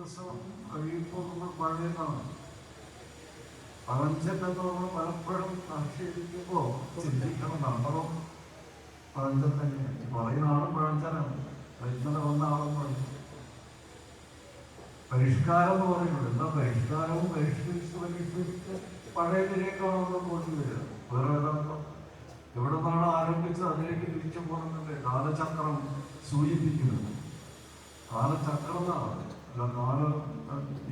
ദിവസം കഴിയുമ്പോൾ നമ്മൾ പഴയതാണ്. പഴഞ്ചൊക്കെ നമ്മൾ പലപ്പോഴും ആക്ഷേപിക്കുമ്പോൾ ചിന്തിക്കണം, നമ്മളും പഴഞ്ചൻ തന്നെയാണ്. പറയുന്ന ആളും പഴഞ്ചനാണ്. ഇന്നലെ വന്ന ആളും പറഞ്ഞു പരിഷ്കാരം എന്ന് പറയുന്നത് എന്താ? പരിഷ്കാരവും പരിഷ്കരിച്ച് പഴയതിലേക്കാണ് നമ്മൾ പോയി വരിക. വേറെ ഏതാണ്ടോ എവിടെ നിന്നാണ് ആരംഭിച്ചത് അതിലേക്ക് തിരിച്ചു പോകുന്നതിന്റെ കാലചക്രം സൂചിപ്പിക്കുന്നത്. കാലചക്രം എന്നാണ്, അല്ല കാലം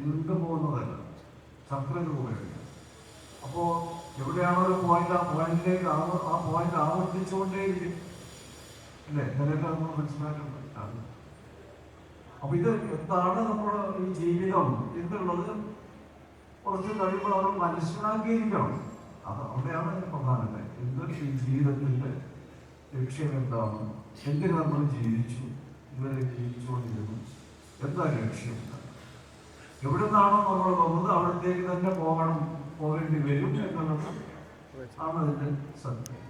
ഇരുണ്ടു പോകുന്നതല്ല, ചക്രരൂപയാണ്. അപ്പോ എവിടെയാണോ ഒരു പോയിന്റ്, ആ പോയിന്റിലേക്ക് ആ പോയിന്റ് ആവർത്തിച്ചുകൊണ്ടേയിരിക്കും അല്ലേ? ഇതിനൊക്കെ നമ്മൾ മനസ്സിലാക്കാൻ പറ്റാണ്. അപ്പൊ ഇത് എന്താണ് നമ്മുടെ ഈ ജീവിതം എന്നുള്ളത് കുറച്ച് കഴിയുമ്പോൾ അവർ മനസ്സിലാക്കിയിരിക്കണം. അത് അവിടെയാണ് പ്രധാനമായിട്ട് എന്തൊരു ഈ ജീവിതത്തിന്റെ ലക്ഷ്യം എന്താണ്, എന്തിനു നമ്മൾ ജീവിച്ചു, ഇതുവരെ ജീവിച്ചുകൊണ്ടിരുന്നു, എന്താ ലക്ഷ്യം, എവിടെ നിന്നാണോ നമ്മൾ വന്നത് അവിടത്തേക്ക് തന്നെ പോകേണ്ടി വരും എന്നുള്ളത് ആണ് അതിന്റെ സത്യം.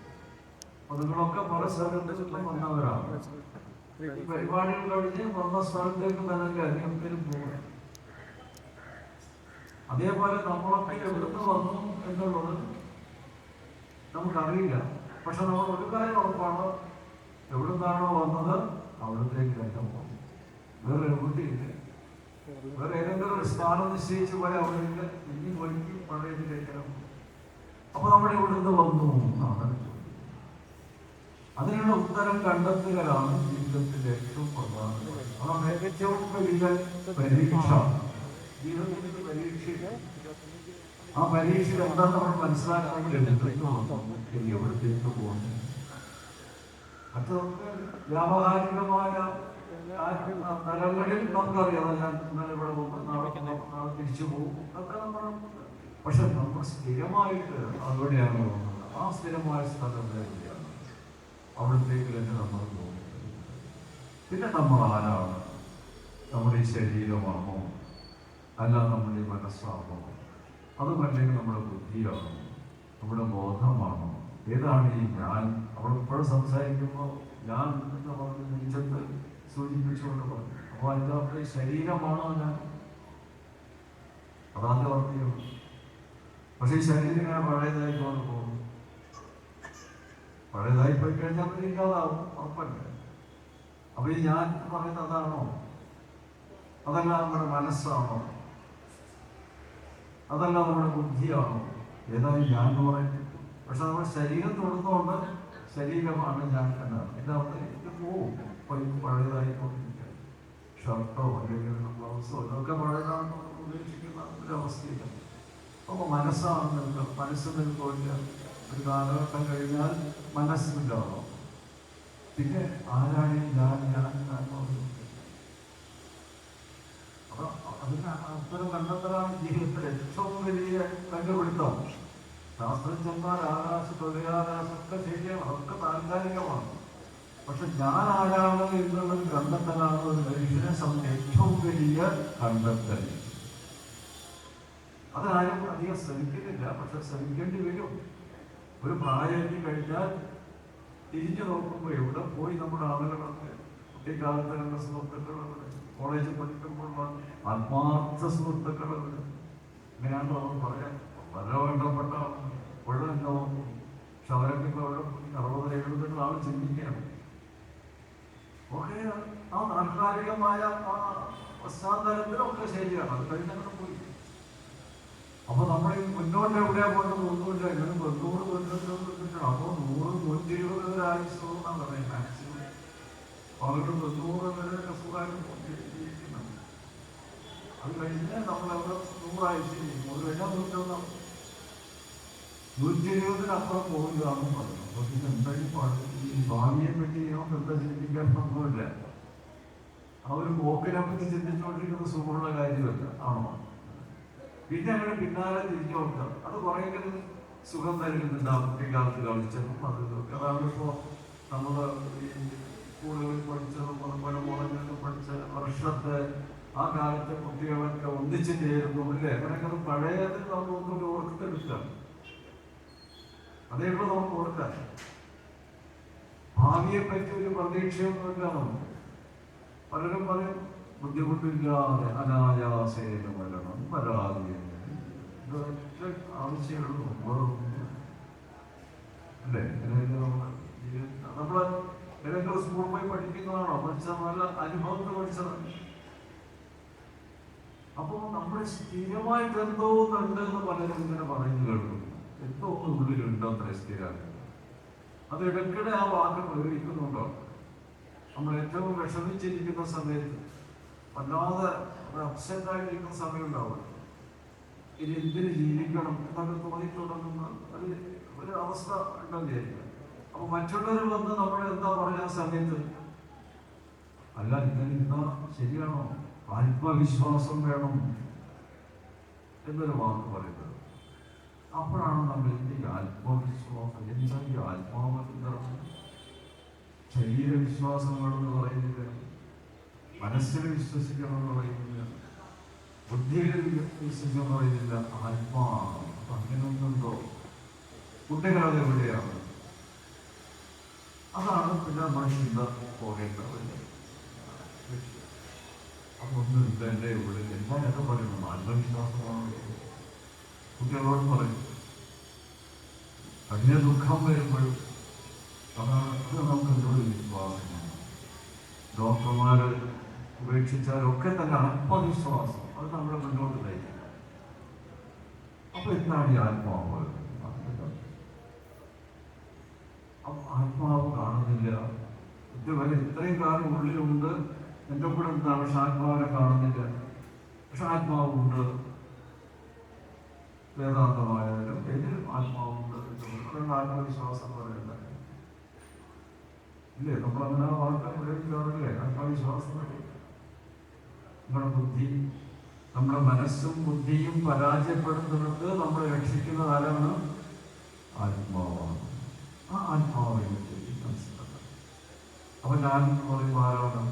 അതുങ്ങളൊക്കെ പല സ്ഥലത്തേക്കും വന്നവരാണ്. ഈ പരിപാടികൾ കഴിഞ്ഞ് വന്ന സ്ഥലത്തേക്ക് തന്നെ അധികം പേരും പോകണം. അതേപോലെ നമ്മളൊക്കെ എവിടുന്ന് വന്നു എന്നുള്ളത് നമുക്കറിയില്ല. പക്ഷെ നമ്മൾ ഒരു കാര്യം ഉറപ്പാണ്, എവിടുന്നാണോ വന്നത് അവിടത്തേക്ക് തന്നെ പോകും. വേറെ എവിടെയില്ല. വേറെ ഏതെങ്കിലും ഒരു സ്ഥാനം നിശ്ചയിച്ച് പോയാൽ അവിടെ ഇനി വഴിക്ക് പഴയതിലേക്കണം. അപ്പൊ നമ്മൾ ഇവിടുന്ന് വന്നു എന്നാണ്. അതിനുള്ള ഉത്തരം കണ്ടെത്തുകയാണ് ജീവിതത്തിന്റെ ഏറ്റവും പ്രധാനം. അതാണ് ഏറ്റവും വലിയ പരീക്ഷ. ജീവിതത്തിന്റെ പരീക്ഷ. ആ പരീക്ഷയിൽ എന്താ നമ്മൾ മനസ്സിലാക്കണമെങ്കിൽ എവിടത്തേക്ക് പോകുന്നു. അത് വ്യാവഹാരികമായ തലങ്ങളിൽ നമുക്കറിയാം. ഞാൻ ഇന്നലെ ഇവിടെ പോകും, നാളെ തിരിച്ചു പോകും, അതൊക്കെ നമ്മൾ. പക്ഷെ നമ്മൾ സ്ഥിരമായിട്ട് അവിടെയാണ് പോകുന്നത്. ആ സ്ഥിരമായ സ്ഥലം എവിടെയാണ്, അവിടത്തേക്ക് തന്നെ നമ്മൾ പോകുന്നത്. പിന്നെ നമ്മൾ ആരാണ്? നമ്മുടെ ഈ ശരീരമാണോ, അല്ല നമ്മുടെ ഈ മനസ്സാണോ, അതുമല്ലെങ്കിൽ നമ്മുടെ ബുദ്ധിയാണോ, നമ്മുടെ ബോധമാണോ, ഏതാണ് ഈ ഞാൻ? അവളിപ്പോഴും സംസാരിക്കുമ്പോൾ ഞാൻ എന്ന് പറഞ്ഞ് നെഞ്ചത്ത് സൂചിപ്പിച്ചുകൊണ്ട് പറഞ്ഞു. അപ്പോൾ അതിൻ്റെ അർത്ഥം ഈ ശരീരമാണോ ഞാൻ? അതാദ്യം ഓർമ്മയുള്ളൂ. പക്ഷെ ഈ ശരീരം ഇങ്ങനെ പഴയതായി പോകും. പഴയതായി പോയി കഴിഞ്ഞാൽ അത് ഇല്ലാതാവും, ഉറപ്പല്ല. അപ്പൊ ഈ ഞാൻ പറയുന്നത് അതാണോ? അതല്ല നമ്മുടെ മനസ്സാണോ? അതല്ല നമ്മുടെ ബുദ്ധിയാണോ? ഏതായാലും ഞാൻ എന്ന് പറയുന്നത്. പക്ഷെ നമ്മുടെ ശരീരം തൊടുന്നതുകൊണ്ട് ശരീരമാണ് ഞാൻ എന്നാണ്. എൻ്റെ അർത്ഥം ഇത് പോവും, പഴയതായി കൊണ്ടിരിക്കുക. ഷർട്ടോ അല്ലെങ്കിൽ ബ്ലൗസോ ഇതൊക്കെ പഴയതാണെന്ന് ഉപയോഗിക്കുന്ന ഒരവസ്ഥയില്ല. അപ്പോൾ മനസ്സാണ്, മനസ്സിൽ പോയില്ല. ഒരു കാലഘട്ടം കഴിഞ്ഞാൽ മനസ്സിലുണ്ടാവോ? പിന്നെ ആരാണ് ഞാൻ? അപ്പൊ അതിന് ഉത്തരം കണ്ടെത്തലാണ് ജീവിതത്തിലെ ഏറ്റവും വലിയ കണ്ടുപിടുത്തം. ശാസ്ത്രജ്ഞന്മാർ ബഹിരാകാശമൊക്കെ ശരിയാണ്, അതൊക്കെ താൽക്കാലികമാണ്. പക്ഷെ ഞാൻ ആരാണ് എന്നുള്ളത് കണ്ടെത്തലാണ് ഒരു മനുഷ്യനെ സംബന്ധിച്ച് ഏറ്റവും വലിയ കണ്ടെത്തൽ. അതാരും അധികം ശ്രമിക്കുന്നില്ല, പക്ഷെ ശ്രമിക്കേണ്ടി വരും. ഒരു പ്രായത്തിൽ കഴിഞ്ഞാൽ തിരിഞ്ഞു നോക്കുമ്പോൾ എവിടെ പോയി നമ്മുടെ ആളുകളൊക്കെ? കുട്ടിക്കാലത്ത് കണ്ട സുഹൃത്തുക്കളുണ്ട്, കോളേജിൽ പഠിക്കുമ്പോഴുള്ള ആത്മാർത്ഥ സുഹൃത്തുക്കളുണ്ട്. ഇങ്ങനെയാണ് നമ്മൾ പറയാൻ. വളരെ വേണ്ടപ്പെട്ട വെള്ളമുണ്ടോ? പക്ഷെ അവരൊക്കെ ഇപ്പോൾ അവിടെ 60-70 ആൾ ചിന്തിക്കുകയാണ്. ഓക്കെ, ആ താൽക്കാലികമായ ആ പശ്ചാത്തലത്തിലൊക്കെ ശരിയാണ്, അത് കഴിഞ്ഞങ്ങനെ പോയി. അപ്പൊ നമ്മൾ മുന്നോട്ട് എവിടെയാ പോകേണ്ടത്? ഒന്നുമില്ല. ഇങ്ങനെ 90-95 അപ്പോൾ 100-120 ആയുസോ എന്നാണ് പറയുന്നത് മാക്സിമം. അവരുടെ 90 വരെ സുഖമായിട്ട് ജീവിക്കുന്നുണ്ട്. അത് കഴിഞ്ഞ് നമ്മളവിടെ 100 ആയുസ് ചെയ്യും. അത് കഴിഞ്ഞാൽ 120-120 പോകില്ലാന്നും പറഞ്ഞു. അപ്പൊ പിന്നെ എന്തായാലും ഈ ഭാവിയെ പറ്റി നമുക്ക് എന്താ ചിന്തിക്കാൻ ഒന്നുമില്ല. ആ ഒരു പോക്കിനെ പറ്റി ചിന്തിച്ചുകൊണ്ടിരിക്കുന്ന സുഖമുള്ള കാര്യമല്ല, ആണോ? പിന്നെ അങ്ങനെ പിന്നാലെ തിരിഞ്ഞു നോക്കാം. അത് കുറേയെങ്കിലും സുഖം തരുന്നുണ്ടാവും. കുട്ടിക്കാലത്ത് കളിച്ചതും അതൊക്കെ. അതാണ് ഇപ്പോൾ നമ്മൾ ഈ സ്കൂളുകളിൽ പഠിച്ചതും അതുപോലെ കോളേജുകളിൽ പഠിച്ച വർഷത്തെ ആ കാലത്തെ കുട്ടികളൊക്കെ ഒന്നിച്ച് ചേരുന്നു അല്ലേ? അങ്ങനെയൊക്കെ അത് പഴയത് നമ്മൾ ഒന്നുകൂടി ഓർത്തെടുക്കാം. അതേപോലെ നമുക്ക് ഓർക്കാം. ഭാവിയെ പറ്റി ഒരു പ്രതീക്ഷയൊന്നുമില്ല നമുക്ക്. പലരും പറയും ബുദ്ധിമുട്ടില്ലാതെ അനായാസേന വരണം പരാതി ഇതൊക്കെ ആവശ്യമുള്ളൂ. അല്ലേ? നമ്മള് ഏതെങ്കിലും സ്കൂളിൽ പോയി പഠിക്കുന്നതാണോ? പഠിച്ചത് നല്ല അനുഭവത്തിൽ പഠിച്ചതാണ്. അപ്പോൾ നമ്മൾ സ്ഥിരമായിട്ട് എന്തോ ഉണ്ടെന്ന് പലരും ഇങ്ങനെ പറയുന്നു കേൾക്കും. എന്തോ ഉള്ളിലുണ്ടോ അത്ര സ്ഥിരമായിട്ട്. അത് ഇടയ്ക്കിടെ ആ വാക്ക് പ്രയോഗിക്കുന്നുണ്ടോ? നമ്മൾ ഏറ്റവും വിഷമിച്ചിരിക്കുന്ന സമയത്ത്, വല്ലാതെ അപ്സെറ്റ് ആയിട്ടിരിക്കുന്ന സമയം ഉണ്ടാവും. ഇനി എന്തിന് ജീവിക്കണം എന്നൊക്കെ തോന്നി തുടങ്ങുന്ന ഒരു അവസ്ഥ ഉണ്ടെന്നില്ല. അപ്പൊ മറ്റുള്ളവർ വന്ന് നമ്മൾ എന്താ പറഞ്ഞ സമയത്ത്, അല്ല ഇങ്ങനെ എന്താ ശരിയാണോ, ആത്മവിശ്വാസം വേണം എന്നൊരു വാക്ക് പറയുന്നത്. അപ്പോഴാണ് നമ്മൾ ഈ ആത്മവിശ്വാസം, എന്താ ഈ ആത്മാവെന്താ? ശരീരവിശ്വാസങ്ങളെന്ന് പറയുന്നില്ല, മനസ്സിൽ വിശ്വസിക്കണം എന്ന് പറയുന്നില്ല, ബുദ്ധിയിൽ വിശ്വസിക്കണം പറയുന്നില്ല, ആത്മാവാണ്. അപ്പൊ അങ്ങനെയൊന്നുണ്ടോ? കുട്ടികളത് എവിടെയാണ്? അതാണ് പിന്നെ നമ്മൾ ചിന്ത പോകേണ്ടത്. അതൊന്നുമില്ല എൻ്റെ ഉള്ളിൽ. എന്താണൊക്കെ പറയുന്നത് ആത്മവിശ്വാസമാണ്. കുട്ടികളോട് പറയും, കഠിന ദുഃഖം വരുമ്പോഴും അതാണ് നമുക്ക് എന്തൊരു വിശ്വാസമാണ്. ഡോക്ടർമാര് ഉപേക്ഷിച്ചാലൊക്കെ തന്നെ ആത്മവിശ്വാസം അത് നമ്മളെ മുന്നോട്ട് നയിക്കും. അപ്പൊ എന്താണ് ഈ ആത്മാവ്? ആത്മാവ് കാണുന്നില്ല. ഇതുവരെ ഇത്രയും കാലം ഉള്ളിലുണ്ട്, എൻ്റെ കൂടെ എന്താണ്, പക്ഷെ ആത്മാവിനെ കാണുന്നില്ല. പക്ഷെ ആത്മാവുണ്ട്. വേദാന്തമായാലും ഏതിലും ആത്മാവുണ്ട്. ആത്മവിശ്വാസം പറയുന്നത് ഇല്ലേ? നമ്മളങ്ങനെ വാർത്ത പ്രയോഗിക്കാറില്ലേ? ആത്മവിശ്വാസം നമ്മുടെ ബുദ്ധി, നമ്മുടെ മനസ്സും ബുദ്ധിയും പരാജയപ്പെടുത്തുന്നത് നമ്മളെ രക്ഷിക്കുന്നത് ആരാണ്? ആത്മാവാണ്. ആ ആത്മാവിനെ മനസ്സിലാക്കാം. അപ്പൊ ഞാൻ പറയുമ്പോൾ ആരാണ്?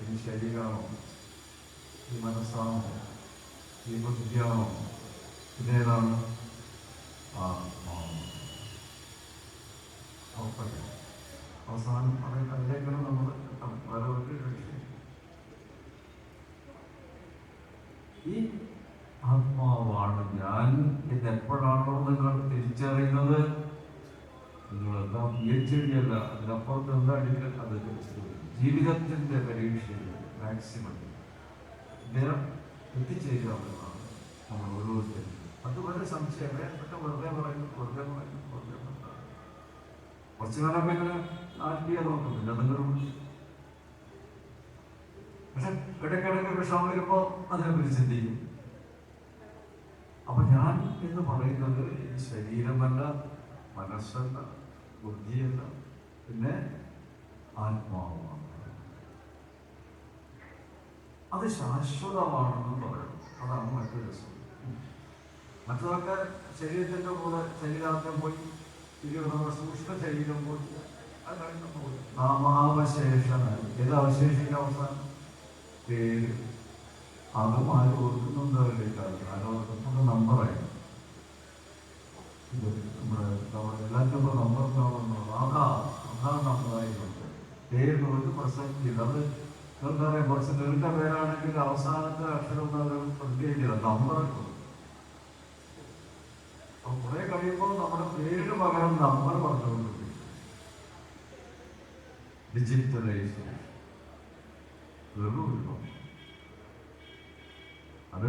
ഈ ശരീരമാണോ, ഈ മനസ്സാണോ, ഈ ബുദ്ധിയാണോ? ഇതേതാണ്? ആത്മാവ്. അവസാനം അതിലേക്കാണ് നമ്മൾ പലവർക്ക് രക്ഷിക്കും. ഈ ആത്മാവാണ് ഞാൻ എപ്പോഴാണോ നിങ്ങൾ തിരിച്ചറിയുന്നത്, നിങ്ങളെന്താ PhD അല്ല, അതിനപ്പുറത്ത് എന്താ എടുക്കുക, അത് ജീവിതത്തിന്റെ പരീക്ഷയിൽ മാക്സിമം ഇദ്ദേഹം എത്തിച്ചേരാവുന്നതാണ് നമ്മൾ ഓരോരുത്തരും. അതുവരെ സംശയമേ, പക്ഷെ വെറുതെ പറയുന്നു. കുറച്ചു കാലം പിന്നെ ആത്മീയ നോക്കുന്നില്ല നിങ്ങളും. പക്ഷെ ഇടയ്ക്കിടയ്ക്ക് വിഷമം വരുമ്പോൾ അതിനെക്കുറിച്ച് ചിന്തിക്കും. അപ്പൊ ഞാൻ എന്ന് പറയുന്നത് ഈ ശരീരമല്ല, മനസ്സല്ല, ബുദ്ധിയല്ല, പിന്നെ ആത്മാവാണ്. അത് ശാശ്വതമാണെന്ന് പറയണം. അതാണ് മറ്റൊരു രസം. മറ്റതൊക്കെ ശരീരത്തിന്റെ കൂടെ ശരീരാന്തം പോയി, സൂക്ഷ്മ ശരീരം പോയി, അത് കഴിഞ്ഞു പോയി. നാമാവശേഷനായി ഏത് അവശേഷിക്കുന്ന അവസാനം പേര്, അതും ആരും ഓർക്കുന്നുണ്ടാവില്ല. ആരോർക്കുന്ന നമ്പറായി ഇത് നമ്മുടെ എല്ലാത്തിനും നമ്പർ ഉണ്ടാവുന്നത്. അതാണ് നമ്പറായിട്ടുണ്ട്. പേര് ഒരു പ്രസക്തിയില്ല. അത് നിങ്ങൾക്കറിയാം, കുറച്ച് നീണ്ട പേരാണെങ്കിൽ അവസാനത്തെ അക്ഷരം പ്രത്യേകിച്ചില്ല, നമ്പറൊക്കെ. അപ്പൊ കുറെ കഴിയുമ്പോൾ നമ്മുടെ പേരിന് പകരം നമ്പർ പറഞ്ഞുകൊണ്ടിരിക്കും. ഡിജിറ്റലൈസേഷൻ അത്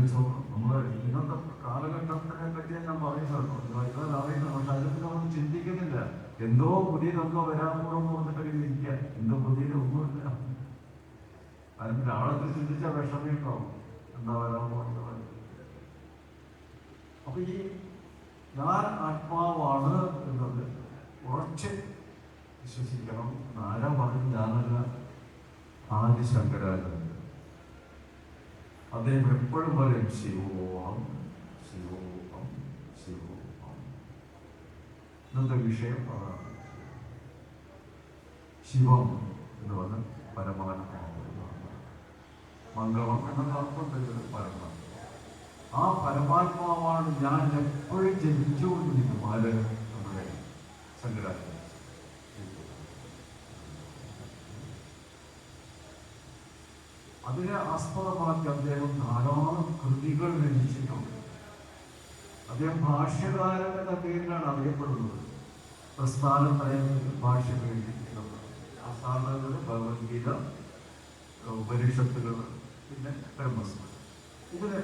നമ്മുടെ ഇന്നത്തെ കാലഘട്ടത്തിനെ പറ്റിയാണ് ഞാൻ പറയുന്നത്. അറിയുന്നത്, പക്ഷെ അതിലൊക്കെ നമ്മൾ ചിന്തിക്കുന്നില്ല. എന്തോ പുതിയതൊക്കെ വരാൻ പോകുന്നു പറഞ്ഞിട്ട് ഇരിക്കാൻ. എന്തോ പുതിയതൊന്നുമില്ല. അതിന്റെ ആളത്തിൽ ചിന്തിച്ച വിഷമയുണ്ടാവും എന്താ വരാൻ പോകുന്നത്. അപ്പൊ ഈ ഞാൻ ആത്മാവാണ് എന്നത് ഉറച്ച് വിശ്വസിക്കണം. ആരാ പറഞ്ഞു? ഞാനല്ല, ആദിശങ്കരാചാര്യ. അദ്ദേഹം എപ്പോഴും പറയും ശിവോഹം ശിവോഹം ശിവോഹം. ഇന്നത്തെ വിഷയം അതാണ്. ശിവം എന്ന് പറഞ്ഞാൽ പരമാത്മാവ്, മംഗളം എന്ന അർത്ഥമുണ്ട്. പരമാത്മാവ്, ആ പരമാത്മാവാണ് ഞാൻ എപ്പോഴും ജപിച്ചുകൊണ്ടിരിക്കും. ആര്? നമ്മുടെ ശങ്കരാചാര്യ. അതിനെ ആസ്പദമാക്കി അദ്ദേഹം ധാരാളം കൃതികൾ രചിച്ചിട്ടുണ്ട്. അദ്ദേഹം ഭാഷ്യകാരൻ എന്ന പേരിലാണ് അറിയപ്പെടുന്നത്. പ്രസ്ഥാനത്രയത്തിൽ ഭാഷകൾ എഴുതിയിട്ടുള്ളത്, പ്രസ്ഥാനങ്ങൾ, ഭഗവത്ഗീത, ഉപനിഷത്തുകൾ, പിന്നെ ബ്രഹ്മസൂത്രം. ഇതിന്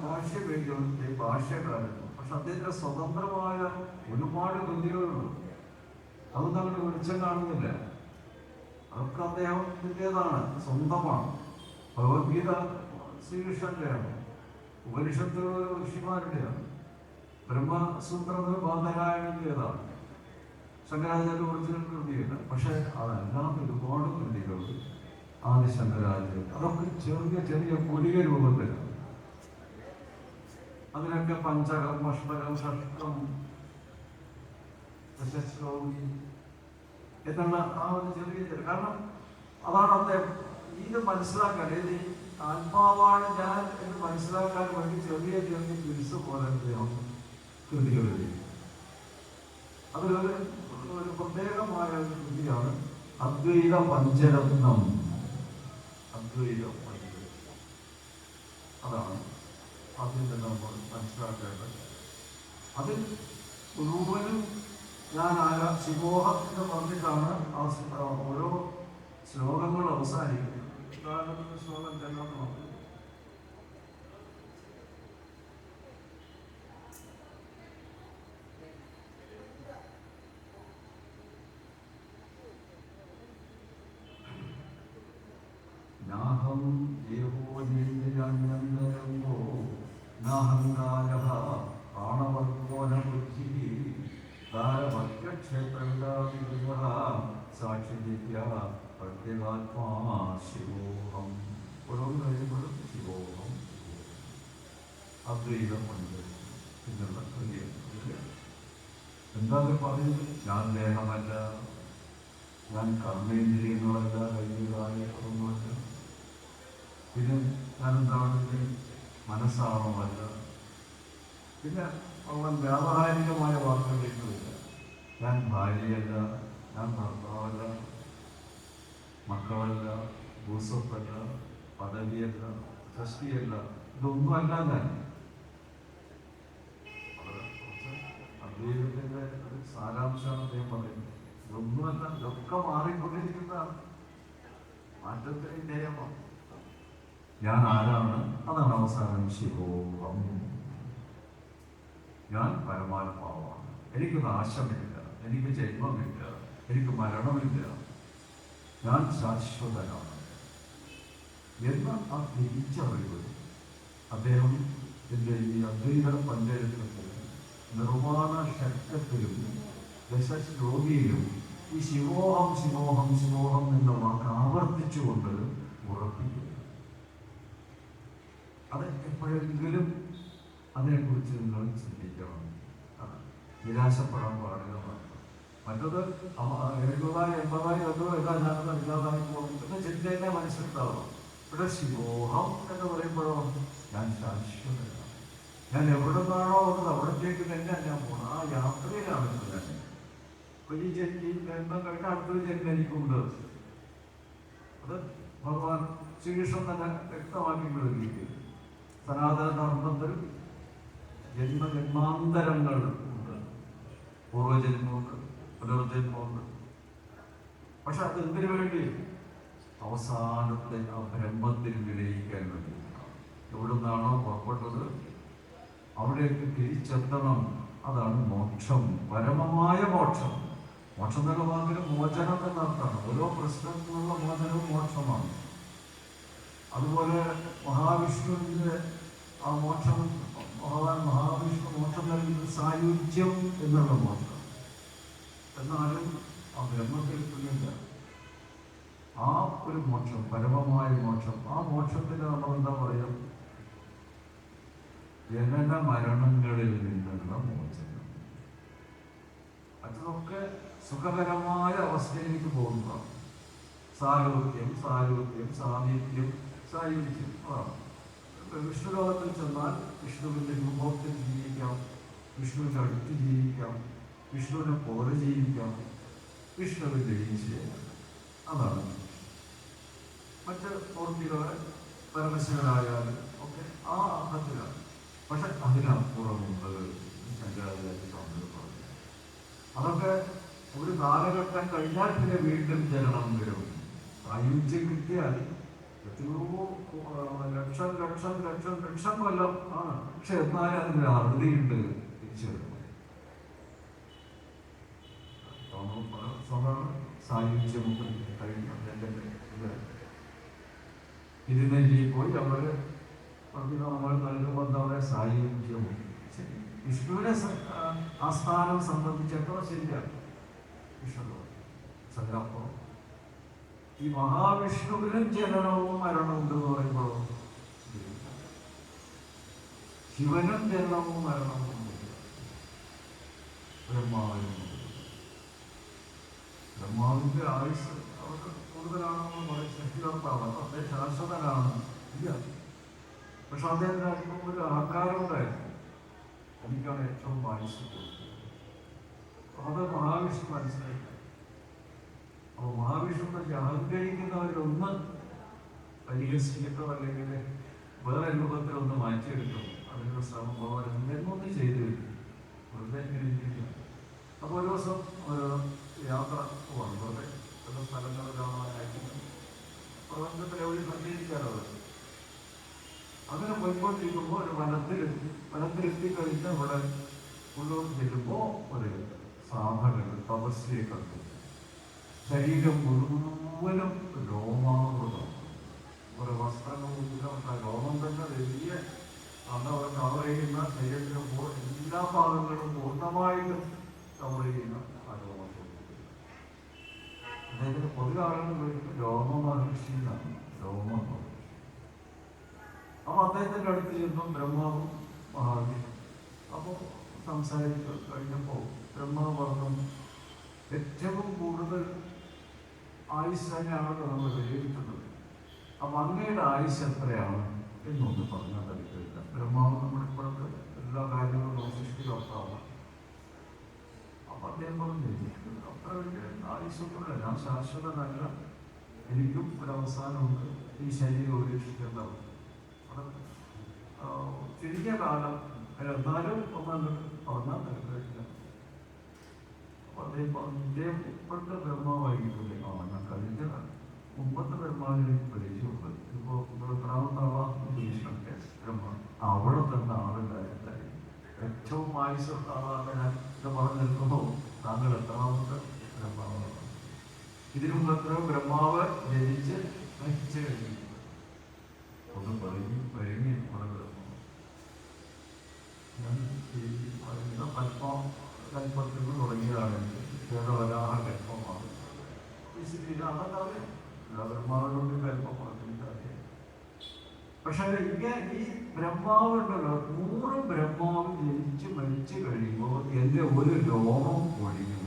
ഭാഷ്യ എഴുതിയ ഭാഷ്യകാരൻ. പക്ഷെ അദ്ദേഹത്തിന്റെ സ്വതന്ത്രമായ ഒരുപാട് കൃതികളുണ്ട്. അതൊന്നും അങ്ങനെ വെളിച്ചം കാണുന്നില്ല. അതൊക്കെ അദ്ദേഹത്തിൻ്റെതാണ്, സ്വന്തമാണ്. ഭഗവത്ഗീത ശ്രീകൃഷ്ണന്റെയാണ്, ഉപനിഷത്തുകൾ ഋഷിമാരുടെയാണ്, ബ്രഹ്മസൂത്രങ്ങൾ ബാദരായണന്റേതാണ്, ശങ്കരാചാര്യ ഒറിജിനൽ കൃതിയാണ്. പക്ഷെ അതല്ലാത്ത ഒരുപാട് കൃതികൾ ആദിശങ്കരാചാര്യ, അതൊക്കെ ചെറിയ ചെറിയ കുലിക രൂപത്തിലാണ്. അതിനൊക്കെ പഞ്ചകം, അഷ്ടകം, ഷഷ്ടം, ദശശ്ലോകി എന്നുള്ള ആ ഒരു ചെറിയ ചെറിയ, കാരണം അതാണ് അദ്ദേഹം ഇത് മനസ്സിലാക്കാൻ, ഏത് ആത്മാവാണ് ഞാൻ എന്ന് മനസ്സിലാക്കാൻ വേണ്ടി ചെറിയ ചെറിയ തിരിച്ചു പോലെ അദ്ദേഹം കൃതികൾ എഴുതി. അതിലൊരു പ്രത്യേകമായ ഒരു കൃതിയാണ് അദ്വൈത പഞ്ചരത്നം. അദ്വൈത പഞ്ചരത്നം, അതാണ് അതിൽ നമ്മൾ മനസ്സിലാക്കേണ്ടത്. അതിൽ മുഴുവനും ഞാൻ ശിവോഹം എന്ന് പറഞ്ഞിട്ടാണ് ഓരോ ശ്ലോകങ്ങൾ അവസാനിക്കുന്നത്. ഉദാഹരണത്തിന് ശ്ലോകം ചെല്ലാൻ നോക്കും. നാഹം ദേവോജീന്ദ്രോ നാഹങ്കാരഃ പ്രാണവർഗോ ന ബുദ്ധിഃ താരമർക്കക്ഷേത്രവിലാപിതഃ സാക്ഷിദിത്യ പ്രത്യേകാത്മാ ശിവോഹം. ഓരോന്ന് കഴിയുമ്പോഴും ശിവോഹം. അദ്വൈതം എന്നുള്ള എന്താണ് പറയുന്നത്? ഞാൻ ദേഹമല്ല, ഞാൻ കർമ്മേന്ദ്രിയങ്ങളല്ല, കൈകാലൊന്നുമല്ല. പിന്നെ ഞാനെന്താണ്? മനസ്സാണമല്ല. പിന്നെ അവൻ വ്യാവഹാരികമായ വാക്കുകളിലേക്കില്ല. ഞാൻ ഭാര്യയല്ല, ഞാൻ ഭർത്താവല്ല, മക്കളല്ല, ഭൂസ്വത്തല്ല, പദവിയല്ല, സൃഷ്ടിയല്ല, ഇതൊന്നുമല്ല ഞാൻ. അദ്വൈതത്തിന്റെ ഒരു സാരാംശമാണ് അദ്ദേഹം പറയുന്നത്. ഇതൊന്നുമല്ല, ഇതൊക്കെ മാറിക്കൊണ്ടിരിക്കുന്നതാണ്, മാറ്റത്തിന് നിയമം. ഞാൻ ആരാണ്? അതാണ് അവസാനം ശിവോഹം. ഞാൻ പരമാത്മാവാണ്. എനിക്ക് നാശമില്ല, എനിക്ക് ജന്മമില്ല, എനിക്ക് മരണമില്ല, ഞാൻ ശാശ്വതനാണ് എന്ന ആ തിരിച്ചറിവ് അദ്ദേഹം എൻ്റെ ഈ അദ്വൈത പഞ്ചരത്നത്തിലും നിർവാണ ഷഡ്കത്തിലും ദശശ്ലോകിയിലും ഈ ശിവോഹം ശിവോഹം ശിവോഹം എന്ന വാക്ക് ആവർത്തിച്ചുകൊണ്ട് ഉറപ്പിക്കുന്നു. അത് എപ്പോഴെങ്കിലും അതിനെക്കുറിച്ച് നിങ്ങൾ ചിന്തിക്കണം. നിരാശപ്പെടാൻ പാടില്ല. മറ്റത് 70-80 ഇല്ലാതായി പോകുന്ന ചിന്ത തന്നെ മനസ്സിലുണ്ടാവണം. ഇവിടെ ശിവോഹം എന്ന് പറയുമ്പോഴോ ഞാൻ ശാശ്വതനാണ്. ഞാൻ എവിടെ നിന്നാണോ വന്നത് അവിടത്തേക്ക് തന്നെ ഞാൻ പോകണം. ആ യാത്രയിലാണ് ഞാൻ. ഒരു ജന്മം കഴിഞ്ഞ അടുത്തൊരു ജന്മം എനിക്കുണ്ട്. അത് ഭഗവാൻ ശ്രീകൃഷ്ണൻ തന്നെ വ്യക്തമാക്കി കൊടുക്കുകയും സനാതന ധർമ്മത്തിൽ ജന്മജന്മാന്തരങ്ങൾ ഉണ്ട്, പൂർവജന്മമുണ്ട്, പുനർജന്മമുണ്ട്. പക്ഷെ അതെന്തിനു വേണ്ടി? അവസാനത്തെ ആ ബ്രഹ്മത്തിൽ വിലയിക്കാൻ വേണ്ടി. എവിടെ നിന്നാണോ പുറപ്പെട്ടത് അവിടേക്ക് തിരിച്ചെത്തണം. അതാണ് മോക്ഷം, പരമമായ മോക്ഷം. മോക്ഷം എന്നുള്ള വാക്കിന് മോചനം എന്നർത്ഥമാണ്. ഓരോ പ്രശ്നത്തിനുള്ള മോചനവും മോക്ഷമാണ്. അതുപോലെ മഹാവിഷ്ണുവിൻ്റെ ആ മോക്ഷം, ഭഗവാൻ മഹാവിഷ്ണു മോക്ഷം നൽകുന്നത് സായുജ്യം എന്നുള്ള മോക്ഷം. എന്നാലും ആ ബ്രഹ്മത്തിൽ എത്തുന്നില്ല. ആ ഒരു മോക്ഷം, പരമമായ മോക്ഷം, ആ മോക്ഷത്തിന് നമ്മൾ എന്താ പറയുക? ജനന മരണങ്ങളിൽ നിന്നുള്ള മോചനം. അതൊക്കെ സുഖകരമായ അവസ്ഥയിലേക്ക് പോകുന്നതാണ്. സാരോഗ്യം, സാരൂപ്യം, സാമീപ്യം, സായുജ്യം. അതാണ് വിഷ്ണു ലോകത്തിൽ ചെന്നാൽ വിഷ്ണുവിൻ്റെ രൂപത്തിൽ ജീവിക്കാം, വിഷ്ണുവിൻ്റെ അടുത്ത് ജീവിക്കാം, വിഷ്ണുവിനെ പോലെ ജീവിക്കാം, വിഷ്ണുവിൻ്റെ ഈശ്വരൻ. അതാണ് മറ്റ് മൂർത്തികളെ പരമശിവനായാലും ഒക്കെ ആ അർത്ഥത്തിലാണ്. പക്ഷെ അതിനപ്പുറമുണ്ട് ശങ്കരാചാര്യ സ്വാമികൾ പറഞ്ഞു. അതൊക്കെ ഒരു കാലഘട്ടം കഴിഞ്ഞാൽ പിന്നെ വീണ്ടും ജനനം വരും. സായുജ്യം കിട്ടിയാൽ എത്രയോ ലക്ഷം ലക്ഷം ലക്ഷം ലക്ഷം കൊല്ലം ആണ്. പക്ഷെ എന്നാലും അതിന് അറുതിയുണ്ട് തിരിച്ചു സായുജ്യമൊക്കെ കഴിഞ്ഞു. തിരുനെല്ലി പോയി അവര് നമ്മൾ നൽകുമ്പോൾ അവരെ സായുജ്യവും വിഷ്ണുവിനെ ആസ്ഥാനം സംബന്ധിച്ചിടത്തോളം ശരിയാണ്. വിഷ്ണു സങ്കല്പം ഈ മഹാവിഷ്ണുവിനും ജനനവും മരണവും എന്ന് പറയുമ്പോൾ ശിവനും ജനനവും മരണവും ബ്രഹ്മാവിന്റെ ആയുസ് അവർക്ക് കൂടുതലാണെന്ന് പറയും. ശക്തികർത്താവ് അദ്ദേഹം ശാശ്വതനാണ് ഇല്ല. പക്ഷെ അദ്ദേഹത്തിന് ഒരു ആകാരം ഉണ്ടായിരുന്നു. എനിക്കാണ് ഏറ്റവും ആയുസ് അത് മഹാവിഷ്ണു മനസ്സിലാക്കി. അപ്പോൾ മഹാവിഷ്ണുവിനെ അഹങ്കരിക്കുന്നവരൊന്ന് പരിഹസിക്കട്ടോ അല്ലെങ്കിൽ വേറെ രൂപത്തിലൊന്ന് മാറ്റിയെടുക്കും. അതിനുള്ള ശ്രമം പോകാൻ എന്നൊന്നും ചെയ്തു വെറുതെ ഇരിക്കില്ല. അപ്പോൾ ഒരു ദിവസം ഒരു യാത്ര പോവാണ്. വെറുതെ ചില സ്ഥലങ്ങൾ കാണാനായിട്ട് പ്രപഞ്ചത്തിലെ ഒരു സഞ്ചരിക്കാറുള്ളത്. അങ്ങനെ പോയിക്കൊണ്ടിരിക്കുമ്പോൾ ഒരു വനത്തിലെത്തിക്കഴിഞ്ഞ് ഇവിടെ ഉള്ളൂർ ചെല്ലുമ്പോൾ ഒരു സാധകൻ തപസ്യയെ കണ്ടു. ശരീരം മുഴുവനും രോമാവൃതം. ഒരു വസ്ത്രങ്ങളും രോമം തന്നെ വലിയ അന്ന് അവർ കവർ ചെയ്യുന്ന ശരീരത്തിന് എല്ലാ ഭാഗങ്ങളും പൂർണ്ണമായിട്ടും കവർ ചെയ്യുന്ന ആ രോമം. അദ്ദേഹത്തിന് പൊതുവെ ആളുകൾ വിളിക്കുന്നത് രോമമഹർഷി എന്നാണ്. രോമമഹർഷി. അപ്പോൾ അദ്ദേഹത്തിൻ്റെ അടുത്ത് ചെന്നും ബ്രഹ്മാവും മഹാവിഷ്ണു അപ്പോൾ സംസാരിച്ച് കഴിഞ്ഞപ്പോൾ ബ്രഹ്മാവ് പറഞ്ഞു, ഏറ്റവും കൂടുതൽ ആയുസ് തന്നെയാണല്ലോ നമ്മൾ വിലയിരുത്തുന്നത്. അപ്പം അങ്ങയുടെ ആയുസ് എത്രയാണ് എന്നൊന്ന് പറഞ്ഞാൽ തനിക്കില്ല. ബ്രഹ്മാവ് നമ്മളിപ്പോഴത്തെ എല്ലാ കാര്യങ്ങളും സൃഷ്ടികർത്താവാണ്. അപ്പം അദ്ദേഹം പറഞ്ഞു, എനിക്ക് അത്ര വലിയ ആയുസ്സൊന്നുമില്ല, ഞാൻ ശാശ്വതനല്ല, എനിക്കും ഒരവസാനമുണ്ട്, ഈ ശരീരം ഉപേക്ഷിക്കേണ്ടതാണ്. ചുരുങ്ങിയ കാലം എന്നാലും ഒന്നും പറഞ്ഞാൽ തനിക്കില്ല. അപ്പം അദ്ദേഹം പറഞ്ഞു, ഇദ്ദേഹം ഇപ്പോഴത്തെ ബ്രഹ്മാവായിരിക്കില്ലേ? ഞാൻ കഴിഞ്ഞ മുമ്പത്തെ ബ്രഹ്മാവിനെ പരിചയമുണ്ട്. ഇപ്പോൾ ഇവിടെ പ്രാമത്താവാക്കെ ബ്രഹ്മ അവിടെ തന്നെ ആളുണ്ടായിരുന്നായി ഏറ്റവും ആയുസുള്ള ആളാണ് ഞാൻ ഇത് പറഞ്ഞു നിൽക്കുമ്പോൾ താങ്കൾ എത്രാമത്തെ ബ്രഹ്മാവാണ്? ഇതിനു മുമ്പ് എത്രയോ ബ്രഹ്മാവ് ജനിച്ച് നശിച്ചു കഴിഞ്ഞു. ഒന്ന് കഴിഞ്ഞ് പറഞ്ഞു ഞാൻ ഈ പറയുന്ന കൽപ്പത്തിൽ നിന്ന് തുടങ്ങിയതാണ്. വരാഹ കൽപ്പമാണ്. അതൊക്കെ ബ്രഹ്മാവിനോട് കൽപ്പം പറഞ്ഞിട്ടറിയാം. പക്ഷെ ഈ ബ്രഹ്മാവുണ്ടല്ലോ, 100 ബ്രഹ്മാവ് ജനിച്ച് മരിച്ചു കഴിയുമ്പോൾ എൻ്റെ ഒരു രോമം പൊഴിയും.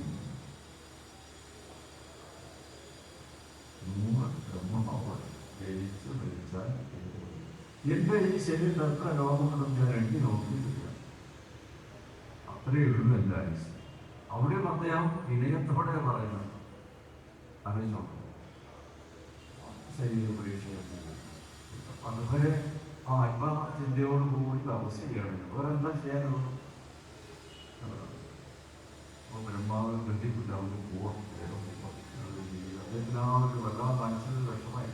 100 ബ്രഹ്മാവ് ജനിച്ച് മരിച്ചാൽ എൻ്റെ ഈ ശരീരത്തിൽ എത്ര രോമങ്ങളും ഞാൻ എണ്ണി നോക്കിയിട്ടില്ല. അത്രയേ ഉള്ളൂ എൻ്റെ ആയുസ്. അവിടെയും അദ്ദേഹം വിനയത്തോടെ പറയുന്നത് അറിഞ്ഞോ ശരീരം ഉപേക്ഷിക്കുന്നത്. അതുവരെ ആത്മചിന്തയോട് കൂടി താമസിക്കുകയാണ്. വേറെന്താ ചെയ്യാനുള്ളത്? ബ്രഹ്മാവ് ബന്ധിപ്പില്ല, അവർക്ക് പോവാം. അദ്ദേഹത്തിന് ആ ഒരു വല്ലാതെ മനസ്സിന് വിഷമായി.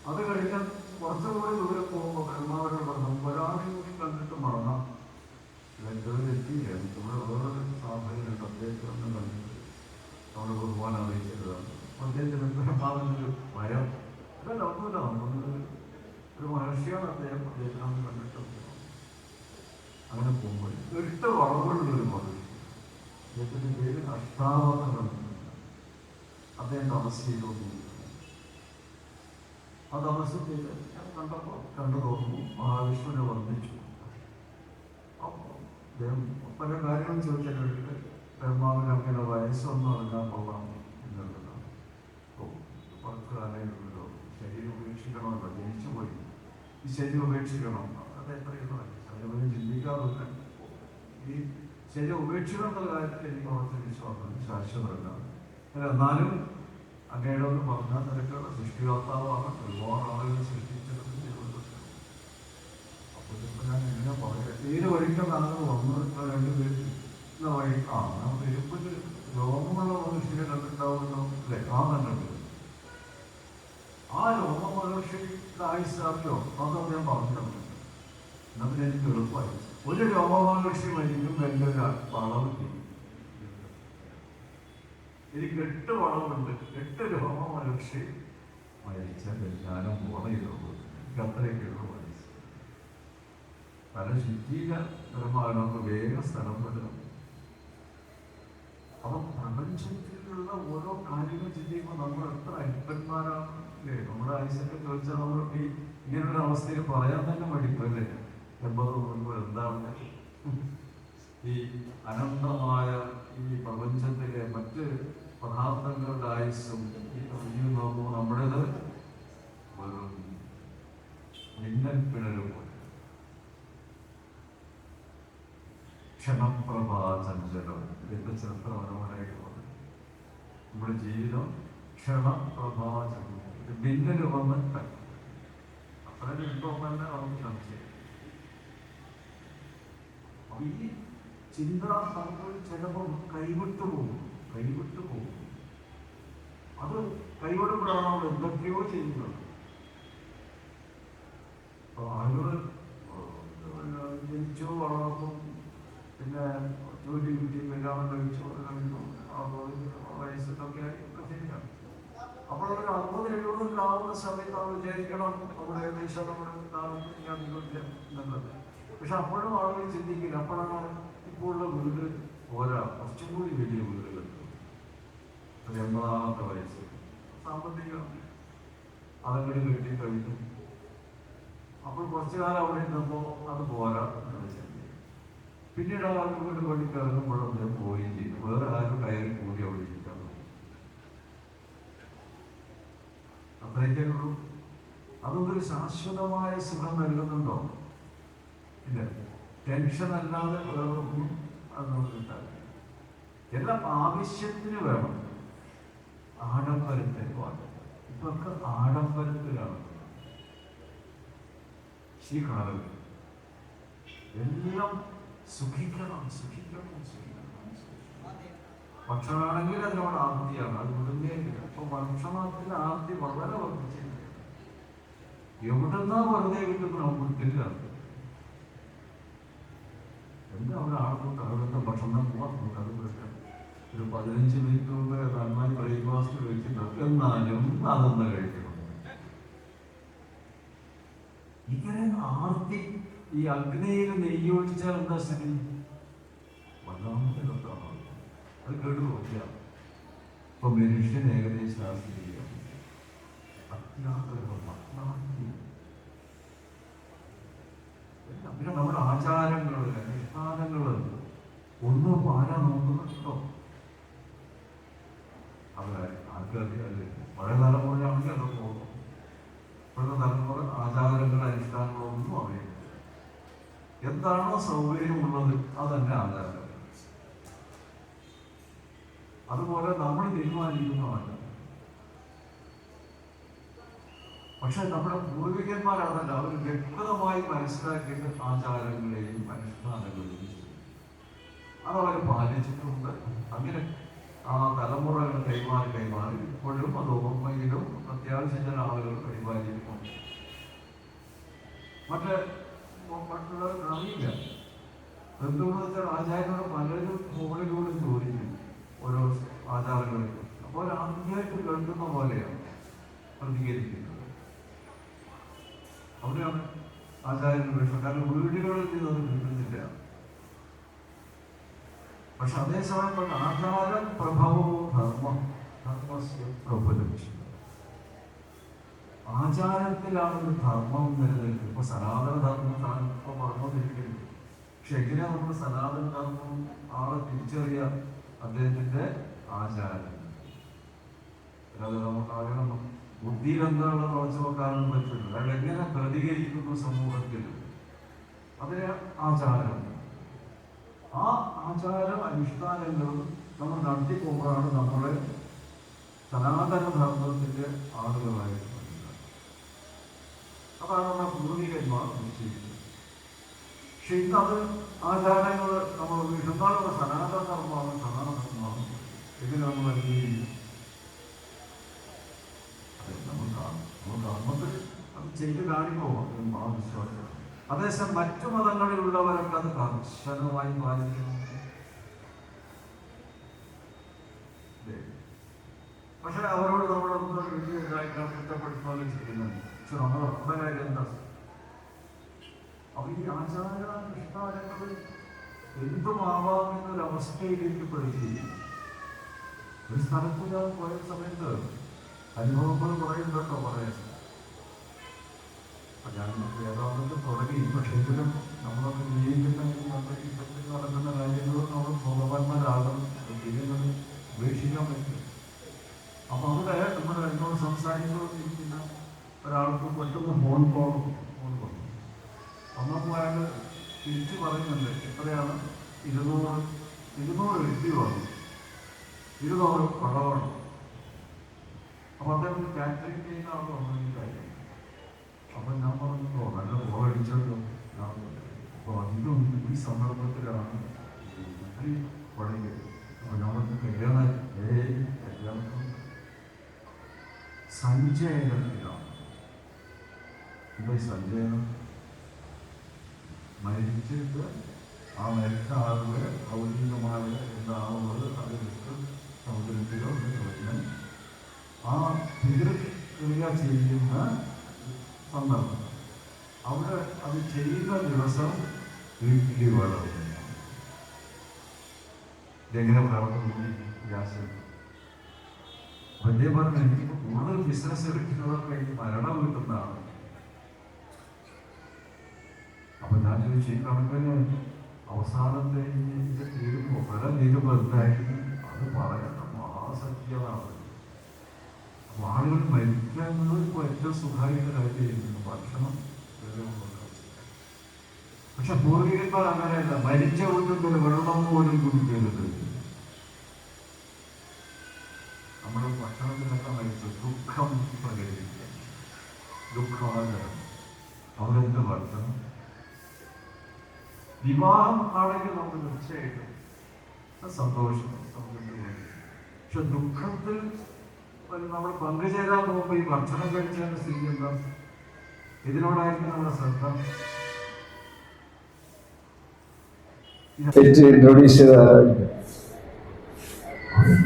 അത് കഴിഞ്ഞാൽ കുറച്ചുകൂടി ദൂരെ പോകുമ്പോൾ ബ്രഹ്മാവിനോട് പറഞ്ഞു, ഒരാളെ കൂടി കണ്ടിട്ട് മറന്നാം. എത്തിയില്ലായിരുന്നു. ഇവിടെ വേറൊരു സാഹചര്യം അദ്ദേഹത്തിനൊന്നും കണ്ടിട്ട് അവിടെ ബഹുമാൻ അറിയിച്ചതാണ്. അദ്ദേഹത്തിന് ബ്രഹ്മാവിനൊരു ഭയം. അതല്ല ഒന്നുമില്ല, ഒരു മഹർഷിയാണ് അദ്ദേഹം. അദ്ദേഹത്തിനൊന്നും കണ്ടിട്ടുണ്ട്. അങ്ങനെ പോകുമ്പോൾ 8 വളവുള്ളൊരു മഹർഷി, അദ്ദേഹത്തിൻ്റെ പേര് അഷ്ടാവക്രൻ. അദ്ദേഹം തപസ് ചെയ്തുകൊണ്ടിരിക്കുന്നു. ആ തപസ് ചെയ്ത് ഞാൻ കണ്ടു നോക്കുമ്പോൾ മഹാവിഷ്ണുവിനെ വർദ്ധിച്ചു. അദ്ദേഹം പല കാര്യങ്ങളും ചോദിച്ചിട്ടുണ്ട്. ബ്രഹ്മാവിന് അങ്ങനെ വയസ്സൊന്നും അറിഞ്ഞാൽ കൊള്ളാം എന്നുള്ളതാണ്. കുറച്ച് കാലങ്ങളുണ്ടല്ലോ, ശരീരം ഉപേക്ഷിക്കണമല്ലോ, ജനിച്ചു പോയി, ഈ ശരീരം ഉപേക്ഷിക്കണം. അത് എത്രയുള്ളൂ അതേപോലെ ചിന്തിക്കാറില്ല. ഈ ശരീരം ഉപേക്ഷിക്കണം എന്നുള്ള കാര്യത്തിൽ എനിക്ക് അവിടുത്തെ വിശ്വാസം ശാശ്വതമല്ല. എന്നാലും അങ്ങയുടെ ഒന്ന് പറഞ്ഞാൽ നിനക്കുള്ള സൃഷ്ടികർത്താവാണ്. ഒരുപാട് ആളുകൾ സൃഷ്ടിച്ചു. തീരെ ഒരിക്കൽ ആളുകൾ വന്ന് രണ്ടുപേരും വഴി നമുക്ക് ഇരുപ്പിൽ രോഗമുള്ള മനുഷ്യരെ കണ്ടിട്ടുണ്ടാവുമല്ലോ അല്ലേ? കണ്ടിട്ടുണ്ട്. ആ രോഗമഹർഷിയുടെ ആയുസ്സാറിയോ അതൊക്കെ ഞാൻ പറഞ്ഞിട്ടുണ്ട്. എന്നതിന് എനിക്ക് എളുപ്പമായി. ഒരു രോഗമഹർഷി മരിക്കും എൻ്റെ ഒരു വളവ് ചെയ്യും. എനിക്ക് 8 വളവുണ്ട്. 8 രോഗമഹർഷി മരിച്ചാൽ ഞാനും പോണയിലുള്ളൂ. എനിക്ക് അത്രയൊക്കെയുള്ള മനസ്സ്. പല ശുദ്ധീക നിർമ്മാണമൊക്കെ വേഗം സ്ഥലം വിടണം. അപ്പം പ്രപഞ്ചത്തിലുള്ള ഓരോ കാര്യങ്ങൾ ചെയ്യുമ്പോൾ നമ്മൾ എത്ര അല്പന്മാരാണ് അല്ലേ? നമ്മുടെ ആയുസൊക്കെ ചോദിച്ചാൽ നമ്മൾക്ക് ഇങ്ങനൊരു അവസ്ഥയിൽ പറയാൻ തന്നെ മടിപ്പല്ലേ? 80 എന്താണ് ഈ അനന്തമായ ഈ പ്രപഞ്ചത്തിലെ മറ്റ് പദാർത്ഥങ്ങളുടെ ആയുസ്സും ഈ നോക്കുമ്പോൾ നമ്മുടേത് വെറും മിന്നൽ പിണര് പോലെ. ക്ഷണപ്രഭാചഞ്ചലം ഇതിൻ്റെ ചരിത്ര മനോഹരമായിട്ട് പറഞ്ഞു. നമ്മുടെ ജീവിതം ക്ഷണപ്രഭാചഞ്ചലം മിന്നൽ വന്ന് അത്ര ഉണ്ടോ തന്നെ നമുക്ക് സംശയം. ഈ ചിന്ത നമുക്ക് ചിലപ്പോൾ കൈവിട്ടു പോകും. അത് കൈവിടുമ്പോഴാണ് നമ്മൾ എന്തൊക്കെയോ ചെയ്യുന്നത്. അപ്പോൾ ആളുകൾ ജനിച്ചു വളർന്നു, പിന്നെ ജോലി കിട്ടി, കല്യാണം കഴിച്ചു, വയസ്സൊക്കെ ശരിയാണ്. അപ്പോൾ ഒരു 60-70 ആവുന്ന സമയത്ത് നമ്മൾ വിചാരിക്കണം നമ്മുടെ ഏകദേശം നമ്മുടെ കാലത്ത് എന്നുള്ളത്. പക്ഷെ അപ്പോഴും ആളുകൾ ചിന്തിക്കില്ല. അപ്പോഴാണ് ഇപ്പോഴുള്ള വീട് പോരാ, കുറച്ചും കൂടി വലിയ വീടുകൾ, ഒരു 80-ാമത്തെ വയസ്സ് സാമ്പത്തികം അതങ്ങോട്ട് കെട്ടി കഴിഞ്ഞു. അപ്പോൾ കുറച്ചു കാലം അവിടെ ഇരുന്നപ്പോൾ അത് പോരാ എന്ന് ചിന്തിക്കും. പിന്നീട് ആൾക്ക് വീട് പണിക്ക് ഇറങ്ങുമ്പോഴൊന്നും പോവുകയും ചെയ്തു. വേറെ ആരും കയറി കൂടി അവിടെ ഇരിക്കാൻ അത്രയ്ക്കുള്ളൂ. അതൊന്നൊരു ശാശ്വതമായ സുഖം നൽകുന്നുണ്ടോ? ഇല്ല. ടെൻഷൻ അല്ലാതെ വേറൊന്നും അത് നമുക്ക് കിട്ടാറില്ല. എല്ലാം ആവശ്യത്തിന് വേണം. ആഡംബരത്തെ ഇപ്പൊക്കെ ആഡംബരത്തിലാണ് ഈ കാലം. എല്ലാം സുഖിക്കണം. ഭക്ഷണമാണെങ്കിൽ അതിനോട് ആർത്തിയാണ്, അത് വിടുന്നേ ഇല്ല. അപ്പൊ ഭക്ഷണത്തിൽ ആർത്തി വളരെ വർദ്ധിച്ചിട്ടുണ്ട്. എവിടുന്നാ വെറുതെ കിട്ടുന്ന നമുക്ക് കിട്ടില്ല. എന്താ അവിടെ ആൾക്കൂട്ട് അവിടുത്തെ ഭക്ഷണം പോവാൻ നമുക്ക് അത് കിട്ടാം. ഒരു 15 മിനിറ്റ് മുമ്പ് നന്നായി ബ്രേക്ക്ഫാസ്റ്റ് കഴിച്ചിട്ടുണ്ട്, എന്നാലും അതൊന്ന് കഴിക്കണം. ഇങ്ങനെ ആർത്തി. ഈ അഗ്നിയിൽ നെയ്യൊഴിച്ചാൽ എന്താ സ്ഥിതി? വല്ലാതെ രസമാണ്. അത് കേടുപോയില്ല. ഇപ്പൊ മനുഷ്യൻ ഏകദേശം ആ സ്ഥിതിയാണ്. അത്യാഗ്രഹം, അത്യാർത്തി. പിന്നെ നമ്മുടെ ആചാരങ്ങൾ, അനുഷ്ഠാനങ്ങൾ ഒന്നും ആരാ നോക്കുന്നുണ്ടോ? ആൾക്കറിയാല്ലേ? പഴയ തലമുറയാണെങ്കിൽ അത് പോകും. ഇപ്പോഴത്തെ തലമുറ ആചാരങ്ങൾ, അനുഷ്ഠാനങ്ങളൊന്നും അറിയില്ല. എന്താണോ സൗകര്യമുള്ളത് അതന്നെ ആചാരം. അതുപോലെ നമ്മൾ തീരുമാനിക്കുന്നതല്ല. പക്ഷെ നമ്മുടെ പൂർവികന്മാരാണല്ല, അവർ വ്യക്തമായി മനസ്സിലാക്കിയിട്ട് ആചാരങ്ങളെയും അനുഷ്ഠാനങ്ങളെയും അതവർ പാലിച്ചിട്ടുണ്ട്. അങ്ങനെ ആ തലമുറകൾ കൈമാറി ഇപ്പോഴും അത് ഓർമ്മയിലും അത്യാവശ്യം ചില ആളുകൾ പരിപാലിക്കുന്നുണ്ട്. മറ്റുള്ളവർ അറിയില്ല. എന്തുകൊണ്ടെന്ന് വെച്ചാൽ ആചാര്യങ്ങൾ പലരും ഫോണിലൂടെ ചോദിക്കും ഓരോ ആചാരങ്ങളിലും. അപ്പോൾ ആദ്യമായിട്ട് കേൾക്കുന്ന പോലെയാണ് പ്രതികരിക്കുന്നത്. അവിടെയാണ് ആചാര്യങ്ങൾ വിഷയം. കാരണം വീടുകളിൽ നിന്നത് കിട്ടുന്നില്ല. പക്ഷെ അതേസമയം ആചാരം പ്രഭവവും ധർമ്മസ്യ പ്രബലം. ആചാരത്തിലാണ് ഒരു ധർമ്മം നിലനിൽക്കുന്നത്. ഇപ്പൊ സനാതന ധർമ്മം ഇപ്പൊ പറഞ്ഞുകൊണ്ടിരിക്കുന്നത്. പക്ഷെ എങ്ങനെയാ നമ്മൾ സനാതന ധർമ്മം ആളെ തിരിച്ചറിയാം? അദ്ദേഹത്തിന്റെ ആചാരം. അല്ലാതെ നമുക്ക് ആകണം ബുദ്ധിയിൽ എന്താണെന്ന് ഉറച്ചു നോക്കാനൊന്നും പറ്റില്ല. അയാൾ എങ്ങനെ പ്രതികരിക്കുന്നു സമൂഹത്തിൽ, അതിന് ആചാരം. ആ ആചാരം അനുഷ്ഠാനങ്ങളും നമ്മൾ നടത്തിപ്പോകുമ്പോഴാണ് നമ്മളെ സനാതന ധർമ്മത്തിന്റെ ആളുകളായിട്ട്. അതാണ് നമ്മുടെ പൂർവികന്മാർ നിശ്ചയിക്കുന്നത്. പക്ഷെ ഇന്നത് ആചാരങ്ങൾ നമ്മൾ വിഷുന്നാളുള്ള സനാതന ധർമ്മമാണ്, സനാതന ധർമ്മമാണ്. ഇതിന് നമ്മൾ അംഗീകരിക്കും. നമുക്ക് അന്നത്തെ അത് ചെയ്ത് കാണിക്കുമോ മഹാവിശ്വാസം. അതേസമയം മറ്റു മതങ്ങളിലുള്ളവരൊക്കെ അത് കർശനമായി പാലിക്കുന്നു. പക്ഷെ അവരോട് നമ്മളൊന്ന് വലിയതായിട്ടാണ് കുറ്റപ്പെടുത്തുകയും ചെയ്യുന്നുണ്ട്. പക്ഷെ നമ്മുടെ കാര്യം എന്താ? അവർ ഈ ആചാരാനുഷ്ഠാനങ്ങൾ എന്തുമാവാമെന്നൊരവസ്ഥയിലേക്ക് പെടുകയും ഒരു സ്ഥലത്ത് ഞാൻ പോയ സമയത്ത് അനുഭവങ്ങൾ പറയുന്നുണ്ടോ പറയാൻ. ഞാൻ വേദാന്തത്തിൽ തുടങ്ങി. പക്ഷെ എങ്കിലും നമ്മളൊക്കെ ജീവിക്കുന്ന നമ്മുടെ ഈ നടക്കുന്ന കാര്യങ്ങളും നമ്മൾ ബോധവാന്മാരാകണം. ചെയ്യുന്നത് ഉപേക്ഷിക്കാൻ പറ്റും. അപ്പൊ അവിടെ നമ്മുടെ എന്നോട് സംസാരിച്ചുകൊണ്ടിരിക്കുന്ന ഒരാൾക്ക് പെട്ടെന്ന് ഫോൺ വന്നു. വന്നപ്പോൾ അയാൾ തിരിച്ചു പറയുന്നുണ്ട്, എത്രയാണ് 200 വ്യക്തി വന്നു, 200 പടവണം. അപ്പൊ അദ്ദേഹം കാറ്ററിംഗ് ചെയ്യുന്ന ആൾ വന്നു കാര്യം. അപ്പൊ ഞാൻ പറഞ്ഞു, നല്ല ബോളടിച്ചല്ലോ. അപ്പൊ അധികം ഈ സന്ദർഭത്തിലാണ് പണിയത്. അപ്പൊ നമ്മൾക്ക് കല്യാണം കല്യാണം സഞ്ചയനത്തിലാണ്. എന്താ ഈ സഞ്ചയനം? മരിച്ചിട്ട് ആ മരിച്ച ആളുകളെ ഭൗതികമായ എന്താണുള്ളത് അതിലിട്ട് സമുദ്രത്തിലോ ചോദിക്കാൻ ആ പിതൃക്രിയ ചെയ്യുന്ന സന്ദർഭം. അവിടെ അത് ചെയ്യുന്ന ദിവസം വീട്ടിൽ വളർന്നു. ഇതെങ്ങനെ വളർന്നു വ്യാസം. വലിയ പറഞ്ഞു, എനിക്ക് കൂടുതൽ ബിസിനസ് എടുക്കുന്നതൊക്കെ എനിക്ക് മരണം കിട്ടുന്നതാണ്. അപ്പൊ ഞാൻ ചോദിച്ചു, ഈ കണക്കിന് അവസാനത്തെ തീരുമ്പോ പല തീരുമ്പോ എന്തായിരുന്നു? അത് പറയണ്ട മഹാസത്യമാണ്. അപ്പൊ ആളുകൾ മരിക്കുന്നത് ഇപ്പൊ ഏറ്റവും സുഖമായിട്ട് കാര്യമായിരുന്നു. ഭക്ഷണം പക്ഷെ പൂർവികന്മാർ അങ്ങനെയല്ല. മരിച്ച വീട്ടിൽ വെള്ളം പോലും കുടിക്കരുത്. നമ്മുടെ ഭക്ഷണത്തിനൊക്കെ മരിച്ചു ദുഃഖം പ്രകടിപ്പിക്കുക, ദുഃഖാചരണം. അവരെന്ത് ഭക്ഷണം വിവാഹം ആണെങ്കിൽ നമുക്ക് തീർച്ചയായിട്ടും സന്തോഷം സംതൃപ്തി. പക്ഷെ ദുഃഖത്തിൽ നമ്മൾ പങ്കുചേരാൻ പോകുമ്പോൾ ഈ ഭക്ഷണം കഴിച്ചതിന്റെ സ്ഥിതി എന്താ? ഇതിനോടായിരിക്കും നമ്മുടെ ശ്രദ്ധ.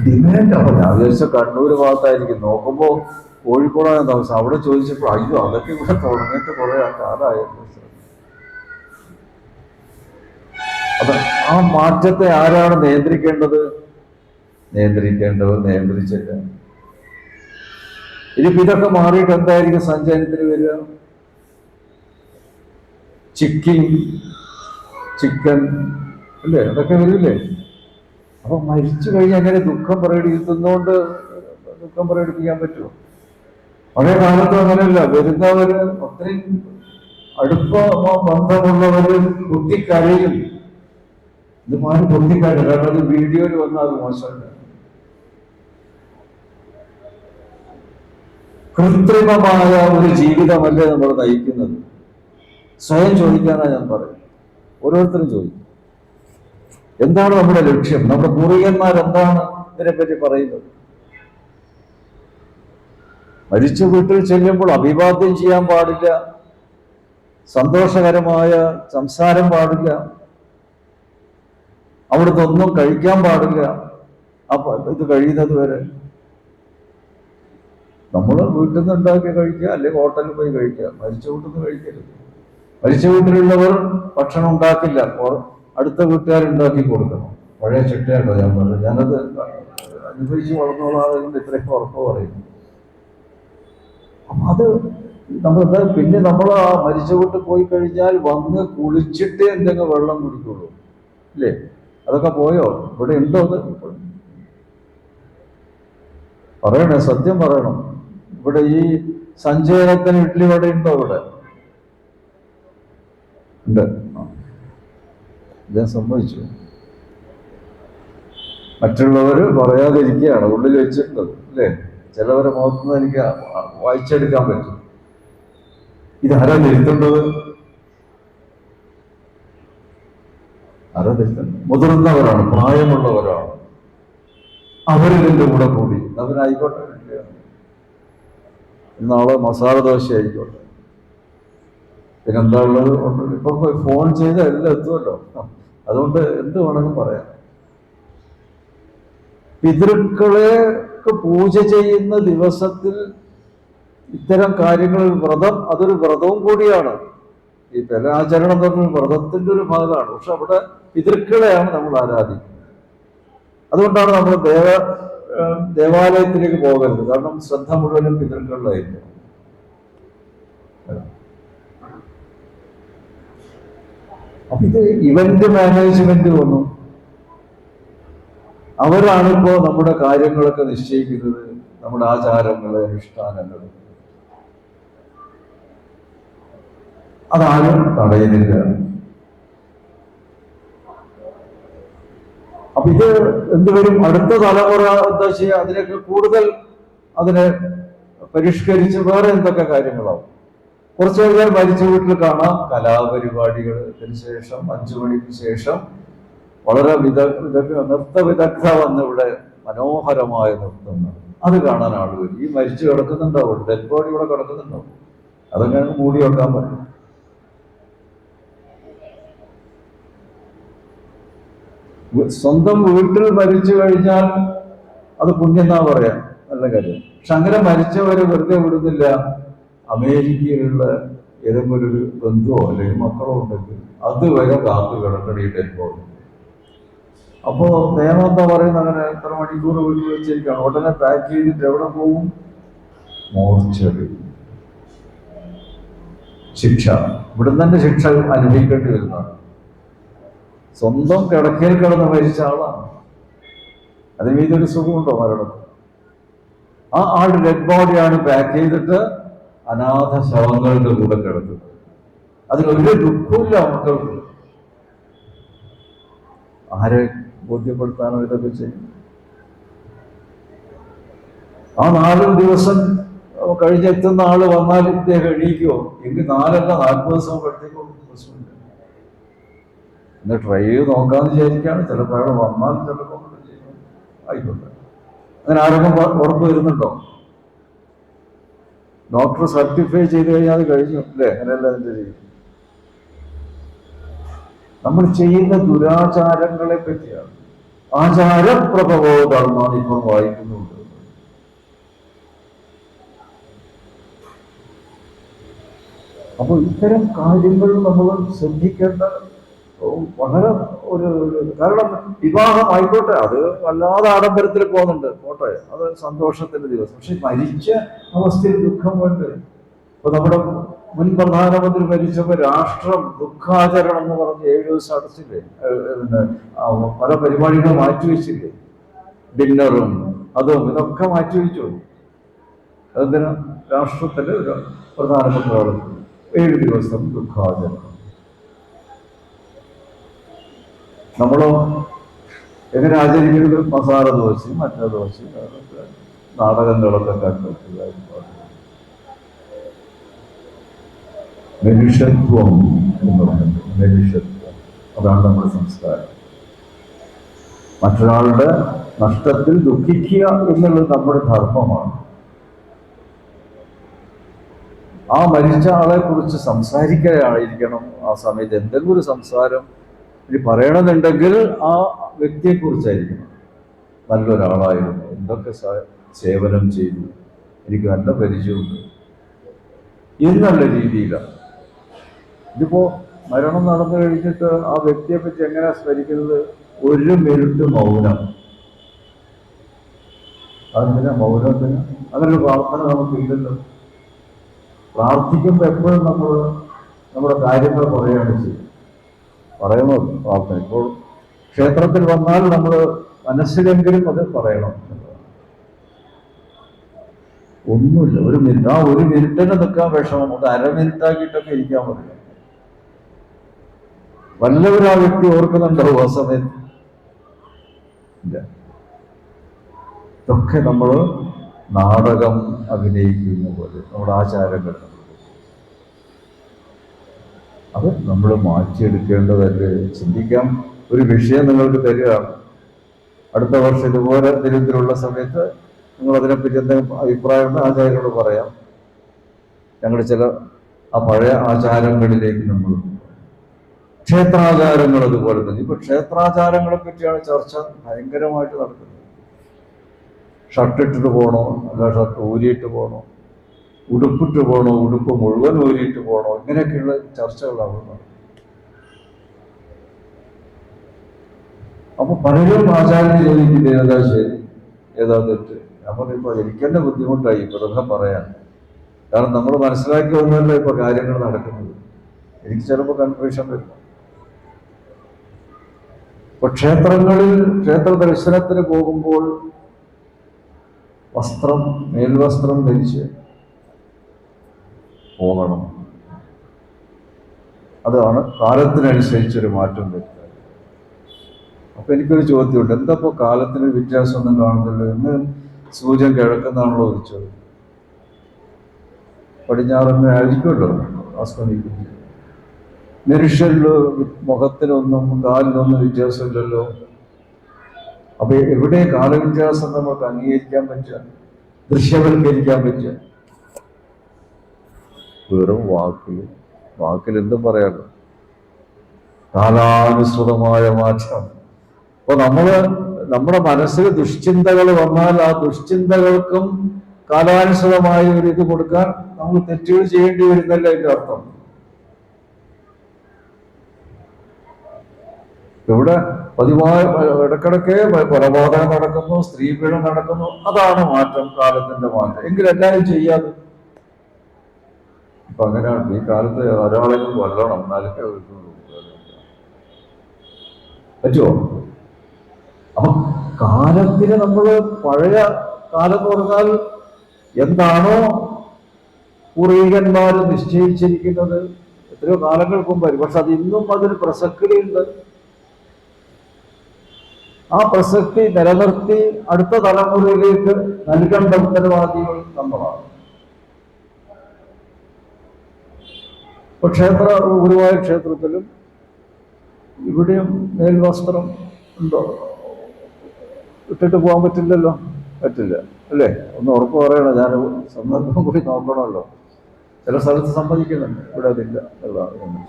ഡിമാൻഡ്. അപ്പൊ ഞാൻ വിചാരിച്ച കണ്ണൂർ ഭാഗത്തായിരിക്കും. നോക്കുമ്പോ കോഴിക്കോടാണ് താമസം. അവിടെ ചോദിച്ചപ്പോ അയ്യോ അതൊക്കെ ഇവിടെ തുടങ്ങിയിട്ട് കുറെ കാലമായിരുന്നു. അപ്പൊ ആ മാറ്റത്തെ ആരാണ് നിയന്ത്രിക്കേണ്ടത്? നിയന്ത്രിച്ചില്ല. ഇനിയിപ്പോ ഇതൊക്കെ മാറിയിട്ട് എന്തായിരിക്കും സഞ്ചയനത്തിന് വരിക? ചിക്കൻ അല്ലേ, അതൊക്കെ വരില്ലേ? അപ്പൊ മരിച്ചു കഴിഞ്ഞാൽ അങ്ങനെ ദുഃഖം പ്രകടിപ്പിക്കാൻ പറ്റുമോ? പഴയ കാലത്ത് അങ്ങനെയല്ല. വരുന്നവര് അത്രയും അടുപ്പ ബന്ധമുള്ളവര് ബുദ്ധിക്കരയും. ഇത് മാറി ബുദ്ധിക്കര, കാരണം അത് വീഡിയോയിൽ വന്നാൽ അത് മോശമല്ല. കൃത്രിമമായ ഒരു ജീവിതമല്ലേ നമ്മൾ നയിക്കുന്നത്? സ്വയം ചോദിക്കാനാണ് ഞാൻ പറയുന്നത്. ഓരോരുത്തരും ചോദിക്കും, എന്താണ് നമ്മുടെ ലക്ഷ്യം? നമ്മുടെ പൂർവികന്മാർ എന്താണ് ഇതിനെപ്പറ്റി പറയുന്നത്? മരിച്ച വീട്ടിൽ ചെല്ലുമ്പോൾ അഭിവാദ്യം ചെയ്യാൻ പാടില്ല, സന്തോഷകരമായ സംസാരം പാടില്ല, അവിടുന്ന് ഒന്നും കഴിക്കാൻ പാടില്ല. അപ്പൊ ഇത് കഴിയുന്നത് വരെ നമ്മൾ വീട്ടിൽ നിന്ന് ഉണ്ടാക്കി കഴിക്കുക, അല്ലെങ്കിൽ ഹോട്ടലിൽ പോയി കഴിക്കുക. മരിച്ച വീട്ടിൽ നിന്ന് കഴിക്കരുത്. മരിച്ച വീട്ടിലുള്ളവർ ഭക്ഷണം ഉണ്ടാക്കില്ല, അടുത്ത വീട്ടുകാരുണ്ടാക്കി കൊടുക്കണം. പഴയ ചിട്ടയാണോ ഞാൻ പറഞ്ഞത്. ഞാനത് അനുഭവിച്ച് വളർന്നുള്ള ആളുകൊണ്ട് ഇത്രയും ഉറപ്പ് പറയുന്നു. അത് നമ്മളെന്താ പിന്നെ നമ്മൾ ആ മരിച്ച വീട്ടിൽ പോയി കഴിഞ്ഞാൽ വന്ന് കുളിച്ചിട്ടേ എന്തെങ്കിലും വെള്ളം കുടിക്കുള്ളൂ, ഇല്ലേ? അതൊക്കെ പോയോ? ഇവിടെ ഉണ്ടോ? അത് പറയണേ, സത്യം പറയണം. ഇവിടെ ഈ സഞ്ചയനത്തിന് ഇഡ്ഡലി വട ഉണ്ടോ? ഇവിടെ ഉണ്ട്. ഞാൻ സമ്മതിച്ചു. മറ്റുള്ളവര് പറയാതിരിക്കുകയാണ്, ഉള്ളിൽ വെച്ചിട്ടുള്ളത്, അല്ലേ? ചിലവരെ മുഖത്തുനിന്ന് എനിക്ക് വായിച്ചെടുക്കാൻ പറ്റും. ഇതാരാ ഇരുത്തേണ്ടത്? അറിയത്തില്ല, മുതിർന്നവരാണ്, പ്രായമുള്ളവരാണ്. അവരിതിൻ്റെ കൂടെ കൂടി അവരായിക്കോട്ടെ, നാളെ മസാല ദോശ ആയിക്കോട്ടെ, പിന്നെന്താ ഉള്ളത് ഇപ്പൊ ഫോൺ ചെയ്ത് എല്ലാം എത്തുമല്ലോ. അതുകൊണ്ട് എന്ത് വേണമെങ്കിലും പറയാം. പിതൃക്കളെ പൂജ ചെയ്യുന്ന ദിവസത്തിൽ ഇത്തരം കാര്യങ്ങൾ വ്രതം, അതൊരു വ്രതവും കൂടിയാണ്. ഈ ബലാചരണം എന്ന് പറഞ്ഞ വ്രതത്തിന്റെ ഒരു ഭാഗമാണ്. പക്ഷെ അവിടെ പിതൃക്കളെയാണ് നമ്മൾ ആരാധിക്കുന്നത്. അതുകൊണ്ടാണ് നമ്മൾ ദേവാലയത്തിലേക്ക് പോകരുത്. കാരണം ശ്രദ്ധ മുഴുവനും പിതൃക്കളിലായിരിക്കും. അപ്പൊ ഇത് ഇവന്റ് മാനേജ്മെന്റ് വന്നു. അവരാണിപ്പോ നമ്മുടെ കാര്യങ്ങളൊക്കെ നിശ്ചയിക്കുന്നത്, നമ്മുടെ ആചാരങ്ങള്, അനുഷ്ഠാനങ്ങൾ. അതാരും തടയുന്നില്ല. അപ്പൊ ഇത് എന്തുവരും, അടുത്ത തലമുറ എന്താ ചെയ്യുക, അതിനൊക്കെ കൂടുതൽ അതിനെ പരിഷ്കരിച്ച് വേറെ എന്തൊക്കെ കാര്യങ്ങളാവും. കുറച്ചു കഴിഞ്ഞാൽ മരിച്ച വീട്ടിൽ കാണാം കലാപരിപാടികൾ. അതിനുശേഷം 5 മണിക്ക് ശേഷം വളരെ നൃത്ത വിദഗ്ധ വന്ന് ഇവിടെ മനോഹരമായ നൃത്തം. അത് കാണാൻ ആളുകൾ ഈ മരിച്ചു കിടക്കുന്നുണ്ടാവും, ഡെഡ് ബോഡി ഇവിടെ കിടക്കുന്നുണ്ടാവും. അതങ്ങനെ മൂടി വെക്കാൻ പറ്റും. സ്വന്തം വീട്ടിൽ മരിച്ചു കഴിഞ്ഞാൽ അത് പുണ്യെന്നാ പറയാം, നല്ല കാര്യം. പക്ഷെ അങ്ങനെ മരിച്ചവരെ വെറുതെ വിടുന്നില്ല. അമേരിക്കയിലുള്ള ഏതെങ്കിലും ഒരു ബന്ധുവോ അല്ലെങ്കിൽ മക്കളോ ഉണ്ടെങ്കിൽ അതുവരെ കാത്തു കിടക്കണ ഈ ഡെഡ് ബോഡി. അപ്പോ നിയമം എന്താ പറയുന്നത്, അങ്ങനെ എത്ര മണിക്കൂർ വീട്ടിൽ വെച്ചിരിക്കുകയാണ്, ഉടനെ പാക്ക് ചെയ്തിട്ട് എവിടെ പോകും? മോർച്ചറി. ശിക്ഷ ഇവിടുന്ന് തന്നെ ശിക്ഷ അനുഭവിക്കേണ്ടി വരുന്നതാണ്. സ്വന്തം കിടക്കയിൽ കിടന്ന് മരിച്ച ആളാണ്. അതിന് ഇതൊരു സുഖമുണ്ടോ മരണം? ആ ആളുടെ ഡെഡ് ബോഡിയാണ് പാക്ക് ചെയ്തിട്ട് അനാഥ ശവങ്ങളുടെ കൂടെ കിടക്കുന്നത്. അതിനൊരു ദുഃഖമില്ല മക്കൾക്ക്. ആരെ ബോധ്യപ്പെടുത്താനോ ഇതൊക്കെ ചെയ്യും? ആ 4 ദിവസം കഴിഞ്ഞെത്തുന്ന ആള് വന്നാൽ ഇദ്ദേഹം എണീക്കുമോ? എങ്കിൽ 4 അല്ല 40 ദിവസം കിടത്തേക്കോ പ്രശ്നമില്ല. ഇന്ന് ട്രൈ ചെയ്ത് നോക്കാന്ന് വിചാരിക്കുകയാണ്. ചിലപ്പോൾ അയാൾ വന്നാൽ ചിലപ്പോൾ ആയിക്കോട്ടെ. അങ്ങനെ ആരെങ്കിലും ഉറപ്പ് വരുന്നുണ്ടോ? ഡോക്ടർ സർട്ടിഫൈ ചെയ്ത് കഴിഞ്ഞാൽ അത് കഴിഞ്ഞു അല്ലേ? അങ്ങനെയല്ല അതിൻ്റെ രീതി. നമ്മൾ ചെയ്യുന്ന ദുരാചാരങ്ങളെ പറ്റിയാണ്. ആചാരപ്രഭവോ ധർമ്മമാണ് ഇപ്പോൾ വായിക്കുന്നുണ്ട്. അപ്പോൾ ഇത്തരം കാര്യങ്ങൾ നമ്മൾ ശ്രദ്ധിക്കേണ്ട വളരെ ഒരു കാരണം വിവാഹം ആയിക്കോട്ടെ, അത് വല്ലാതെ ആഡംബരത്തിൽ പോകുന്നുണ്ട്, പോട്ടെ, അത് സന്തോഷത്തിന്റെ ദിവസം. പക്ഷെ മരിച്ച അവസ്ഥയിൽ ദുഃഖം കൊണ്ട് ഇപ്പൊ നമ്മുടെ മുൻ പ്രധാനമന്ത്രി മരിച്ചപ്പോൾ രാഷ്ട്രം ദുഃഖാചരണം എന്ന് പറഞ്ഞ് 7 ദിവസം അടച്ചില്ലേ? പല പരിപാടികൾ മാറ്റിവെച്ചില്ലേ? ഡിന്നറും അതും ഇതൊക്കെ മാറ്റിവെച്ചു. അതെന്തിനാ? രാഷ്ട്രത്തിലെ ഒരു പ്രധാനപ്പെട്ട ആൾക്ക് 7 ദിവസം ദുഃഖാചരണം. നമ്മളോ എങ്ങനെ ആചരിക്കുന്നത്? മസാല ദോശയും മറ്റേ ദോശയും നാടകങ്ങളൊക്കെ കണ്ടെത്തുക. മനുഷ്യത്വം എന്ന് പറയുന്നത് മനുഷ്യത്വം, അതാണ് നമ്മുടെ സംസ്കാരം. മറ്റൊരാളുടെ നഷ്ടത്തിൽ ദുഃഖിക്കുക എന്നുള്ളത് നമ്മുടെ ധർമ്മമാണ്. ആ മരിച്ച ആളെ കുറിച്ച് സംസാരിക്കാനായിരിക്കണം ആ സമയത്ത് എന്തെങ്കിലും ഒരു സംസാരം ഇനി പറയണമെന്നുണ്ടെങ്കിൽ ആ വ്യക്തിയെ കുറിച്ചായിരിക്കണം. നല്ലൊരാളായിരുന്നു, എന്തൊക്കെ സേവനം ചെയ്തു, എനിക്ക് നല്ല പരിചയമുണ്ട് എന്നുള്ള രീതിയിലാണ്. ഇതിപ്പോ മരണം നടന്നു കഴിഞ്ഞിട്ട് ആ വ്യക്തിയെ പറ്റി എങ്ങനെയാ സ്മരിക്കുന്നത്? 1 മിനിറ്റ് മൗനം. അതെന്തിനാ മൗനത്തിന്? അങ്ങനെ ഒരു പ്രാർത്ഥന നമുക്കില്ലല്ലോ. പ്രാർത്ഥിക്കുമ്പോൾ എപ്പോഴും നമ്മൾ നമ്മുടെ കാര്യങ്ങൾ പറയുകയാണ് ചെയ്യും. പറയണോ പ്രാർത്ഥന? ഇപ്പോൾ ക്ഷേത്രത്തിൽ വന്നാൽ നമ്മൾ മനസ്സിലെങ്കിലും അത് പറയണം. ഒന്നുമില്ല, 1 മിനിറ്റ്. ആ 1 മിനിറ്റിന് നിൽക്കാൻ വിഷമം, അത് 1/2 മിനിറ്റാക്കിയിട്ടൊക്കെ ഇരിക്കാൻ പറയും. വല്ലവരും ആ വ്യക്തി ഓർക്കുന്നുണ്ടാവും ആ സമയത്ത്? ഇല്ല. ഇതൊക്കെ നമ്മൾ നാടകം അഭിനയിക്കുന്ന പോലെ നമ്മുടെ ആചാരങ്ങൾ അത് നമ്മൾ മാറ്റിയെടുക്കേണ്ടതല്ലേ? ചിന്തിക്കാം. ഒരു വിഷയം നിങ്ങൾക്ക് തരികയാണ്. അടുത്ത വർഷം ഇതുപോലെ തിരുവനന്തപുരമുള്ള സമയത്ത് നിങ്ങൾ അതിനെപ്പറ്റി എന്തെങ്കിലും അഭിപ്രായം ആചാര്യരോട് പറയാം. ഞങ്ങളുടെ ചില ആ പഴയ ആചാരങ്ങളിലേക്ക് നമ്മൾ, ക്ഷേത്രാചാരങ്ങൾ അതുപോലെ തന്നെ. ഇപ്പൊ ക്ഷേത്രാചാരങ്ങളെ പറ്റിയാണ് ചർച്ച ഭയങ്കരമായിട്ട് നടക്കുന്നത്. ഷർട്ട് ഇട്ടിട്ട് പോകണോ, അല്ല ഷർട്ട് ഊരിയിട്ട് പോകണോ, ഉടുപ്പിട്ട് പോകണോ, ഉടുപ്പ് മുഴുവൻ ഊരിയിട്ട് പോകണോ, ഇങ്ങനെയൊക്കെയുള്ള ചർച്ചകളാണ് നടക്കുന്നത്. അപ്പൊ പലരും ആചാര്യം ചോദിക്കുന്നത് ഏതാ ശരി, ഏതാ തെറ്റ്. ഞാൻ പറയുമ്പോ എനിക്ക് തന്നെ ബുദ്ധിമുട്ടായി വെറുതെ പറയാൻ. കാരണം നമ്മൾ മനസ്സിലാക്കി വന്നല്ലോ ഇപ്പൊ കാര്യങ്ങൾ നടക്കുന്നത്. എനിക്ക് ചിലപ്പോൾ കൺഫ്യൂഷൻ വരും. ഇപ്പൊ ക്ഷേത്രങ്ങളിൽ ക്ഷേത്ര ദർശനത്തിന് പോകുമ്പോൾ വസ്ത്രം, മേൽവസ്ത്രം ധരിച്ച് പോകണം. അതാണ് കാലത്തിനനുസരിച്ചൊരു മാറ്റം വരുന്നത്. അപ്പൊ എനിക്കൊരു ചോദ്യമുണ്ട്, എന്താ ഇപ്പോൾ കാലത്തിന് വ്യത്യാസമൊന്നും കാണുന്നില്ല? ഇന്ന് സൂര്യൻ കിഴക്കുന്നാണല്ലോ ഉദിച്ചത്, പടിഞ്ഞാറൊന്നും ആയിരിക്കുമല്ലോ ആസ്വദിക്കുന്നത്. മനുഷ്യരില് മുഖത്തിനൊന്നും കാലിനൊന്നും വ്യത്യാസമില്ലല്ലോ. അപ്പൊ എവിടെ കാലവ്യത്യാസം നമുക്ക് അംഗീകരിക്കാൻ പറ്റുക, ദൃശ്യവൽക്കരിക്കാൻ പറ്റുക? വെറും വാക്കിൽ എന്തും പറയാമല്ലോ. കാലാനുസൃതമായ മാറ്റം. അപ്പൊ നമ്മുടെ മനസ്സിൽ ദുശ്ചിന്തകൾ വന്നാൽ ആ ദുശ്ചിന്തകൾക്കും കാലാനുസൃതമായ ഒരു ഇത് കൊടുക്കാൻ നമ്മൾ തെറ്റുകൾ ചെയ്യേണ്ടി വരുന്നല്ല അതിന്റെ അർത്ഥം. ഇവിടെ പതിവായ ഇടക്കിടക്ക് കൊലപാതകം നടക്കുന്നു, സ്ത്രീപീഡനം നടക്കുന്നു. അതാണ് മാറ്റം, കാലത്തിന്റെ മാറ്റം. എങ്കിലെല്ലാവരും ചെയ്യാതെ. ഇപ്പൊ അങ്ങനെയാണ് ഈ കാലത്ത് ഒരാളെങ്കിലും കൊല്ലണം, എന്നാലേ പറ്റുമോ? അപ്പൊ കാലത്തിന് നമ്മൾ പഴയ കാലം എന്ന് പറഞ്ഞാൽ എന്താണോ പൂർവികന്മാർ നിശ്ചയിച്ചിരിക്കുന്നത് എത്രയോ കാലങ്ങൾക്ക് മുമ്പായി, പക്ഷെ അത് ഇന്നും അതിന് പ്രസക്തിയുണ്ട്. ആ പ്രസക്തി നിലനിർത്തി അടുത്ത തലമുറയിലേക്ക് നൽകേണ്ട ഉത്തരവാദികൾ നമ്മളാണ്. ഇപ്പൊ ഗുരുവായൂർ ക്ഷേത്രത്തിലും ഇവിടെയും മേൽവസ്ത്രം ഉണ്ടോ? ഇട്ടിട്ട് പോകാൻ പറ്റില്ലല്ലോ, പറ്റില്ല അല്ലേ? ഒന്ന് ഉറപ്പ് പറയണം. ഞാൻ സന്ദർഭം കൂടി നോക്കണമല്ലോ. ചില സ്ഥലത്ത് സമ്മതിക്കുന്നുണ്ട്, ഇവിടെ അതില്ല എന്നുള്ളതാണ്.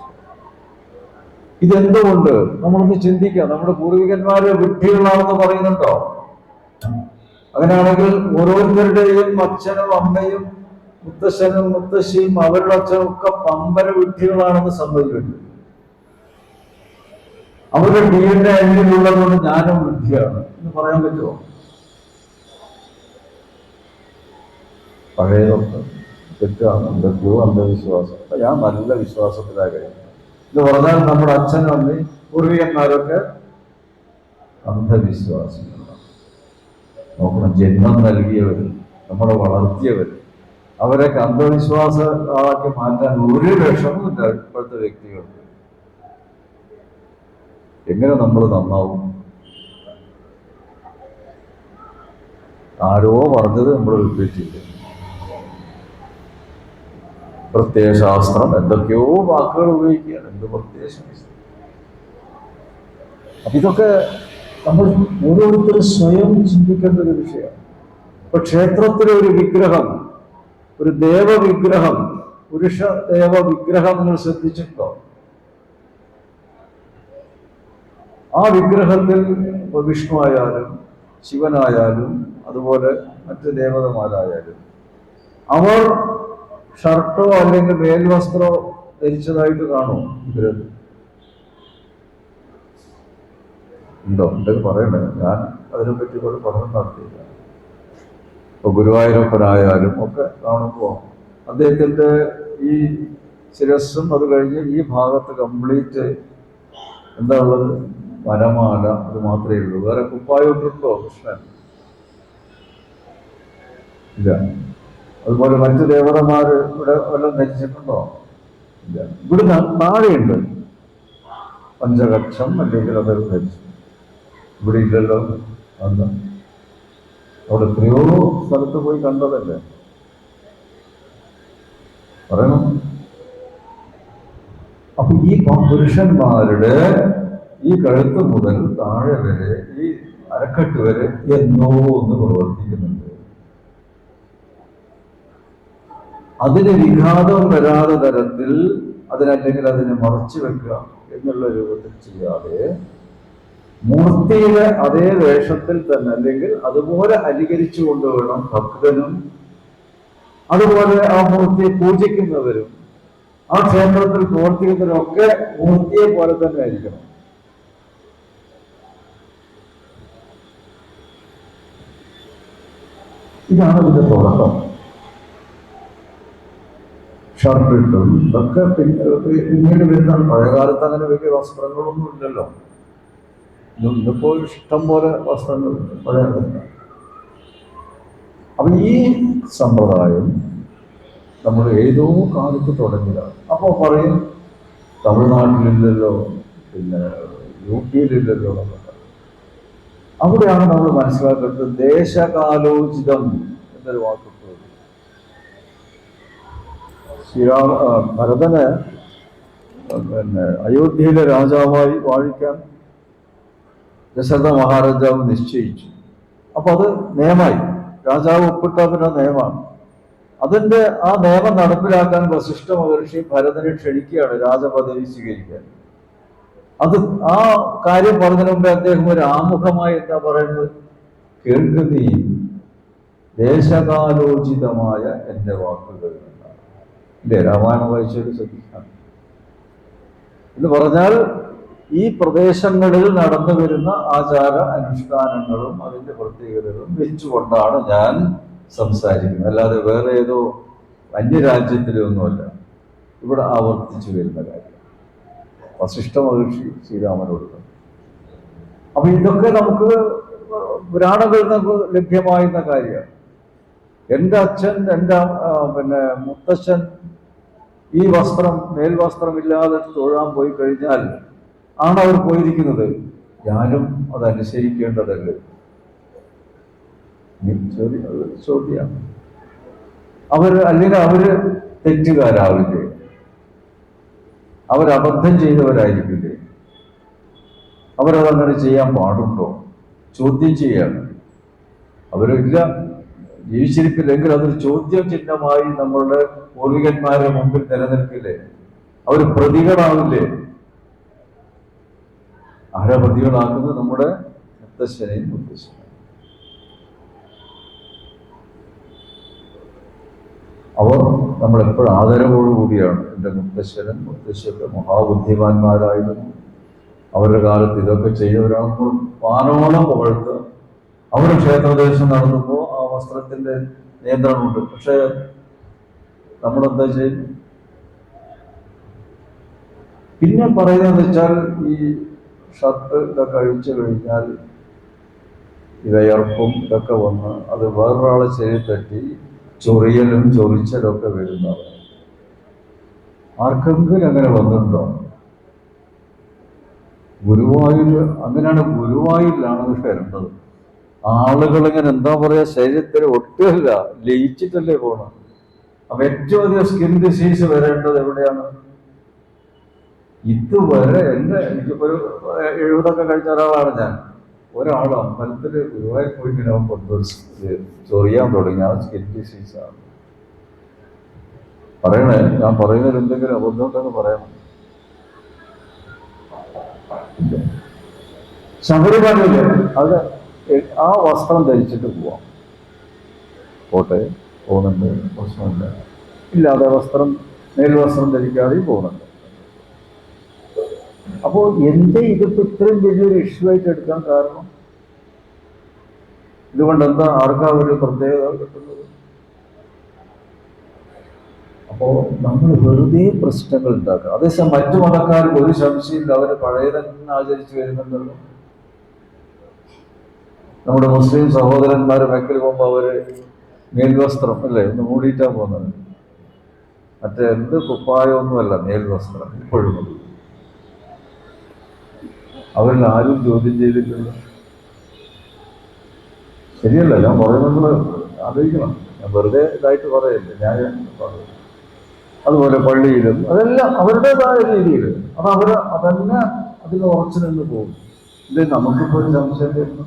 ഇതെന്തുകൊണ്ട് നമ്മളൊന്ന് ചിന്തിക്കാം. നമ്മുടെ പൂർവികന്മാര് വിഡ്ഢികളാണെന്ന് പറയുന്നുണ്ടോ? അങ്ങനെയാണെങ്കിൽ ഓരോരുത്തരുടെയും അച്ഛനും അമ്മയും മുത്തശ്ശനും മുത്തശ്ശിയും അവരുടെ അച്ഛനും ഒക്കെ പമ്പര വിഡ്ഢികളാണെന്ന് സമ്മതിക്കുന്നുണ്ട്. അവരുടെ DNA അന്നിലുള്ളതുകൊണ്ട് ഞാനും വിഡ്ഢിയാണ് എന്ന് പറയാൻ പറ്റുമോ? പഴയതൊക്കെ തെറ്റാണ്, എന്തൊക്കെയോ അന്ധവിശ്വാസം. ഞാൻ നല്ല വിശ്വാസത്തിലാണ് കഴിയുന്നത് എന്ന് പറഞ്ഞാൽ നമ്മുടെ അച്ഛനും അമ്മയും പൂർവികന്മാരൊക്കെ അന്ധവിശ്വാസികളാണ്. നോക്കണം, ജന്മം നൽകിയവർ, നമ്മളെ വളർത്തിയവർ, അവരൊക്കെ അന്ധവിശ്വാസമാക്കി മാറ്റാൻ ഒരു വിഷമമില്ല ഇപ്പോഴത്തെ വ്യക്തികൾക്ക്. എങ്ങനെ നമ്മൾ നന്നാവും? ആരോ പറഞ്ഞത് നമ്മൾ വിട്ടിട്ടില്ല. പ്രത്യയശാസ്ത്രം എന്തൊക്കെയോ വാക്കുകൾ ഉപയോഗിക്കുകയാണ്. എന്ത് പ്രത്യയശാസ്ത്രം? അപ്പൊ ഇതൊക്കെ നമ്മൾ ഓരോരുത്തരും സ്വയം ചിന്തിക്കേണ്ട ഒരു വിഷയമാണ്. ഇപ്പൊ ക്ഷേത്രത്തിലെ ഒരു വിഗ്രഹം, ഒരു ദേവവിഗ്രഹം, പുരുഷ ദേവവിഗ്രഹം നിങ്ങൾ ശ്രദ്ധിച്ചിട്ടുണ്ടോ? ആ വിഗ്രഹത്തിൽ വിഷ്ണു ആയാലും ശിവനായാലും അതുപോലെ മറ്റ് ദേവതമാരായാലും അവർ ഷർട്ടോ അല്ലെങ്കിൽ മേൽവസ്ത്രോ ധരിച്ചതായിട്ട് കാണുമോ? വിഗ്രഹത്തിൽ ഉണ്ടോ? ഉണ്ടെങ്കിൽ പറയണേ. ഞാൻ അതിനെപ്പറ്റി കൂടെ പഠനം നടത്തിയില്ല. ഇപ്പൊ ഗുരുവായൂരപ്പനായാലും ഒക്കെ കാണുമ്പോൾ അദ്ദേഹത്തിന്റെ ഈ ശിരസ്സും അത് കഴിഞ്ഞ് ഈ ഭാഗത്ത് കംപ്ലീറ്റ് എന്താ ഉള്ളത്? വനമാല. അത് മാത്രമേ ഉള്ളൂ. വേറെ കുപ്പായോട്ടുണ്ടോ കൃഷ്ണൻ? ഇല്ല. അതുപോലെ മറ്റു ദേവതമാര് ഇവിടെ വല്ലതും ധരിച്ചിട്ടുണ്ടോ? ഇല്ല. ഇവിടെ താഴെയുണ്ട് പഞ്ചകക്ഷം അല്ലെങ്കിൽ അതൊരു ധരിച്ചു. ഇവിടെ ഇല്ലല്ലോ. അന്ന് അവിടെ എത്രയോ സ്ഥലത്ത് പോയി കണ്ടതല്ലേ, പറയണം. അപ്പൊ ഈ പുരുഷന്മാരുടെ ഈ കഴുത്ത് മുതൽ താഴെ വരെ ഈ അരക്കെട്ട് വരെ എന്നോ ഒന്ന് പ്രവർത്തിക്കുന്നുണ്ട്. അതിന് വിഘാതം വരാതെ തരത്തിൽ അതിനല്ലെങ്കിൽ അതിനെ മറച്ചു വെക്കുക എന്നുള്ള രൂപത്തിൽ ചെയ്യാതെ മൂർത്തിയുടെ അതേ വേഷത്തിൽ തന്നെ അല്ലെങ്കിൽ അതുപോലെ അനുകരിച്ചു കൊണ്ടുവേണം ഭക്തനും അതുപോലെ ആ മൂർത്തിയെ പൂജിക്കുന്നവരും ആ ക്ഷേത്രത്തിൽ പ്രവർത്തിക്കുന്നവരും ഒക്കെ മൂർത്തിയെ പോലെ തന്നെ ആയിരിക്കണം. ഇതാണ് ഇതിന്റെ തുടക്കം. ഷർട്ടിട്ടും ഇതൊക്കെ പിന്നീട് വരുന്നതാണ്. പഴയകാലത്ത് അങ്ങനെ വലിയ വസ്ത്രങ്ങളൊന്നും ഇല്ലല്ലോ. ഇന്നിപ്പോൾ ഇഷ്ടം പോലെ വസ്ത്രങ്ങൾ പഴയതല്ല. അപ്പൊ ഈ സമ്പ്രദായം നമ്മൾ ഏതോ കാലത്ത് തുടങ്ങിയതാണ്. അപ്പോൾ പറയും തമിഴ്നാട്ടിലില്ലല്ലോ, പിന്നെ യുപിയിലില്ലല്ലോ. അവിടെയാണ് നമ്മൾ മനസ്സിലാക്കേണ്ടത് ദേശകാലോചിതം എന്നൊരു വാക്ക്. ഭരതന് പിന്നെ അയോധ്യയിലെ രാജാവായി വാഴിക്കാൻ ദശരഥ മഹാരാജാവ് നിശ്ചയിച്ചു. അപ്പൊ അത് നിയമമായി, രാജാവ് ഒപ്പിട്ട പിന്നെ നിയമമാണ്. അതിന്റെ ആ നിയമം നടപ്പിലാക്കാൻ വസിഷ്ഠ മഹർഷി ഭരതനെ ക്ഷണിക്കുകയാണ് രാജപദവി സ്വീകരിക്കാൻ. അത് ആ കാര്യം പറഞ്ഞതിന് മുമ്പേ അദ്ദേഹം ഒരു ആമുഖമായി എന്താ പറയുന്നത്? കേൾക്കുന്നീ ദേശകാലോചിതമായ എൻ്റെ വാക്കുകൾ എന്നാണ്. ഇല്ലേ, രാമായണം വായിച്ചൊരു ശ്രദ്ധിക്കാം. എന്ന് പറഞ്ഞാൽ ഈ പ്രദേശങ്ങളിൽ നടന്നു വരുന്ന ആചാര അനുഷ്ഠാനങ്ങളും അതിൻ്റെ പ്രത്യേകതകളും വെച്ചുകൊണ്ടാണ് ഞാൻ സംസാരിക്കുന്നത്. അല്ലാതെ വേറെ ഏതോ അന്യരാജ്യത്തിലൊന്നുമല്ല ഇവിടെ ആവർത്തിച്ചു വരുന്ന കാര്യം. വസിഷ്ഠ മഹർഷി ശ്രീരാമനോട്. അപ്പൊ ഇതൊക്കെ നമുക്ക് പുരാണങ്ങളിൽ നമുക്ക് ലഭ്യമായിരുന്ന കാര്യമാണ്. എൻ്റെ അച്ഛൻ, എൻ്റെ പിന്നെ മുത്തച്ഛൻ ഈ വസ്ത്രം മേൽവസ്ത്രമില്ലാതെ തൊഴാൻ പോയി കഴിഞ്ഞാൽ ആണ് അവർ പോയിരിക്കുന്നത്. ഞാനും അതനുസരിക്കേണ്ടതല്ലേ? ചോദ്യമാണ്. അല്ലെങ്കിൽ അവര് തെറ്റുകാരാവില്ലേ? അവരബദ്ധം ചെയ്തവരായിരിക്കില്ലേ? അവരതങ്ങനെ ചെയ്യാൻ പാടുണ്ടോ? ചോദ്യം ചെയ്യാണ്. അവരില്ല, ജീവിച്ചിരിപ്പില്ലെങ്കിൽ അതൊരു ചോദ്യം ചിഹ്നമായി നമ്മളുടെ പൂർവികന്മാരുടെ മുമ്പിൽ നിലനിൽക്കില്ലേ? അവർ പ്രതികളാവില്ലേ? ആരാ പ്രതികളാക്കുന്നത്? നമ്മുടെ മുത്തശ്ശനെയും മുത്തശ്ശനെയും. അവർ നമ്മളെപ്പോഴും ആദരവോടുകൂടിയാണ്. എൻ്റെ മുത്തശ്ശനും മുത്തശ്ശിയൊക്കെ മഹാബുദ്ധിമാന്മാരായിരുന്നു, അവരുടെ കാലത്ത് ഇതൊക്കെ ചെയ്തവരാകുമ്പോൾ വാനോളം പുകഴ്ത്ത്. അവർ ക്ഷേത്രദേശം നടന്നുമ്പോൾ ആ വസ്ത്രത്തിന്റെ നിയന്ത്രണമുണ്ട്. പക്ഷെ നമ്മളെന്താ ചെയ്യും? പിന്നെ പറയുന്നതെന്ന് വെച്ചാൽ ഈ ഷർട്ട് ഇതൊക്കെ അഴിച്ചു കഴിഞ്ഞാൽ ഈ വിയർപ്പും ഇതൊക്കെ വന്ന് അത് വേറൊരാളെ ശരീരം തട്ടി ചൊറിയലും ചൊറിച്ചലും ഒക്കെ വരുന്നതാണ്. ആർക്കെങ്കിലും അങ്ങനെ വന്നിട്ടുണ്ടോ? ഗുരുവായൂർ അങ്ങനെയാണ്. ഗുരുവായൂരിലാണ് അത് വരുന്നത്. ആളുകൾ ഇങ്ങനെ എന്താ പറയാ, ശരീരത്തിൽ ഒട്ടുകയില്ല, ലയിച്ചിട്ടല്ലേ പോകണം. അപ്പൊ ഏറ്റവും അധികം സ്കിൻ ഡിസീസ് വരേണ്ടത് എവിടെയാണ്? ഇതുവരെ എനിക്കിപ്പോ ഒരു 70 കഴിഞ്ഞ ഒരാളാണ് ഞാൻ. ഒരാൾ അമ്പലത്തിൽ ഗുരുവായൂർ പോയി ചൊറിയാൻ തുടങ്ങി. ആ സ്കിൻ ഡിസീസാണ്. പറയണേ, ഞാൻ പറയുന്നതിൽ എന്തെങ്കിലും അബദ്ധമുണ്ടെന്ന് പറയണം. ശബരിമലയില് അത് ആ വസ്ത്രം ധരിച്ചിട്ട് പോവാം. പോട്ടെ, പോകുന്നുണ്ട്, പ്രശ്നമില്ല. ഇല്ലാതെ മേൽവസ്ത്രം ധരിക്കാതെയും പോകുന്നുണ്ട്. അപ്പോൾ എന്തേ ഇതിപ്പോ ഇത്രയും വലിയൊരു ഇഷ്യൂ ആയിട്ട് എടുക്കാൻ കാരണം? ഇതുകൊണ്ട് എന്താ, ആർക്കാ ഒരു പ്രത്യേകത കിട്ടുന്നത്? അപ്പോ നമ്മൾ വെറുതെ പ്രശ്നങ്ങൾ ഉണ്ടാക്കുക. അതേസമയം മറ്റു മതക്കാർക്ക് ഒരു സംശയമില്ല, അവര് പഴയതന്നെ ആചരിച്ചു വരുന്നുണ്ടല്ലോ. നമ്മുടെ മുസ്ലിം സഹോദരന്മാര് മെക്കൽ പോകുമ്പോൾ അവര് മേൽവസ്ത്രം അല്ലേ ഒന്ന് മൂടിയിട്ടാ പോകുന്നത്. മറ്റേ എന്ത് കുപ്പായമൊന്നുമല്ല, മേൽവസ്ത്രം ഇപ്പോഴും. അവരിൽ ആരും ചോദ്യം ചെയ്തിട്ടില്ല. ശരിയല്ല, ഞാൻ പറയുന്നത് ആലോചിക്കണം. ഞാൻ വെറുതെ ഇതായിട്ട് പറയല്ലേ, ഞാൻ പറയും. അതുപോലെ പള്ളിയിലും അതെല്ലാം അവരുടേതായ രീതിയിൽ അതന്നെ അതിൽ ഉറച്ചു നിന്ന് പോകും. ഇല്ലേ, നമുക്കിപ്പോൾ ഒരു സംശയം വരുന്നു.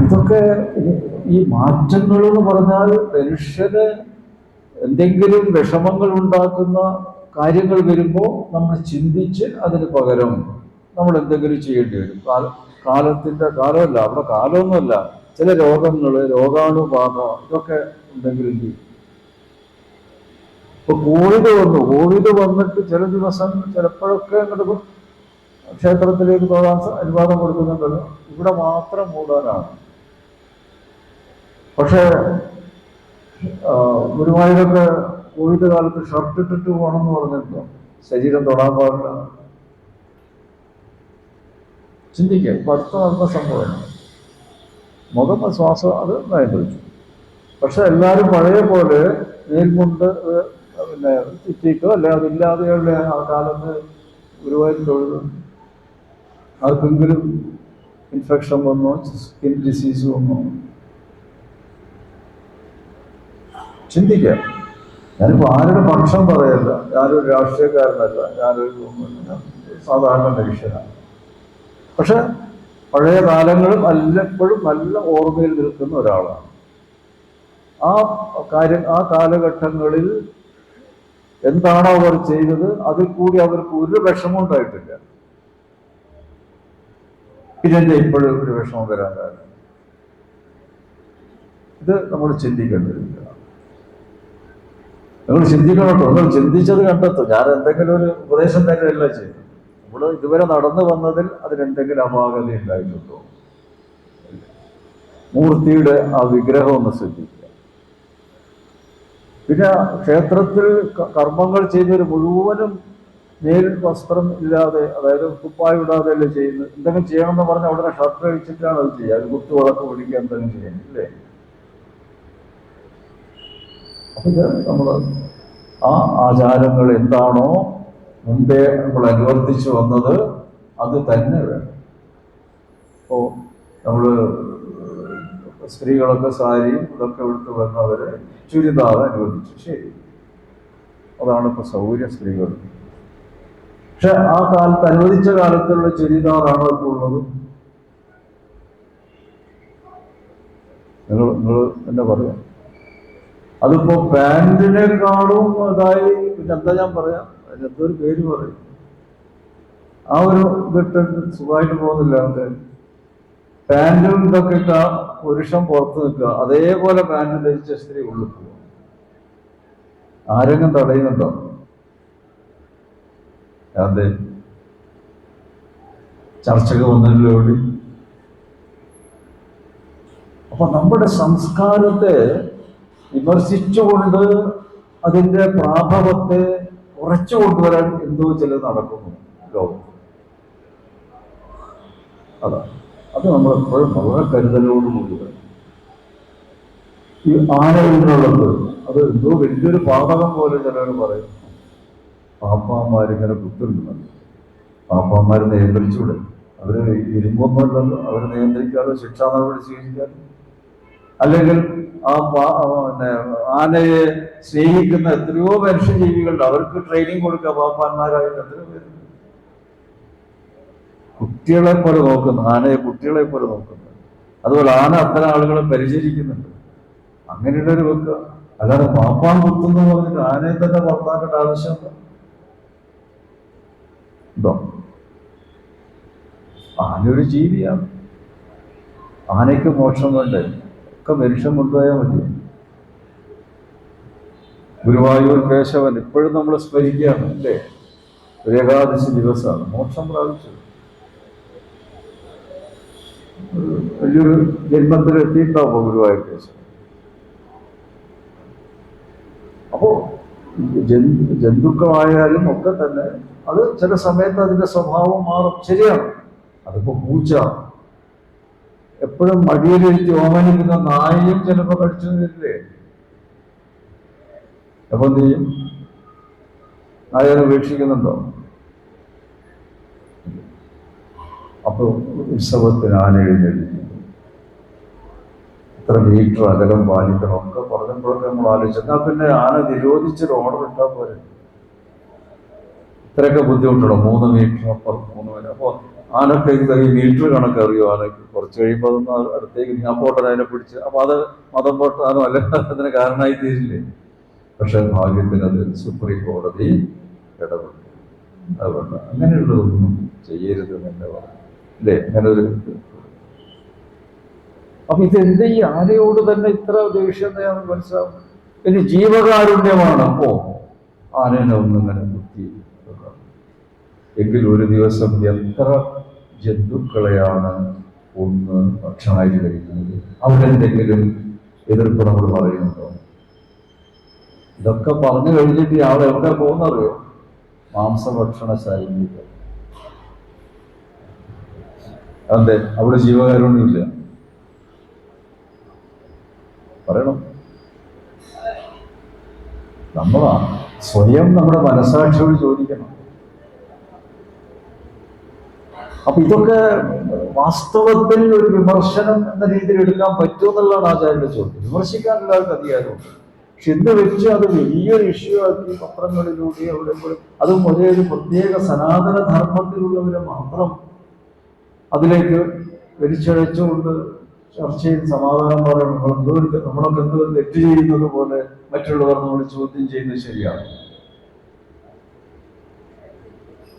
ഇതൊക്കെ ഈ മാറ്റങ്ങൾ എന്ന് പറഞ്ഞാൽ മനുഷ്യന് എന്തെങ്കിലും വിഷമങ്ങൾ ഉണ്ടാക്കുന്ന കാര്യങ്ങൾ വരുമ്പോൾ നമ്മൾ ചിന്തിച്ച് അതിന് പകരം നമ്മൾ എന്തെങ്കിലും ചെയ്യേണ്ടി വരും. കാലത്തിന്റെ കാലമല്ല, അവിടെ കാലമൊന്നുമല്ല, ചില രോഗങ്ങൾ, രോഗാണുബാധ ഇതൊക്കെ ഉണ്ടെങ്കിൽ എന്ത് ചെയ്യും? ഇപ്പൊ കോവിഡ് വന്നിട്ട് ചില ദിവസം ചിലപ്പോഴൊക്കെ അങ്ങോട്ട് ക്ഷേത്രത്തിലേക്ക് പോകാൻ അനുവാദം കൊടുക്കുന്നുണ്ടല്ലോ, ഇവിടെ മാത്രം മൂടാനാണ്. പക്ഷേ ഗുരുവായൂരൊക്കെ കോവിഡ് കാലത്ത് ഷർട്ട് ഇട്ടിട്ട് പോകണമെന്ന് പറഞ്ഞിട്ടുണ്ടോ? ശരീരം തൊടാൻ പാടില്ല. ചിന്തിക്കുക, ഇപ്പൊ അടുത്ത നടന്ന സംഭവമാണ്. മുഖം ശ്വാസം അത് നിയന്ത്രിച്ചു. പക്ഷെ എല്ലാവരും പഴയ പോലെ മേൽമുണ്ട് പിന്നെ ചുറ്റിയിട്ടോ അല്ലെ അതില്ലാതെയുള്ള ആ കാലത്ത് ഗുരുവായൂർ തൊഴുതു. ആർക്കെങ്കിലും ഇൻഫെക്ഷൻ വന്നോ, സ്കിൻ ഡിസീസ് വന്നോ? ചിന്തിക്കുക. ഞാനിപ്പോൾ ആരുടെ പക്ഷം പറയല്ല, ഞാനൊരു രാഷ്ട്രീയക്കാരനല്ല, ഞാനൊരു സാധാരണ മനുഷ്യനാണ്. പക്ഷെ പഴയ കാലങ്ങളും എല്ലപ്പോഴും നല്ല ഓർമ്മയിൽ നിൽക്കുന്ന ഒരാളാണ്. ആ കാലഘട്ടങ്ങളിൽ എന്താണോ അവർ ചെയ്തത് അതിൽ കൂടി അവർക്ക് ഒരു വിഷമം ഉണ്ടായിട്ടില്ല. ഇതെന്താ ഇപ്പോഴും ഒരു വിഷമം വരാൻ കാരണം? ഇത് നമ്മൾ ചിന്തിക്കേണ്ടതില്ല. നിങ്ങൾ ചിന്തിക്കണം. നിങ്ങൾ ചിന്തിച്ചത് കണ്ടെത്തും. ഞാൻ എന്തെങ്കിലും ഒരു ഉപദേശം തന്നെയല്ല ചെയ്തു. നമ്മൾ ഇതുവരെ നടന്നു വന്നതിൽ അതിനെന്തെങ്കിലും അപാകത ഉണ്ടായിട്ടുണ്ടോ? മൂർത്തിയുടെ ആ വിഗ്രഹം ഒന്ന് ശ്രദ്ധിക്കുക. പിന്നെ ക്ഷേത്രത്തിൽ കർമ്മങ്ങൾ ചെയ്തൊരു മുഴുവനും മേൽ വസ്ത്രം ഇല്ലാതെ, അതായത് കുപ്പായം ഇടാതെ അല്ലേ ചെയ്യുന്നത്. എന്തെങ്കിലും ചെയ്യണമെന്ന് പറഞ്ഞാൽ ഉടനെ ഷർട്ട് അഴിച്ചിട്ടാണ് അത് ചെയ്യുക. അത് കുത്തുവിളക്ക് പിടിക്കുക, എന്തെങ്കിലും ചെയ്യുന്നത് ഇല്ലേ? അപ്പൊ ഇത് നമ്മൾ ആ ആചാരങ്ങൾ എന്താണോ മുമ്പേ നമ്മൾ അനുവർത്തിച്ചു വന്നത് അത് തന്നെ വേണം. ഇപ്പോൾ നമ്മൾ സ്ത്രീകളൊക്കെ സാരിയും ഇതൊക്കെ എടുത്ത് വന്നവരെ ചുരിദാർ അനുവദിച്ചു, ശരി, അതാണ് ഇപ്പോൾ സൗകര്യം സ്ത്രീകൾ. പക്ഷെ ആ കാലത്ത് അനുവദിച്ച കാലത്തുള്ള ചുരിദാറാണോ ഇപ്പോൾ ഉള്ളത്? നിങ്ങൾ എന്താ പറയാ? അതിപ്പോ പാൻറ്റിനേക്കാളും ഇതായി. പിന്നെ എന്താ ഞാൻ പറയാം, അതിനെന്തൊരു പേര് പറയും. ആ ഒരു ഇതിട്ട് സുഖമായിട്ട് പോകുന്നില്ല. അവന്റെ പാൻറ്റും ഇതൊക്കെ ഇട്ട പുരുഷൻ പുറത്ത് നിൽക്കുക, അതേപോലെ പാൻറ് ധരിച്ച സ്ത്രീ ഉള്ളിൽ പോകും. ആരെങ്കിലും തടയുന്നുണ്ടോ? അതെ, ചർച്ചയ്ക്ക് വന്നല്ലോ ഇവിടെ. അപ്പൊ നമ്മുടെ സംസ്കാരത്തെ വിമർശിച്ചുകൊണ്ട് അതിൻ്റെ പ്രാഭവത്തെ കുറച്ചു കൊണ്ടുവരാൻ എന്തോ ചിലത് നടക്കുന്നു ലോകം. അതാണ് അത് നമ്മൾ എപ്പോഴും വളരെ കരുതലോടുകൂടി വേണം. ഈ ആനയുള്ളത് അത് എന്തോ വലിയൊരു പാതകം പോലെ ചിലർ പറയും. പാപ്പാന്മാരിങ്ങനെ കുത്തുന്നുണ്ട്. പാപ്പാന്മാർ നിയന്ത്രിച്ചൂടെ? അവര് ഇരുമ്പൊന്നുമല്ലല്ലോ, അവർ നിയന്ത്രിക്കാതെ ശിക്ഷാ നടപടി സ്വീകരിക്കാതെ. അല്ലെങ്കിൽ പിന്നെ ആനയെ സ്നേഹിക്കുന്ന എത്രയോ മനുഷ്യജീവികളുണ്ട്, അവർക്ക് ട്രെയിനിങ് കൊടുക്കുക പാപ്പാന്മാരായിട്ട് എത്രയോ പേരുണ്ട്. കുട്ടികളെ പോലെ നോക്കുന്നു, ആനയെ കുട്ടികളെ പോലെ നോക്കുന്നു. അതുപോലെ ആന അത്തരം ആളുകളെ പരിചരിക്കുന്നുണ്ട്. അങ്ങനെയുള്ള ഒരു വെക്കുക. അല്ലാതെ പാപ്പാൻ കുത്തുന്നു പറഞ്ഞിട്ട് ആനയെ തന്നെ പുറത്താക്കേണ്ട ആവശ്യമുണ്ടോ? ഉണ്ടോ? ആനയൊരു ജീവിയാണ്. ആനയ്ക്ക് മോക്ഷം വേണ്ടേ? ഒക്കെ മനുഷ്യൻ കൊണ്ടുപോയാൽ മതി. ഗുരുവായൂർ കേശവൻ ഇപ്പോഴും നമ്മൾ സ്മരിക്കുകയാണ് അല്ലേ? ഒരു ഏകാദശി ദിവസമാണ് മോക്ഷം പ്രാപിച്ചത്. വലിയൊരു ജന്മത്തിൽ എത്തിയിട്ടാവുമോ ഗുരുവായൂർ കേശവൻ? അപ്പോ ജന്തുക്കളായാലും ഒക്കെ തന്നെ അത് ചില സമയത്ത് അതിന്റെ സ്വഭാവം മാറും, ശരിയാണ്. അതിപ്പോ പൂച്ച എപ്പോഴും മടിയിലിരുത്തി ഓമനിക്കുന്ന നായയും ചിലപ്പോൾ കടിച്ചു തരില്ലേ? അപ്പൊ എന്ത് ചെയ്യും? നായനെ ഉപേക്ഷിക്കുന്നുണ്ടോ? അപ്പൊ ഉത്സവത്തിന് ആന എഴുന്നേൽക്കുന്നു, എത്ര മീറ്റർ അകലം പാലിക്കണം ഒക്കെ പറഞ്ഞപ്പോഴൊക്കെ നമ്മൾ ആലോചിച്ചു. എന്നാൽ പിന്നെ ആന നിരോധിച്ചൊരു ഓർഡർ ഇട്ടാൽ പോലെ. ഇത്രയൊക്കെ ബുദ്ധിമുട്ടുള്ളൂ, 3 മീറ്റർ അപ്പുറം 3 മീറ്റർ. അപ്പോൾ ആനൊക്കെ ഈ മീറ്റർ കണക്ക് അറിയോ ആനക്ക്? കുറച്ച് കഴിയുമ്പോൾ അതൊന്ന് അടുത്തേക്ക് ആ പോട്ടൻ അതിനെ പിടിച്ച്, അപ്പൊ അത് മതം പൊട്ടാനോ അല്ല അതിന് കാരണമായി തീരില്ലേ? പക്ഷെ ഭാഗ്യത്തിന് അത് സുപ്രീം കോടതി ഇടപെട്ടു. അതുകൊണ്ട് അങ്ങനെയുള്ളതൊന്നും ചെയ്യരുത് എന്നല്ല പറഞ്ഞു, അല്ലേ? അങ്ങനെ ഒരു അപ്പൊ ഇതെന്ത് ഈ ആനയോട് തന്നെ ഇത്ര ദേഷ്യം ഞാൻ മനസ്സിലാവും. ഇനി ജീവകാരുണ്യമാണ്. അപ്പോ ആനേനെ ഒന്നിങ്ങനെ കുത്തി. എങ്കിൽ ഒരു ദിവസം എത്ര ജന്തുക്കളെയാണ് ഒന്ന് ഭക്ഷണമായി കഴിക്കുന്നത്? അവരെന്തെങ്കിലും എതിർപ്പ് നമ്മൾ പറയുന്നുണ്ടോ? ഇതൊക്കെ പറഞ്ഞു കഴിഞ്ഞിട്ട് ആൾ എവിടെ പോകുന്നറിയോ? മാംസഭക്ഷണശാലയിലേക്ക്. അതെ, അവിടെ ജീവകാരുണ്യമില്ല. പറയണം, നമ്മളാ സ്വയം നമ്മുടെ മനസാക്ഷിയോട് ചോദിക്കണം. അപ്പൊ ഇതൊക്കെ വാസ്തവത്തിൽ ഒരു വിമർശനം എന്ന രീതിയിൽ എടുക്കാൻ പറ്റുമെന്നുള്ളതാണ് ആചാര്യന്റെ ചോദ്യം. വിമർശിക്കാൻ എല്ലാവർക്കും അധികാരമുണ്ട്. പക്ഷെ ഇന്ന് വെച്ച് അത് വലിയൊരു ഇഷ്യൂ ആക്കി പത്രങ്ങളിലൂടെ അവിടെ അതും ഒരേ ഒരു പ്രത്യേക സനാതന ധർമ്മത്തിലുള്ളവരെ മാത്രം അതിലേക്ക് വലിച്ചഴച്ചുകൊണ്ട് ചർച്ച ചെയ്ത് സമാധാനം പറയണം. നമ്മളൊക്കെ എന്തോ തെറ്റ് ചെയ്യുന്നത് പോലെ മറ്റുള്ളവർ നമ്മൾ ചോദ്യം ചെയ്യുന്നത് ശരിയാണ്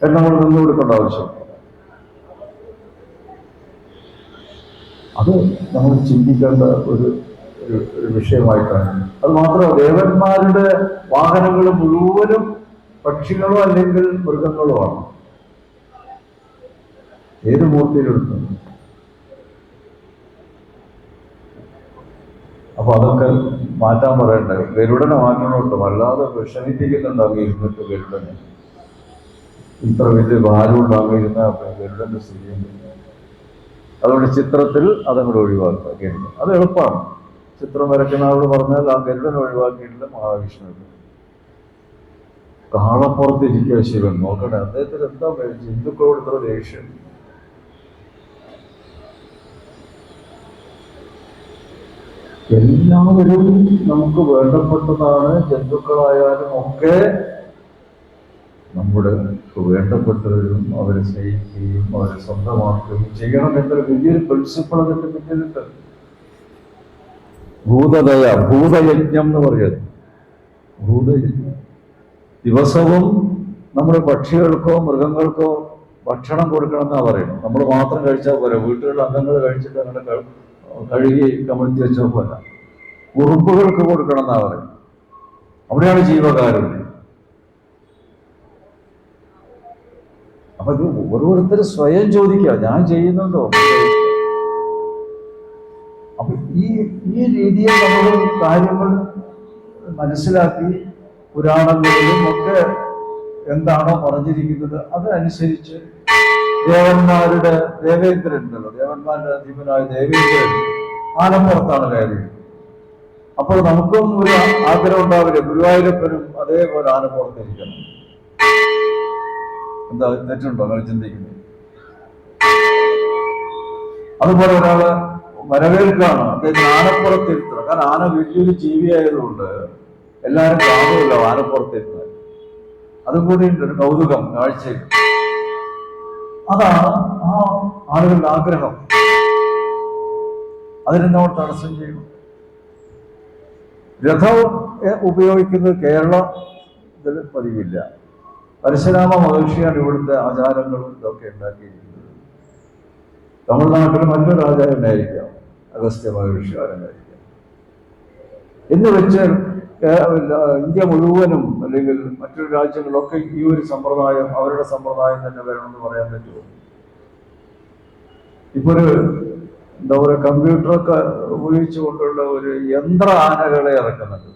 എന്ന് നമ്മൾ നിന്ന് കൊടുക്കേണ്ട ആവശ്യം. അത് നമ്മൾ ചിന്തിക്കേണ്ട ഒരു വിഷയമായിട്ടാണ്. അത് മാത്രമല്ല, ദേവന്മാരുടെ വാഹനങ്ങൾ മുഴുവനും പക്ഷികളോ അല്ലെങ്കിൽ മൃഗങ്ങളോ ആണ്. ഏത് മൂർത്തിയിലെടുക്കും. അപ്പൊ അതൊക്കെ മാറ്റാൻ പറയണ്ടേ? ഗരുഡനെ മാറ്റണോട്ടോ, വല്ലാതെ വിഷമിപ്പിക്കുന്നുണ്ടാകും ഇരുന്നിട്ട് ഗരുഡനെ. ഇത്ര വലിയ ഭാരം ഉണ്ടാകിയിരുന്ന ഗരുഡന്റെ സ്ഥിതിയുണ്ട്. അതുകൊണ്ട് ചിത്രത്തിൽ അതങ്ങോട്ട് ഒഴിവാക്കുക ഗരുഡൻ. അത് എളുപ്പമാണ്. ചിത്രം വരയ്ക്കുന്ന ആളോട് പറഞ്ഞാൽ ആ ഗരുഡൻ ഒഴിവാക്കിയിട്ടില്ല മഹാവിഷ്ണു. കാളപ്പുറത്തിരിക്കുക ശിവൻ. നോക്കണേ, അദ്ദേഹത്തിന് എന്താ ഹിന്ദുക്കളോട് ഇത്ര ദേഷ്യം? എല്ലാവരും നമുക്ക് വേണ്ടപ്പെട്ടതാണ്. ജന്തുക്കളായാലും ഒക്കെ നമ്മുടെ വേണ്ടപ്പെട്ടവരും അവരെ സ്നേഹിക്കുകയും അവരെ സ്വന്തമാക്കുകയും ചെയ്യണം എന്നൊരു വലിയൊരു പ്രിൻസിപ്പിൾ അതിന്റെ പിന്നിലുണ്ട്. ഭൂതദയ, ഭൂതയജ്ഞം എന്ന് പറയുന്നത്. ഭൂതയജ്ഞം ദിവസവും നമ്മൾ പക്ഷികൾക്കോ മൃഗങ്ങൾക്കോ ഭക്ഷണം കൊടുക്കണം എന്നാ പറയുന്നത്. നമ്മൾ മാത്രം കഴിച്ചാൽ പോരാ, വീട്ടിലുള്ള അംഗങ്ങൾ കഴിച്ചിട്ട് അങ്ങനെ കഴുകി കമഴ്ത്തി വെച്ചാൽ പോരാ, ഉറുമ്പുകൾക്ക് കൊടുക്കണം എന്നാ പറയുന്നത്. അവിടെയാണ് ജീവകാരുണ്യം. അപ്പൊ ഇത് ഓരോരുത്തർ സ്വയം ചോദിക്കുക, ഞാൻ ചെയ്യുന്നുണ്ടോ? അപ്പൊ ഈ രീതിയിൽ നമ്മൾ കാര്യങ്ങൾ മനസ്സിലാക്കി പുരാണങ്ങളിലും ഒക്കെ എന്താണോ പറഞ്ഞിരിക്കുന്നത് അതനുസരിച്ച് ദേവന്മാരുടെ ദേവേന്ദ്രൻ ഉണ്ടല്ലോ, ദേവന്മാരുടെ അധിപനായ ദേവേന്ദ്രൻ ആനപ്പുറത്താണ് കയറിയത്. അപ്പോൾ നമുക്കും ഒരു ആഗ്രഹം ഉണ്ടാവില്ല, ഗുരുവായൂരപ്പനും അതേപോലെ ആനപ്പുറത്തിരിക്കണം. എന്താ തെറ്റുണ്ടോ അങ്ങനെ ചിന്തിക്കുന്നത്? അതുപോലെ ഒരാള് വരവേൽക്കാണ്, അദ്ദേഹത്തിന് ആനപ്പുറത്തിരുത്തണം. കാരണം ആന വലിയൊരു ജീവിയായതുകൊണ്ട് എല്ലാവരും കാണുമല്ലോ ആനപ്പുറത്തിരുന്നത്. അതും കൂടി ഉണ്ട് ഒരു കൗതുകം കാഴ്ചയിൽ. അതാണ് ആ ആളുകളുടെ ആഗ്രഹം. അതിനെന്നോട് തടസ്സം ചെയ്യും. രഥം ഉപയോഗിക്കുന്നത് കേരളത്തിൽ പതിവില്ല. പരശുരാമ മഹർഷിയാണ് ഇവിടുത്തെ ആചാരങ്ങളും ഇതൊക്കെ ഉണ്ടാക്കിയിരിക്കുന്നത്. തമിഴ്നാട്ടിൽ മറ്റൊരു ആചാരം ഉണ്ടായിരിക്കാം, അഗസ്ത്യ മഹർഷി ആചാരമായിരിക്കാം. എന്ന് വെച്ച് ഇന്ത്യ മുഴുവനും അല്ലെങ്കിൽ മറ്റൊരു രാജ്യങ്ങളിലൊക്കെ ഈ ഒരു സമ്പ്രദായം അവരുടെ സമ്പ്രദായം തന്നെ വരണമെന്ന് പറയാൻ പറ്റുമോ? ഇപ്പൊ ഒരു എന്താ പറയുക, കമ്പ്യൂട്ടറൊക്കെ ഉപയോഗിച്ചുകൊണ്ടുള്ള ഒരു യന്ത്ര ആനകളെ ഇറക്കുന്നുണ്ട്,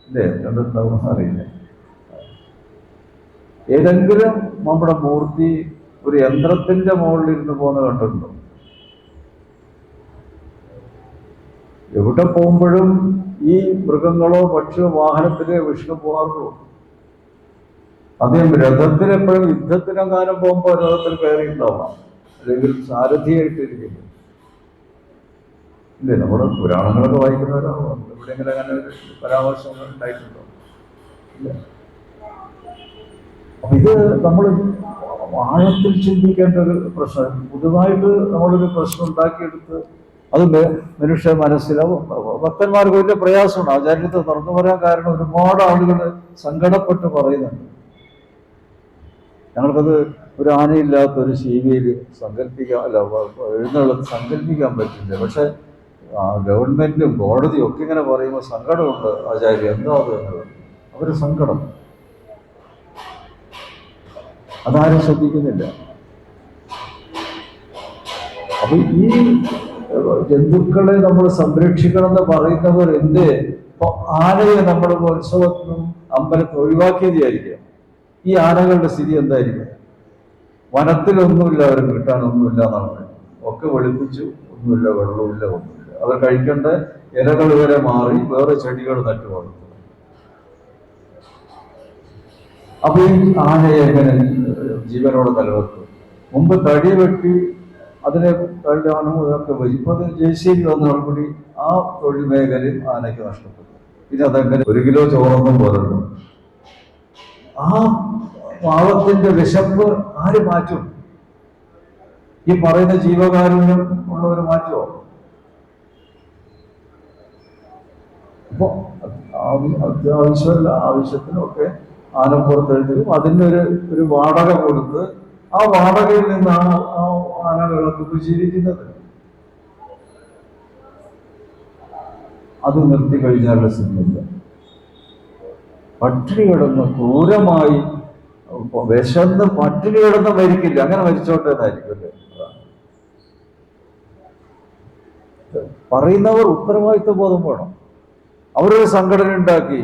അല്ലേ? കണ്ടിട്ടുണ്ടാവും, അറിയില്ല. ഏതെങ്കിലും നമ്മുടെ മൂർത്തി ഒരു യന്ത്രത്തിന്റെ മുകളിൽ ഇരുന്ന് പോകുന്ന കണ്ടിട്ടുണ്ടോ? എവിടെ പോകുമ്പോഴും ഈ മൃഗങ്ങളോ പക്ഷിയോ വാഹനത്തിലെ വിഷ്ണു പോകാറുള്ളൂ. അദ്ദേഹം രഥത്തിൽ എപ്പോഴും യുദ്ധത്തിനെങ്ങാനും പോകുമ്പോൾ രഥത്തിൽ കയറിയിട്ടുണ്ടാവാം, അല്ലെങ്കിൽ സാരഥിയായിട്ടിരിക്കുന്നു. ഇല്ലേ, നമ്മുടെ പുരാണങ്ങളൊക്കെ വായിക്കുന്നവരാവും. എവിടെയെങ്കിലും അങ്ങനെ ഒരു പരാമർശങ്ങൾ ഉണ്ടായിട്ടുണ്ടോ? ഇല്ല. അപ്പൊ ഇത് നമ്മൾ ആഴത്തിൽ ചിന്തിക്കേണ്ട ഒരു പ്രശ്നം. പുതുതായിട്ട് നമ്മളൊരു പ്രശ്നം ഉണ്ടാക്കിയെടുത്ത് അത് മനുഷ്യ മനസ്സിലാവും. ഭക്തന്മാർക്ക് വലിയ പ്രയാസമാണ് ആചാര്യത്തെ തുറന്നു പറയാൻ. കാരണം ഒരുപാട് ആളുകൾ സങ്കടപ്പെട്ട് പറയുന്നുണ്ട്. ഞങ്ങൾക്കത് ഒരു ആനയില്ലാത്ത ഒരു ശീലയിൽ സങ്കല്പിക്കാൻ, അല്ല എഴുന്നള്ളത്ത് സങ്കല്പിക്കാൻ പറ്റില്ല. പക്ഷെ ഗവൺമെന്റും കോടതിയും ഒക്കെ ഇങ്ങനെ പറയുമ്പോൾ സങ്കടമുണ്ട്. ആചാര്യ എന്താ അത് എന്നുള്ളത് അവര് സങ്കടം അതാരും ശ്രദ്ധിക്കുന്നില്ല. അപ്പൊ ഈ ജന്തുക്കളെ നമ്മൾ സംരക്ഷിക്കണം എന്ന് പറയുന്നവർ എന്ത് ആനയെ നമ്മൾ ഉത്സവത്തിനും അമ്പലത്തിൽ ഒഴിവാക്കിയത് വിചാരിക്കുക. ഈ ആനകളുടെ സ്ഥിതി എന്തായിരിക്കും? വനത്തിലൊന്നുമില്ല, അവർ കിട്ടാനൊന്നുമില്ല എന്നാണ്. ഒക്കെ വെളുപ്പിച്ചു, ഒന്നുമില്ല, വെള്ളവുമില്ല, ഒന്നുമില്ല. അവർ കഴിക്കേണ്ട ഇലകൾ വരെ മാറി വേറെ ചെടികൾ നട്ടു വളർത്തും. അപ്പൊ ഈ ആനയെ എങ്ങനെ ജീവനോടെ നിലനിർത്തും? മുമ്പ് തടി വെട്ടി അതിനെ കല്യാണം ഇതൊക്കെ വരും. ഇപ്പൊ അത് JCB വന്നതോടുകൂടി ആ തൊഴിൽ മേഖലയും ആനയ്ക്ക് നഷ്ടപ്പെട്ടു. പിന്നെ അതെങ്ങനെ 1 കിലോ ചോറൊന്നും പോരല്ലോ. ആ പാവത്തിന്റെ വിശപ്പ് ആര് മാറ്റും? ഈ പറയുന്ന ജീവകാരുണ്യം ഉള്ളവർ മാറ്റുമോ? അപ്പൊ അത്യാവശ്യമല്ല ആവശ്യത്തിനൊക്കെ ആനപ്പുറത്തെഴുതും. അതിനൊരു വാടക കൊടുത്ത് ആ വാടകയിൽ നിന്നാണ് ആ ആനകളൊക്കെ ഉപജീവിക്കുന്നത്. അത് നിർത്തി കഴിഞ്ഞാലുള്ള സ്ഥിതിയില്ല. പട്ടിണി കിടന്ന് ക്രൂരമായി വിശന്ന് പട്ടിണി കിടന്ന് മരിക്കില്ല, അങ്ങനെ മരിച്ചോട്ടെ എന്നായിരിക്കും അല്ലേ? പറയുന്നവർ ഉത്തരവാദിത്വ ബോധം വേണം. അവരൊരു സംഘടന ഉണ്ടാക്കി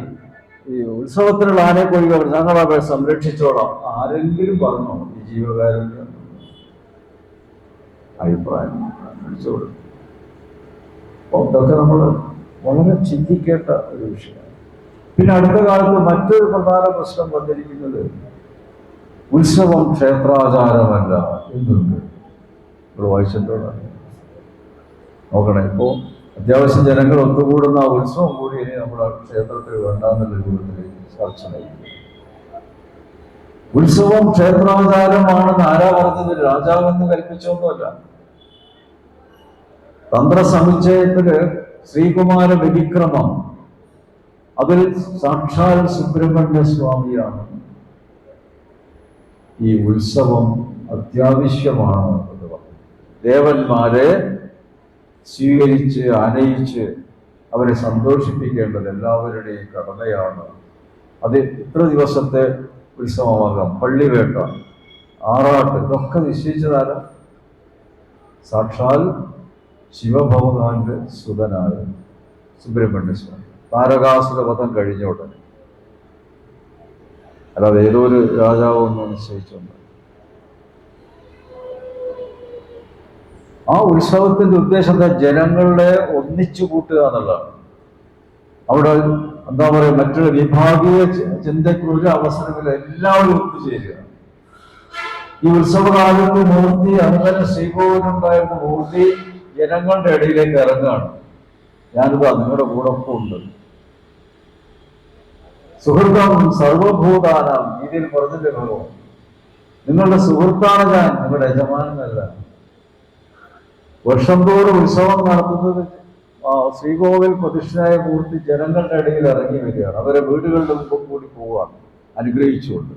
ഈ ഉത്സവത്തിനുള്ള ആനയെ കൊഴികൾ ഞങ്ങൾ അവരെ സംരക്ഷിച്ചോളാം. ആരെങ്കിലും പറഞ്ഞോ ഈ ജീവകാരുണ്യം അഭിപ്രായം വിളിച്ചോളൂ? അതൊക്കെ നമ്മൾ വളരെ ചിന്തിക്കേണ്ട ഒരു വിഷയമാണ്. പിന്നെ അടുത്ത കാലത്ത് മറ്റൊരു പ്രധാന പ്രശ്നം വന്നിരിക്കുന്നത് ഉത്സവം ക്ഷേത്രാചാരമല്ല എന്നുണ്ട്. നമ്മൾ വായിച്ചിട്ടുള്ളതാണ്. നോക്കണേ, ഇപ്പോൾ അത്യാവശ്യം ജനങ്ങൾ ഒത്തുകൂടുന്ന ആ ഉത്സവം കൂടി ഇനി നമ്മുടെ ക്ഷേത്രത്തിൽ വേണ്ടാന്നുള്ള രൂപത്തിലേക്ക് ചർച്ച നയിക്കും. ഉത്സവം ക്ഷേത്രാചാരമാണെന്ന് ആരാ പറഞ്ഞത്? രാജാവെന്ന് കൽപ്പിച്ചൊന്നുമല്ല. തന്ത്രസമുച്ചയത്തില് ശ്രീകുമാര വിക്രമം അതിൽ സാക്ഷാൽ സുബ്രഹ്മണ്യ സ്വാമിയാണ് ഈ ഉത്സവം അത്യാവശ്യമാണ് എന്ന് പറഞ്ഞു. ദേവന്മാരെ സ്വീകരിച്ച് ആനയിച്ച് അവരെ സന്തോഷിപ്പിക്കേണ്ടത് എല്ലാവരുടെയും കടമയാണ്. അത് ഇത്ര ദിവസത്തെ ഉത്സവമാകാം. പള്ളിവേട്ട, ആറാട്ട്, ഇതൊക്കെ നിശ്ചയിച്ചതാരാ? സാക്ഷാൽ ശിവഭഗവാന്റെ സുതനായ സുബ്രഹ്മണ്യ സ്വാമി. താരകാസുര വധം കഴിഞ്ഞ ഉടനെ, അല്ലാതെ ഏതോ ഒരു രാജാവ് ഒന്നും നിശ്ചയിച്ചുണ്ട്. ആ ഉത്സവത്തിന്റെ ഉദ്ദേശം ജനങ്ങളെ ഒന്നിച്ചു കൂട്ടുക എന്നുള്ളതാണ്. അവിടെ എന്താ പറയുക, മറ്റൊരു വിഭാഗീയ ചിന്തയ്ക്കൊരു അവസരമില്ല, എല്ലാവരും ഒത്തുചേരുക. ഈ ഉത്സവകാലത്ത് മൂർത്തി, അങ്ങനെ ശ്രീകോവിലുണ്ടായിരുന്ന മൂർത്തി ജനങ്ങളുടെ ഇടയിലേക്ക് ഇറങ്ങുകയാണ്. ഞാനിതാ നിങ്ങളുടെ കൂടെ ഒപ്പം ഉണ്ട്. സുഹൃത്തം സർവഭൂതാനാം, രീതിയിൽ പറഞ്ഞില്ലേ ഭഗവാൻ, നിങ്ങളുടെ സുഹൃത്താണ് ഞാൻ, നിങ്ങളുടെ യജമാനനല്ല. വർഷം തോറും ഉത്സവം നടത്തുന്നത് ശ്രീകോവിൽ പ്രതിഷ്ഠയായ മൂർത്തി ജനങ്ങളുടെ ഇടയിൽ ഇറങ്ങി വരികയാണ്. അവരെ വീടുകളുടെ മുമ്പ് കൂടി പോവുകയാണ് അനുഗ്രഹിച്ചുകൊണ്ട്.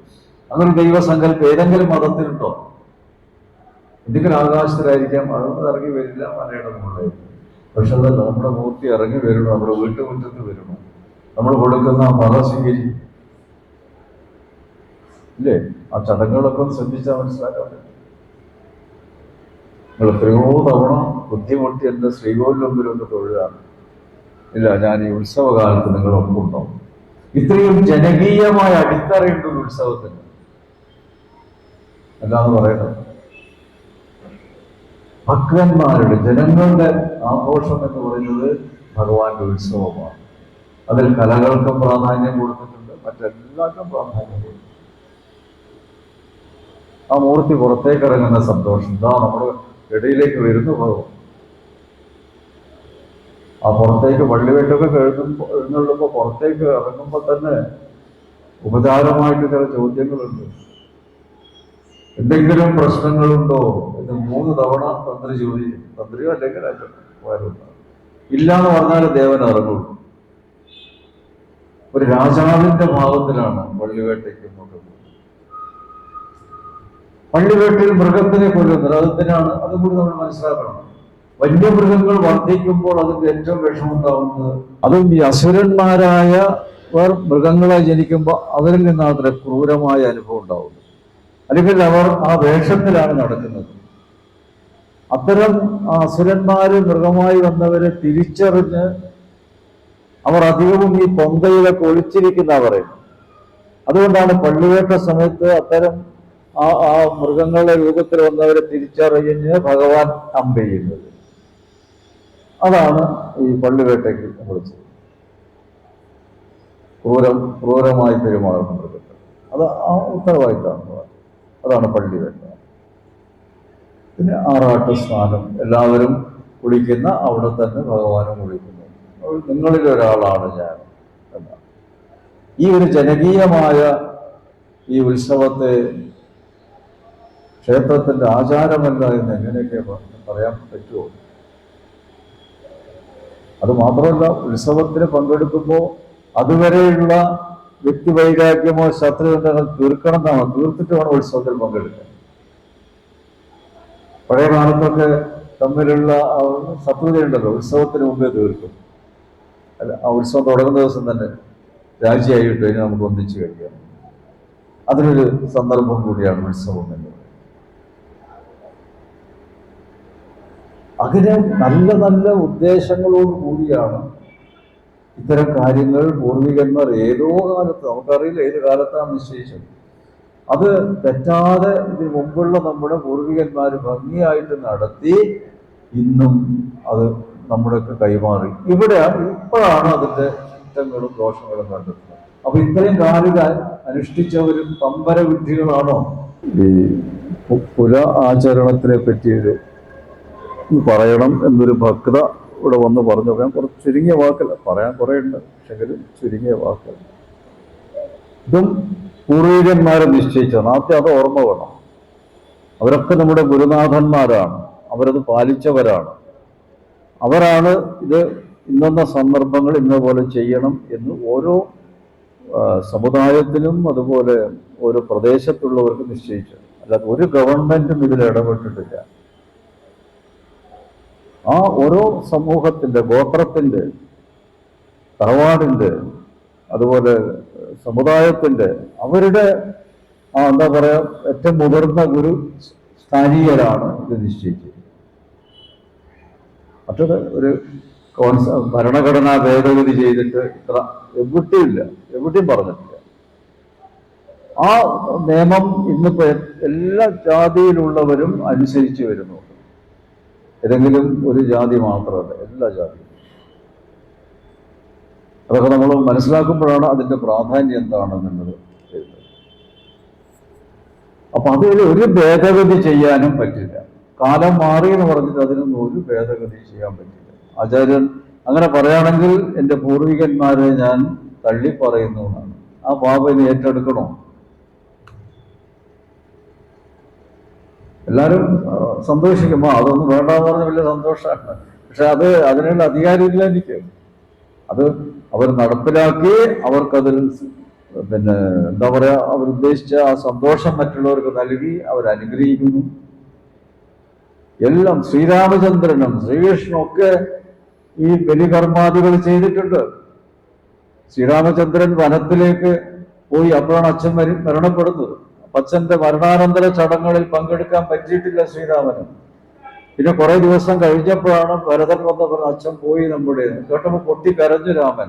അങ്ങനെ ദൈവസങ്കല്പം ഏതെങ്കിലും മതത്തിലുണ്ടോ? എന്തെങ്കിലും ആകാശത്തിലായിരിക്കാം, അതൊന്നും ഇറങ്ങി വരില്ല, മലയുടെ മുകളിലായിരിക്കും. പക്ഷെ അതല്ല, നമ്മുടെ മൂർത്തി ഇറങ്ങി വരണം, നമ്മുടെ വീട്ടുമുറ്റത്ത് വരണം, നമ്മൾ കൊടുക്കുന്ന മതം സ്വീകരിക്കും. ഇല്ലേ? ആ ചടങ്ങുകളൊക്കെ ഒന്ന് ശ്രദ്ധിച്ചാൽ മനസ്സിലാക്കാൻ പറ്റും. നിങ്ങൾ എത്രയോ തവണ ബുദ്ധിമുട്ടി എൻ്റെ ശ്രീകോവിൽ മുമ്പിലൊന്ന് തൊഴുകയാണ്. ഇല്ല, ഞാൻ ഈ ഉത്സവകാലത്ത് നിങ്ങളൊപ്പം ഉണ്ടാവും. ഇത്രയും ജനകീയമായ അടിത്തറയുണ്ട് ഒരു ഉത്സവത്തിന്. അല്ലാന്ന് പറയണം, ഭക്തന്മാരുടെ, ജനങ്ങളുടെ ആഘോഷം എന്ന് പറയുന്നത് ഭഗവാന്റെ ഉത്സവമാണ്. അതിൽ കലകൾക്കും പ്രാധാന്യം കൊടുത്തിട്ടുണ്ട്, മറ്റെല്ലാവർക്കും പ്രാധാന്യം കൊടുത്തിട്ടുണ്ട്. ആ മൂർത്തി പുറത്തേക്ക് ഇറങ്ങുന്ന സന്തോഷം, ഇതാ നമ്മുടെ ഇടയിലേക്ക് വരുന്നു ഭഗവാൻ. ആ പുറത്തേക്ക് പള്ളിവെട്ടൊക്കെ എഴുന്നള്ളുമ്പോൾ പുറത്തേക്ക് ഇറങ്ങുമ്പോൾ തന്നെ ഉപചാരമായിട്ട് ചില ചോദ്യങ്ങളുണ്ട്. എന്തെങ്കിലും പ്രശ്നങ്ങളുണ്ടോ എന്ന് 3 തവണ തന്ത്രി ചോദിക്കും. തന്ത്രിയോ അല്ലെങ്കിൽ ഇല്ലാന്ന് പറഞ്ഞാൽ ദേവൻ ഇറങ്ങുള്ളൂ. ഒരു രാജാവിന്റെ ഭാവത്തിലാണ് പള്ളിവേട്ടയ്ക്ക് മുന്നോട്ട് പോകുന്നത്. പള്ളിവേട്ടയിൽ മൃഗത്തിനെ കൊല്ലുന്നത് അതെന്തിനാണ്? അതും കൂടി നമ്മൾ മനസ്സിലാക്കണം. വന്യമൃഗങ്ങൾ വർദ്ധിക്കുമ്പോൾ അതിന്റെ ഏറ്റവും വിഷമുണ്ടാവുന്നത് അതും ഈ അസുരന്മാരായവർ മൃഗങ്ങളെ ജനിക്കുമ്പോൾ അവരിൽ നിന്നാണ് അത്ര ക്രൂരമായ അനുഭവം ഉണ്ടാവുന്നത്. അല്ലെങ്കിൽ അവർ ആ വേഷത്തിലാണ് നടക്കുന്നത്. അത്തരം അസുരന്മാര് മൃഗമായി വന്നവരെ തിരിച്ചറിഞ്ഞ് അവർ അധികവും ഈ പൊന്തയിലൊക്കെ ഒളിച്ചിരിക്കുന്ന പറയുന്നത്. അതുകൊണ്ടാണ് പള്ളിവേട്ട സമയത്ത് അത്തരം ആ മൃഗങ്ങളുടെ രൂപത്തിൽ വന്നവരെ തിരിച്ചറിഞ്ഞ് ഭഗവാൻ അമ്പെയ്യുന്നത്. അതാണ് ഈ പള്ളിവേട്ടയ്ക്ക് വിളിച്ചത്. ക്രൂരമായി പെരുമാറുന്ന മൃഗങ്ങൾ. അത് ആ ഉത്തരവാദിത്തമാണ്. അതാണ് പള്ളിവേട്ട. പിന്നെ ആറാട്ട് സ്നാനം എല്ലാവരും കുളിക്കുന്ന അവിടെ തന്നെ ഭഗവാനും കുളിക്കുന്നു. നിങ്ങളിൽ ഒരാളാണ് ഞാൻ എന്നാണ്. ഈ ഒരു ജനകീയമായ ഈ ഉത്സവത്തെ ക്ഷേത്രത്തിന്റെ ആചാരമല്ല എന്ന് എങ്ങനെയൊക്കെ പറയാൻ പറ്റുമോ? അത് മാത്രമല്ല, ഉത്സവത്തിന് പങ്കെടുക്കുമ്പോൾ അതുവരെയുള്ള വ്യക്തിവൈരാഗ്യമോ ശത്രുബന്ധങ്ങൾ തീർക്കണം എന്നാണ്. തീർത്തിട്ട് വേണം ഉത്സവത്തിൽ പങ്കെടുക്കാൻ. പഴയ കാലത്തൊക്കെ തമ്മിലുള്ള ശത്രുതയുണ്ടല്ലോ, ഉത്സവത്തിന് മുമ്പേ തീർക്കും. അല്ല, ആ ഉത്സവം തുടങ്ങുന്ന ദിവസം തന്നെ രാജിയായിട്ട് ഇനി നമുക്ക് ഒന്നിച്ചു കഴിക്കാം. അതിനൊരു സന്ദർഭം കൂടിയാണ് ഉത്സവം എന്ന് പറയുന്നത്. അങ്ങനെ നല്ല നല്ല ഉദ്ദേശങ്ങളോട് കൂടിയാണ് ഇത്തരം കാര്യങ്ങൾ പൂർവികന്മാർ ഏതോ കാലത്ത്, നമുക്കറിയില്ല ഏത് കാലത്താണ് നിശ്ചയിച്ചത്. അത് തെറ്റാതെ ഇതിന് മുമ്പുള്ള നമ്മുടെ പൂർവികന്മാർ ഭംഗിയായിട്ട് നടത്തി ഇന്നും അത് നമ്മുടെയൊക്കെ കൈമാറി. ഇപ്പോഴാണ് അതിൻ്റെ കുറ്റങ്ങളും ദോഷങ്ങളും കണ്ടെത്തുന്നത്. അപ്പൊ ഇത്രയും കാലിക അനുഷ്ഠിച്ചവരും പമ്പര വിഡ്ഢികളാണോ? ഈ പുര ആചരണത്തിനെ പറ്റിയൊരു പറയണം എന്നൊരു ഭക്ത ഇവിടെ വന്ന് പറഞ്ഞു. ഞാൻ കുറച്ച് ചുരുങ്ങിയ വാക്കല്ല, പറയാൻ കുറേ ഉണ്ട്, പക്ഷെങ്കിലും ചുരുങ്ങിയ വാക്കല്ല. ഇതും പൂർവികന്മാരെ നിശ്ചയിച്ചാണ്. ആദ്യം അത് ഓർമ്മ വേണം. അവരൊക്കെ നമ്മുടെ ഗുരുനാഥന്മാരാണ്, അവരത് പാലിച്ചവരാണ്. അവരാണ് ഇത് ഇന്ന സന്ദർഭങ്ങൾ ഇന്നപോലെ ചെയ്യണം എന്ന് ഓരോ സമുദായത്തിനും അതുപോലെ ഓരോ പ്രദേശത്തുള്ളവർക്ക് നിശ്ചയിച്ചത്. അല്ലാതെ ഒരു ഗവൺമെന്റും ഇതിൽ ഇടപെട്ടിട്ടില്ല. ആ ഓരോ സമൂഹത്തിന്റെ, ഗോത്രത്തിന്റെ, തറവാടിന്റെ, അതുപോലെ സമുദായത്തിന്റെ, അവരുടെ എന്താ പറയാ, ഏറ്റവും മുതിർന്ന ഗുരു സ്ഥാനീയരാണ് ഇത് നിശ്ചയിച്ചത്. മറ്റത് ഒരു ഭരണഘടനാ ഭേദഗതി ചെയ്തിട്ട് ഇത്ര എവിടെയും പറഞ്ഞിട്ടില്ല. ആ നിയമം ഇന്നിപ്പോ എല്ലാ ജാതിയിലുള്ളവരും അനുസരിച്ച് വരുന്നുണ്ട്. ഏതെങ്കിലും ഒരു ജാതി മാത്രമല്ല, എല്ലാ ജാതിയും. അതൊക്കെ നമ്മൾ മനസ്സിലാക്കുമ്പോഴാണ് അതിന്റെ പ്രാധാന്യം എന്താണെന്നുള്ളത് വരുന്നത്. അപ്പൊ അതിൽ ഒരു ഭേദഗതി ചെയ്യാനും പറ്റില്ല. കാലം മാറി എന്ന് പറഞ്ഞിട്ട് അതിനൊന്നും ഒരു ഭേദഗതി ചെയ്യാൻ പറ്റില്ല. ആചാര്യൻ അങ്ങനെ പറയുകയാണെങ്കിൽ എൻ്റെ പൂർവികന്മാരെ ഞാൻ തള്ളി പറയുന്നു എന്നാണ്. ആ പാപനെ ഏറ്റെടുക്കണോ? എല്ലാവരും സന്തോഷിക്കുമ്പോ അതൊന്നും വേണ്ടാന്ന് പറഞ്ഞ വലിയ സന്തോഷമാണ്. പക്ഷെ അതിനുള്ള അധികാരമില്ല എനിക്ക്. അത് അവർ നടപ്പിലാക്കി അവർക്കതിൽ പിന്നെ എന്താ പറയാ, അവരുദ്ദേശിച്ച ആ സന്തോഷം മറ്റുള്ളവർക്ക് നൽകി അവരനുഗ്രഹിക്കുന്നു. എല്ലാം ശ്രീരാമചന്ദ്രനും ശ്രീകൃഷ്ണനും ഒക്കെ ഈ ബലികർമാദികൾ ചെയ്തിട്ടുണ്ട്. ശ്രീരാമചന്ദ്രൻ വനത്തിലേക്ക് പോയി, അപ്പോഴാണ് അച്ഛൻ മരണപ്പെടുന്നത്. അച്ഛന്റെ മരണാനന്തര ചടങ്ങുകളിൽ പങ്കെടുക്കാൻ പറ്റിയിട്ടില്ല ശ്രീരാമന്. പിന്നെ കുറെ ദിവസം കഴിഞ്ഞപ്പോഴാണ് ഭരതൻ വന്ന പറഞ്ഞ അച്ഛൻ പോയി നമ്മുടെ കേട്ടപ്പോൾ പൊട്ടി കരഞ്ഞു രാമൻ.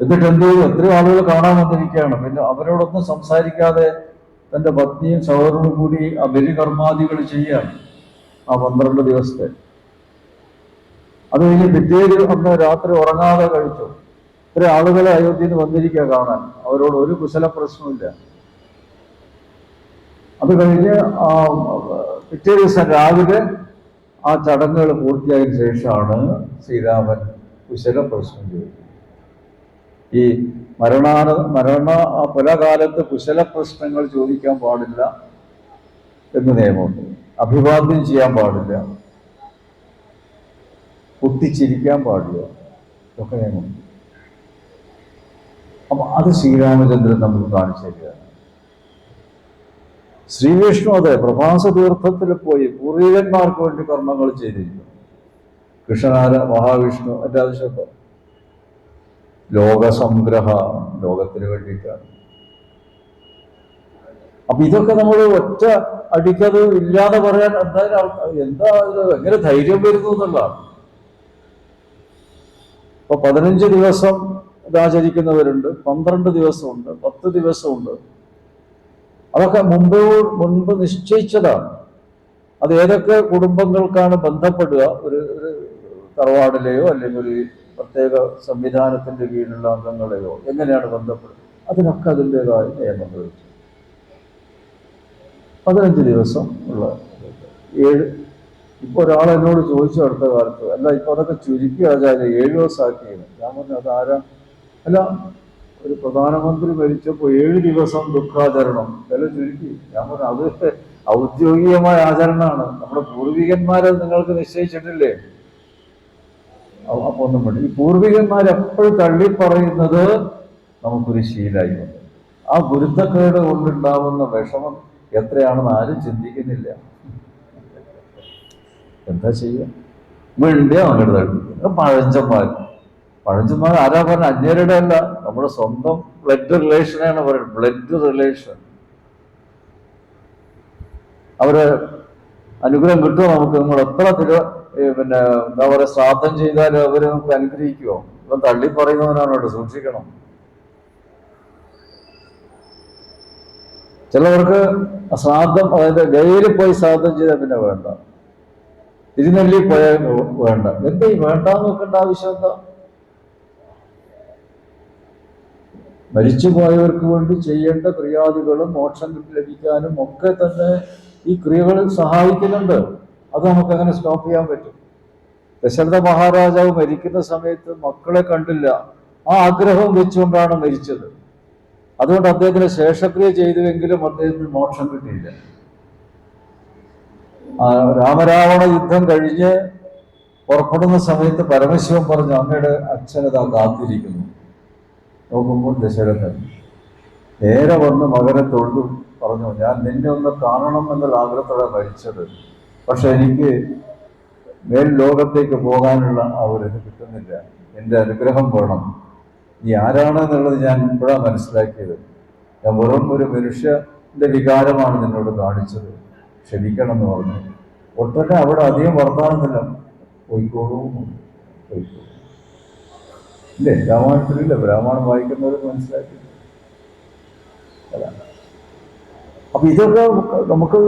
എന്നിട്ട് എന്ത് ചെയ്തു? എത്രയോ ആളുകൾ കാണാൻ വന്നിരിക്കുകയാണ്. പിന്നെ അവരോടൊന്നും സംസാരിക്കാതെ തന്റെ പത്നിയും സഹോദരനും കൂടി ആ ബലികർമാദികൾ ചെയ്യാണ് ആ 12 ദിവസത്തെ. അത് കഴിഞ്ഞ് പിറ്റേന്ന് അന്ന് രാത്രി ഉറങ്ങാതെ കഴിച്ചു. ഇത്ര ആളുകളെ അയോധ്യയിൽ നിന്ന് വന്നിരിക്കുക കാണാൻ. അവരോട് ഒരു കുശല പ്രശ്നമില്ല. അത് കഴിഞ്ഞ് പിറ്റേ ദിവസം രാവിലെ ആ ചടങ്ങുകൾ പൂർത്തിയായതിനു ശേഷമാണ് ശ്രീരാമൻ കുശല പ്രശ്നം ചോദിക്കുന്നത്. ഈ പല കാലത്ത് കുശല പ്രശ്നങ്ങൾ ചോദിക്കാൻ പാടില്ല എന്ന് നിയമമുണ്ട്. അഭിവാദ്യം ചെയ്യാൻ പാടില്ല, പൊട്ടിച്ചിരിക്കാൻ പാടില്ല, ഇതൊക്കെ നിയമമുണ്ട്. അപ്പൊ അത് ശ്രീരാമചന്ദ്രൻ നമുക്ക് കാണിച്ചു തരികയാണ്. ശ്രീവിഷ്ണു അതെ പ്രഭാസ തീർത്ഥത്തിൽ പോയി പൂർവികന്മാർക്ക് വേണ്ടി കർമ്മങ്ങൾ ചെയ്തിരിക്കുന്നു. കൃഷ്ണനാര മഹാവിഷ്ണു എൻ്റെ ആവശ്യം ലോകസംഗ്രഹ, ലോകത്തിന് വേണ്ടിയിട്ടാണ്. അപ്പൊ ഇതൊക്കെ നമ്മൾ ഒറ്റ അടിക്കത് ഇല്ലാതെ പറയാൻ എന്താ എങ്ങനെ ധൈര്യം വരുന്നു എന്നുള്ളതാണ്. ഇപ്പൊ 15 ദിവസം ഇതാചരിക്കുന്നവരുണ്ട്, 12 ദിവസമുണ്ട്, 10 ദിവസമുണ്ട്. അതൊക്കെ മുൻപ് നിശ്ചയിച്ചതാണ്. അത് ഏതൊക്കെ കുടുംബങ്ങൾക്കാണ് ബന്ധപ്പെടുക, ഒരു തറവാടിലെയോ അല്ലെങ്കിൽ ഒരു പ്രത്യേക സംവിധാനത്തിന്റെ കീഴിലുള്ള അംഗങ്ങളെയോ എങ്ങനെയാണ് ബന്ധപ്പെടുക, അതിനൊക്കെ അതിൻ്റെതായ നിയമങ്ങൾ വെച്ചു. 15 ദിവസം ഉള്ള 7. ഇപ്പൊ ഒരാൾ എന്നോട് ചോദിച്ചു അടുത്ത കാലത്ത്, അല്ല ഇപ്പൊ അതൊക്കെ ചുരുക്കി ആചാര്യ 7 ദിവസമാക്കിയത്. ഞാൻ പറഞ്ഞു അതാരാ? അല്ല, ഒരു പ്രധാനമന്ത്രി മരിച്ചപ്പോൾ 7 ദിവസം ദുഃഖാചരണം വില ചുരുക്കി. ഞാൻ പറഞ്ഞു അത് ഔദ്യോഗികമായ ആചരണമാണ്, നമ്മുടെ പൂർവികന്മാരെ നിങ്ങൾക്ക് നിശ്ചയിച്ചിട്ടില്ലേ? അപ്പൊ ഒന്നും വേണ്ട. ഈ പൂർവികന്മാരെപ്പോഴും തള്ളി പറയുന്നത് നമുക്കൊരു ശീലമായി വന്നു. ആ ഗുരുത്തക്കേട് കൊണ്ടുണ്ടാവുന്ന വിഷമം എത്രയാണെന്ന് ആരും ചിന്തിക്കുന്നില്ല. എന്താ ചെയ്യുക? വേണ്ടി അവൻ്റെ തള്ളിപ്പിക്കുക. പഴഞ്ചന്മാർ ആരാ പറഞ്ഞ? അന്യരുടെ അല്ല, നമ്മുടെ സ്വന്തം ബ്ലഡ് റിലേഷനാണ് പറയുന്നത്. Blood relation. അവര് അനുഗ്രഹം കിട്ടുമോ നമുക്ക്? നമ്മൾ എത്ര പിന്നെ എന്താ പറയുക ശ്രാദ്ധം ചെയ്താലും അവര് നമുക്ക് അനുഗ്രഹിക്കുമോ? ഇപ്പം തള്ളി പറയുന്നവനാണ് അവിടെ, സൂക്ഷിക്കണം. ചിലവർക്ക് ശ്രാദ്ധം, അതായത് ഗയയിൽ പോയി ശ്രാദ്ധം ചെയ്താൽ പിന്നെ വേണ്ട, തിരുനെല്ലി പോയാൽ വേണ്ട. എന്താ ഈ വേണ്ടാന്ന് നോക്കേണ്ട ആവശ്യം എന്താ? മരിച്ചുപോയവർക്ക് വേണ്ടി ചെയ്യേണ്ട ക്രിയാദികളും മോക്ഷം ലഭിക്കാനും ഒക്കെ തന്നെ ഈ ക്രിയകൾ സഹായിക്കുന്നുണ്ട്. അത് നമുക്ക് എങ്ങനെ സ്റ്റോപ്പ് ചെയ്യാൻ പറ്റും? ദശരഥ മഹാരാജാവ് മരിക്കുന്ന സമയത്ത് മക്കളെ കണ്ടില്ല. ആ ആഗ്രഹം വെച്ചുകൊണ്ടാണ് മരിച്ചത്. അതുകൊണ്ട് അദ്ദേഹത്തിന് ശേഷക്രിയ ചെയ്തുവെങ്കിലും അദ്ദേഹത്തിന് മോക്ഷം കിട്ടിയില്ല. രാമരാവണ യുദ്ധം കഴിഞ്ഞ് പുറപ്പെടുന്ന സമയത്ത് പരമശിവൻ പറഞ്ഞു, അങ്ങയുടെ അച്ഛനതാ കാത്തിരിക്കുന്നു. നോക്കുമ്പോൾ ദശരഥൻ നേരെ വന്ന് മകനെ തൊഴുതു പറഞ്ഞു, ഞാൻ നിന്നെ ഒന്ന് കാണണം എന്നുള്ള ആഗ്രഹത്തോടെ മരിച്ചത്, പക്ഷെ എനിക്ക് മേൽ ലോകത്തേക്ക് പോകാനുള്ള ആ ഒരു ഇത് കിട്ടുന്നില്ല, എൻ്റെ അനുഗ്രഹം വേണം. നീ ആരാണ് എന്നുള്ളത് ഞാൻ ഇപ്പോഴാണ് മനസ്സിലാക്കിയത്. ഞാൻ വെറും ഒരു മനുഷ്യന്റെ വികാരമാണ് നിന്നോട് കാണിച്ചത്, ക്ഷമിക്കണം എന്ന് പറഞ്ഞു. ഒട്ടൊക്കെ അവിടെ അധികം വർത്താനത്തില്ല, പോയിക്കോളൂ പോയിക്കോളൂ. ഇല്ലേ, രാമായണത്തിലില്ല, രാമായണം വായിക്കുന്നവർ മനസ്സിലാക്കി. അപ്പൊ ഇതൊക്കെ നമുക്ക്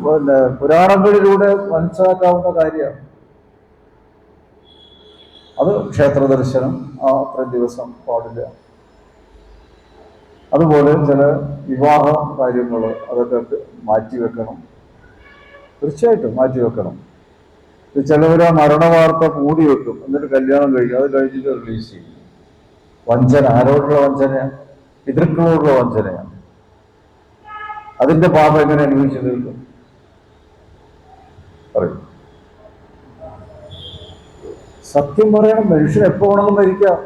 പിന്നെ പുരാണങ്ങളിലൂടെ മനസ്സിലാക്കാവുന്ന കാര്യമാണ്. അത് ക്ഷേത്ര ദർശനം അത്രയും ദിവസം പാടില്ല. അതുപോലെ ചില വിവാഹ കാര്യങ്ങൾ അതൊക്കെ മാറ്റിവെക്കണം, തീർച്ചയായിട്ടും മാറ്റിവെക്കണം. ചിലവർ ആ മരണ വാർത്ത കൂടി വെക്കും, എന്നിട്ട് കല്യാണം കഴിക്കും, അത് കഴിഞ്ഞിട്ട് റിലീസ് ചെയ്യും. വഞ്ചന. ആരോടുള്ള വഞ്ചനയാണ്? പിതൃക്കളോടുള്ള വഞ്ചനയാണ്. അതിന്റെ പാപം എങ്ങനെ അനുഭവിച്ചു തീർക്കും? പറയും. സത്യം പറയണം, മനുഷ്യൻ എപ്പോ വേണമെങ്കിലും മരിക്കാം.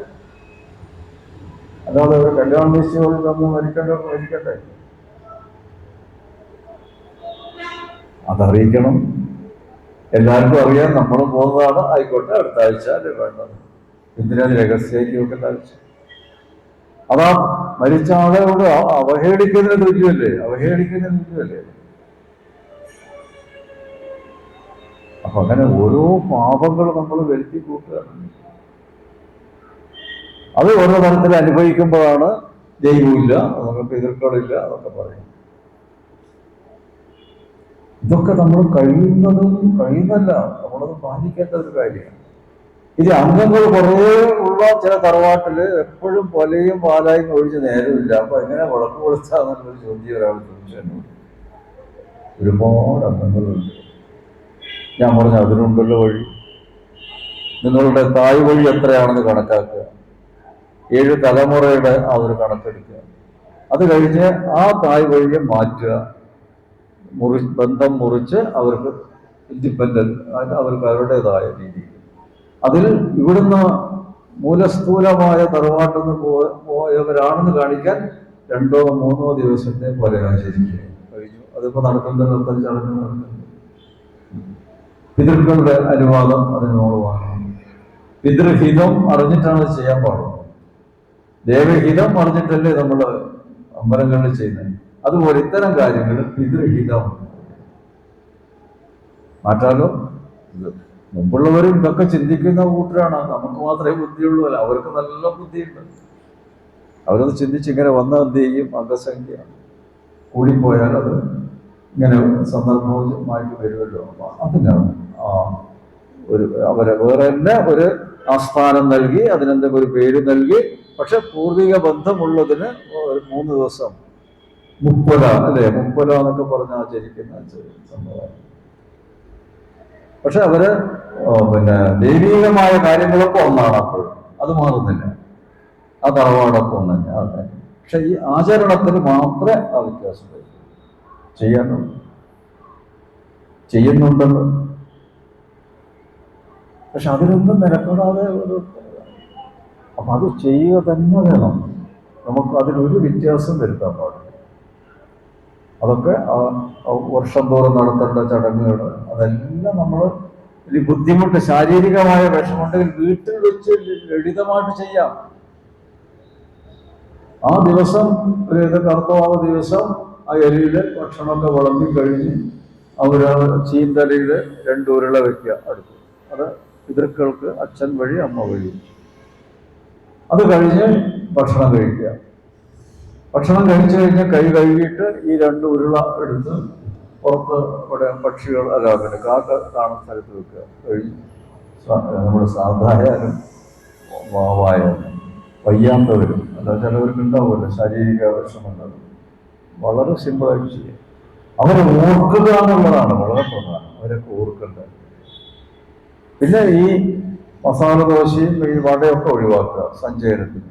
അല്ലാതെ ഒരു കല്യാണം നിശ്ചയം നമ്മൾ മരിക്കട്ടെ. അതറിയിക്കണം, എല്ലാവർക്കും അറിയാൻ. നമ്മൾ പോകുന്നതാണ്, ആയിക്കോട്ടെ, അടുത്ത ആഴ്ച അല്ലെ വേണ്ടത്. എന്തിനാണ് രഹസ്യമാക്കി വെക്കേണ്ട ആവശ്യം? അതാ മരിച്ച ആളോട് അവഹേളിക്കുന്നതിന് തുല്യമല്ലേ? അപ്പൊ അങ്ങനെ ഓരോ പാപങ്ങൾ നമ്മൾ വരുത്തി കൂട്ടുകയാണ്. അത് ഓരോ തരത്തിൽ അനുഭവിക്കുമ്പോഴാണ് ദൈവമില്ല, നമുക്ക് എതിർക്കളില്ല എന്നൊക്കെ പറയും. ഇതൊക്കെ നമ്മൾ കഴിയുന്നല്ല, നമ്മളത് പാലിക്കേണ്ട ഒരു കാര്യമാണ്. ഇത് അംഗങ്ങൾ കുറേ ഉള്ള ചില തറവാട്ടില് എപ്പോഴും കൊലയും പാലായും ഒഴിച്ച് നേരമില്ല. അപ്പൊ എങ്ങനെ വിളക്ക് കൊടുത്താന്നുള്ളൊരു ചോദ്യം ഒരാൾ ചോദിച്ചു. ഒരുപാട് അംഗങ്ങളുണ്ട്. ഞാൻ പറഞ്ഞു, അതിനുണ്ടല്ലോ വഴി. നിങ്ങളുടെ തായ് വഴി എത്രയാണെന്ന് കണക്കാക്കുക. 7 തലമുറയുടെ ആ ഒരു കണക്കെടുക്കുക. അത് കഴിഞ്ഞ് ആ തായ് വഴിയെ മാറ്റുക, ബന്ധം മുറിച്ച് അവർക്ക് ഇൻഡിപെൻഡന്റ് അവർക്ക് അവരുടേതായ രീതിയിൽ. അതിൽ ഇവിടുന്ന് മൂലസ്ഥൂലമായ തറവാട്ടിൽ നിന്ന് പോയവരാണെന്ന് കാണിക്കാൻ 2-3 ദിവസത്തെ പോലെ ആചരിക്കുക കഴിഞ്ഞു. അതിപ്പോ നടക്കുന്നത് ചടങ്ങ് നടക്കുന്നത്. പിതൃക്കളുടെ അനുവാദം അതിനോട് വാങ്ങണം. പിതൃഹിതം അറിഞ്ഞിട്ടാണ് ചെയ്യാൻ പാടുള്ളത്. ദേവഹിതം അറിഞ്ഞിട്ടല്ലേ നമ്മൾ അമ്പലങ്ങളിൽ ചെയ്യുന്നത്. അതുപോലെ ഇത്തരം കാര്യങ്ങൾ പിതൃഹിതം മാറ്റാലോ. മുമ്പുള്ളവരും ഇതൊക്കെ ചിന്തിക്കുന്ന കൂട്ടരാണ്. നമുക്ക് മാത്രമേ ബുദ്ധിയുള്ളൂ. അല്ല, അവർക്ക് നല്ല ബുദ്ധിയുണ്ട്. അവരത് ചിന്തിച്ച് ഇങ്ങനെ വന്നാൽ എന്ത് ചെയ്യും? അംഗസംഖ്യ കൂടിപ്പോയാൽ അത് ഇങ്ങനെ സന്ദർഭമായിട്ട് വരുമല്ലോ. അപ്പൊ അതിനാണ് അവരെ വേറെ തന്നെ ഒരു ആസ്ഥാനം നൽകി, അതിനെന്തെങ്കിലും ഒരു പേര് നൽകി. പക്ഷെ പൂർവിക ബന്ധമുള്ളതിന് 3 ദിവസം മുപ്പല അല്ലെ, മുപ്പല എന്നൊക്കെ പറഞ്ഞ് ആചരിക്കുന്ന സംഭവം. പക്ഷെ അവര് ദൈവീകമായ കാര്യങ്ങളൊക്കെ ഒന്നാണ്. അപ്പോൾ അത് മാറുന്നില്ല. ആ തറവാടൊക്കെ ഒന്ന് തന്നെ. പക്ഷെ ഈ ആചരണത്തിന് മാത്രമേ ആ വ്യത്യാസം വരും. ചെയ്യുന്നുണ്ടല്ലോ. പക്ഷെ അതിലൊന്നും മെനക്കെടാതെ അപ്പൊ അത് ചെയ്യുക തന്നെ വേണം. നമുക്ക് അതിനൊരു വ്യത്യാസം വരുത്താൻ പാടില്ല. അതൊക്കെ വർഷം തോറും നടത്തേണ്ട ചടങ്ങുകൾ, അതെല്ലാം നമ്മൾ ഒരു ബുദ്ധിമുട്ട്, ശാരീരികമായ വിഷമുണ്ടെങ്കിൽ വീട്ടിൽ വെച്ച് ലളിതമായിട്ട് ചെയ്യാം. ആ ദിവസം കർത്തവാവ് ദിവസം ആ എലിയില് ഭക്ഷണമൊക്കെ വിളമ്പി കഴിഞ്ഞ് ചീന്തലയില് 2 ഉരുള വെക്കുക അടുത്ത്. അത് പിതൃക്കൾക്ക് അച്ഛൻ വഴി അമ്മ വഴി. അത് കഴിഞ്ഞ് ഭക്ഷണം കഴിക്കുക. ഭക്ഷണം കഴിച്ചു കഴിഞ്ഞ് കൈ കഴുകിയിട്ട് ഈ 2 ഉരുള എടുത്ത് പുറത്ത് ഇവിടെ പക്ഷികൾ പിന്നെ കാക്ക കാണുന്ന സ്ഥലത്ത് വെക്കുക. കഴിഞ്ഞ് നമ്മുടെ സാധാരണ വാവായാലും വയ്യാത്തവരും അല്ല, ചിലവർക്ക് ഉണ്ടാവുമല്ലോ ശാരീരിക വിഷമങ്ങൾ. വളരെ സിമ്പിളായിട്ട് ചെയ്യുക. അവരെ ഓർക്കുക എന്നുള്ളതാണ് വളരെ പ്രധാനം. അവരൊക്കെ ഓർക്കേണ്ടത്. പിന്നെ ഈ മസാല ദോശയും ഈ വടയൊക്കെ ഒഴിവാക്കുക സഞ്ചയനത്തിന്.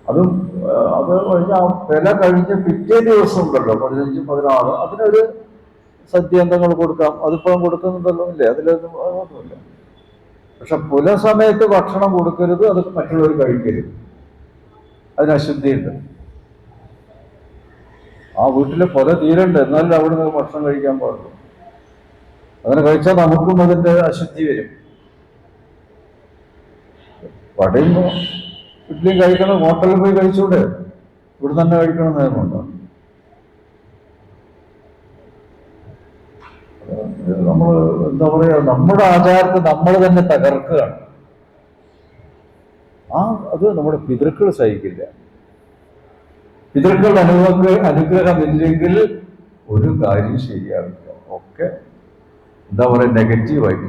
അത് കഴിഞ്ഞ വില കഴിഞ്ഞ് പിറ്റേ ദിവസം ഉണ്ടല്ലോ 15-16, അതിനൊരു സദ്യന്തങ്ങൾ കൊടുക്കാം. അതിപ്പോഴും കൊടുക്കുന്നുണ്ടല്ലോ, ഇല്ലേ? അതിലൊന്നുമില്ല. പക്ഷെ പുലസമയത്ത് ഭക്ഷണം കൊടുക്കരുത്, അത് മറ്റുള്ളവർ കഴിക്കരുത്. അതിന് അശുദ്ധിയുണ്ട്. ആ വീട്ടിലെ പുല തീരണ്ട്, എന്നാലും അവിടെ നിന്ന് ഭക്ഷണം കഴിക്കാൻ പാടുള്ളൂ. അങ്ങനെ കഴിച്ചാൽ നമുക്കും അതിന്റെ അശുദ്ധി വരും. വടയും ഇഡ്ഡലിയും കഴിക്കണം, ഹോട്ടലിൽ പോയി കഴിച്ചൂടെ? ഇവിടെ തന്നെ കഴിക്കണം നേരമുണ്ടോ? നമ്മൾ എന്താ പറയാ, നമ്മുടെ ആചാരത്തെ നമ്മൾ തന്നെ തകർക്കുകയാണ്. അത് നമ്മുടെ പിതൃക്കൾ സഹിക്കില്ല. പിതൃക്കളുടെ അനുഗ്രഹമില്ലെങ്കിൽ ഒരു കാര്യം ശരിയാവില്ല. ഒക്കെ എന്താ പറയുക, നെഗറ്റീവായിട്ട്.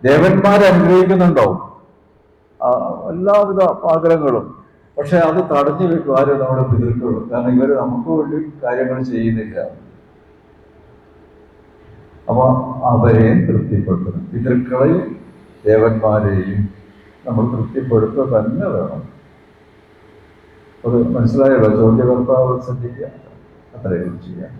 ദേവന്മാരെ അനുഗ്രഹിക്കുന്നുണ്ടാവും എല്ലാവിധ ആഗ്രഹങ്ങളും. പക്ഷെ അത് തടഞ്ഞു വെക്കും ആരും? നമ്മുടെ പിതൃക്കളും. കാരണം ഇവര് നമുക്ക് വേണ്ടി കാര്യങ്ങൾ ചെയ്യുന്നില്ല. അപ്പൊ അവരെയും തൃപ്തിപ്പെടുത്തണം. പിതൃക്കളെയും ദേവന്മാരെയും നമ്മൾ തൃപ്തിപ്പെടുത്തുക തന്നെ വേണം. അത് മനസ്സിലായല്ലോ? ചോദ്യകർത്താവ് ശ്രദ്ധിക്കുക, അത്രയും ചെയ്യാം.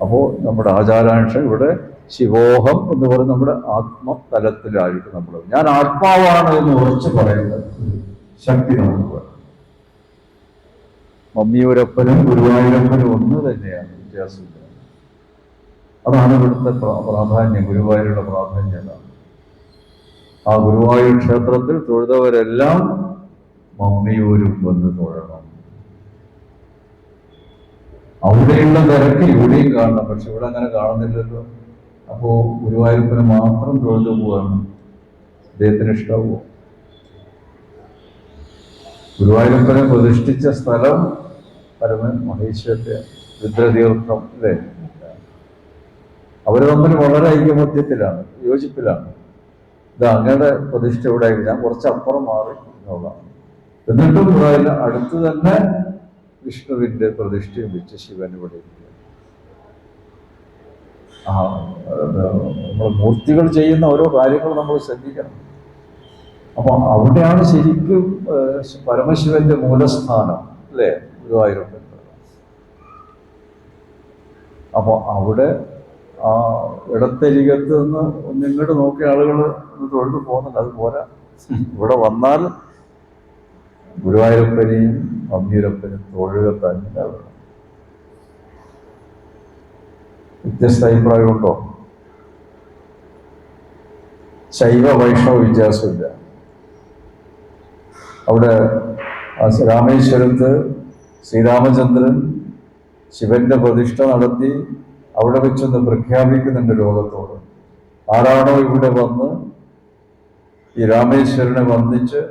അപ്പോൾ നമ്മുടെ ആചാരാംശ ഇവിടെ ശിവോഹം എന്ന് പറയുന്നത് നമ്മുടെ ആത്മതലത്തിലായിരിക്കും. നമ്മൾ ഞാൻ ആത്മാവാണ് എന്ന് ഉറച്ചു പറയുന്നത് ശക്തി നമുക്ക് വേണം. മമ്മിയൂരപ്പനും ഗുരുവായൂരപ്പനും ഒന്ന് തന്നെയാണ്, വ്യത്യാസമില്ല. അതാണ് ഇവിടുത്തെ പ്രാധാന്യം, ഗുരുവായൂരുടെ പ്രാധാന്യം. ആ ഗുരുവായൂർ ക്ഷേത്രത്തിൽ തൊഴുതവരെല്ലാം മമ്മിയൂരും വന്ന് തൊഴണം. അവിടെയുള്ള തിരക്ക് ഇവിടെയും കാണണം. പക്ഷെ ഇവിടെ അങ്ങനെ കാണുന്നില്ലല്ലോ. അപ്പോ ഗുരുവായൂരപ്പനെ മാത്രം തൊഴുതു പോവാണ്. അദ്ദേഹത്തിന് ഇഷ്ടാവോ? ഗുരുവായൂരപ്പനെ പ്രതിഷ്ഠിച്ച സ്ഥലം പരമൻ മഹേശ്വരന്റെ രുദ്രതീർത്ഥം അല്ലേ? അവര് തമ്മിൽ വളരെ ഐക്യമത്യത്തിലാണ്, യോജിപ്പിലാണ്. ഇത് അങ്ങയുടെ പ്രതിഷ്ഠ ഇവിടെ ഞാൻ കുറച്ചപ്പുറം മാറി എന്നുള്ളതാണ്. എന്നിട്ടും അതിൽ അടുത്ത് തന്നെ വിഷ്ണുവിന്റെ പ്രതിഷ്ഠയും വെച്ച് ശിവൻ ഇവിടെ ഇരിക്കുക. നമ്മൾ മൂർത്തികൾ ചെയ്യുന്ന ഓരോ കാര്യങ്ങൾ നമ്മൾ ശ്രദ്ധിക്കണം. അപ്പൊ അവിടെയാണ് ശരിക്കും പരമശിവന്റെ മൂലസ്ഥാനം അല്ലേ, ഗുരുവായൂരപ്പൻ. അപ്പൊ അവിടെ ആ ഇടത്തരികത്ത് നിന്ന് ഒന്നിങ്ങോട്ട് നോക്കിയ ആളുകൾ ഒന്ന് തൊഴുതു പോകുന്നുണ്ട്. അത് പോരാ, ഇവിടെ വന്നാൽ ഗുരുവായൂരപ്പനെയും അമ്മിയൂരപ്പനെയും തൊഴുക തന്നെ വേണം. വ്യത്യസ്ത അഭിപ്രായമുണ്ടോ? ശൈവ വൈഷ്ണവ വ്യത്യാസമില്ല. അവിടെ രാമേശ്വരത്ത് ശ്രീരാമചന്ദ്രൻ ശിവന്റെ പ്രതിഷ്ഠ നടത്തി അവിടെ വെച്ചൊന്ന് പ്രഖ്യാപിക്കുന്നുണ്ട് ലോകത്തോട്, ആരാണോ ഇവിടെ വന്ന് ഈ രാമേശ്വരനെ വന്ദിച്ച്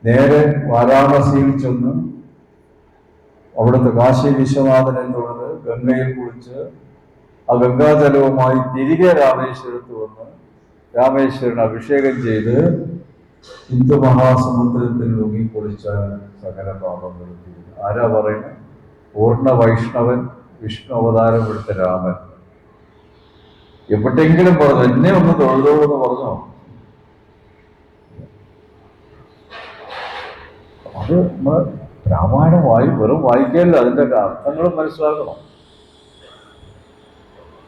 നേരെ വാരാണസിയിൽ ചെന്ന് അവിടുത്തെ കാശി വിശ്വനാഥനെ തൊഴുത് ഗംഗയിൽ കുളിച്ച് ആ ഗംഗാജലവുമായി തിരികെ രാമേശ്വരത്ത് വന്ന് രാമേശ്വരൻ അഭിഷേകം ചെയ്ത് ഹിന്ദു മഹാസമുദ്രത്തിൽ മുങ്ങിക്കുളിച്ചാൽ സകല പാപങ്ങളും തീരും. ആരാ പറയുന്നത്? പൂർണ്ണ വൈഷ്ണവൻ, വിഷ്ണു അവതാരം എടുത്ത രാമൻ. എവിടെയെങ്കിലും പറഞ്ഞു എന്നെ ഒന്ന് തൊഴുതോളൂ എന്ന് പറഞ്ഞോ? അത് നമ്മൾ രാമായണം വെറും വായിക്കുകയല്ല, അതിൻ്റെ അർത്ഥങ്ങളും മനസ്സിലാക്കണം.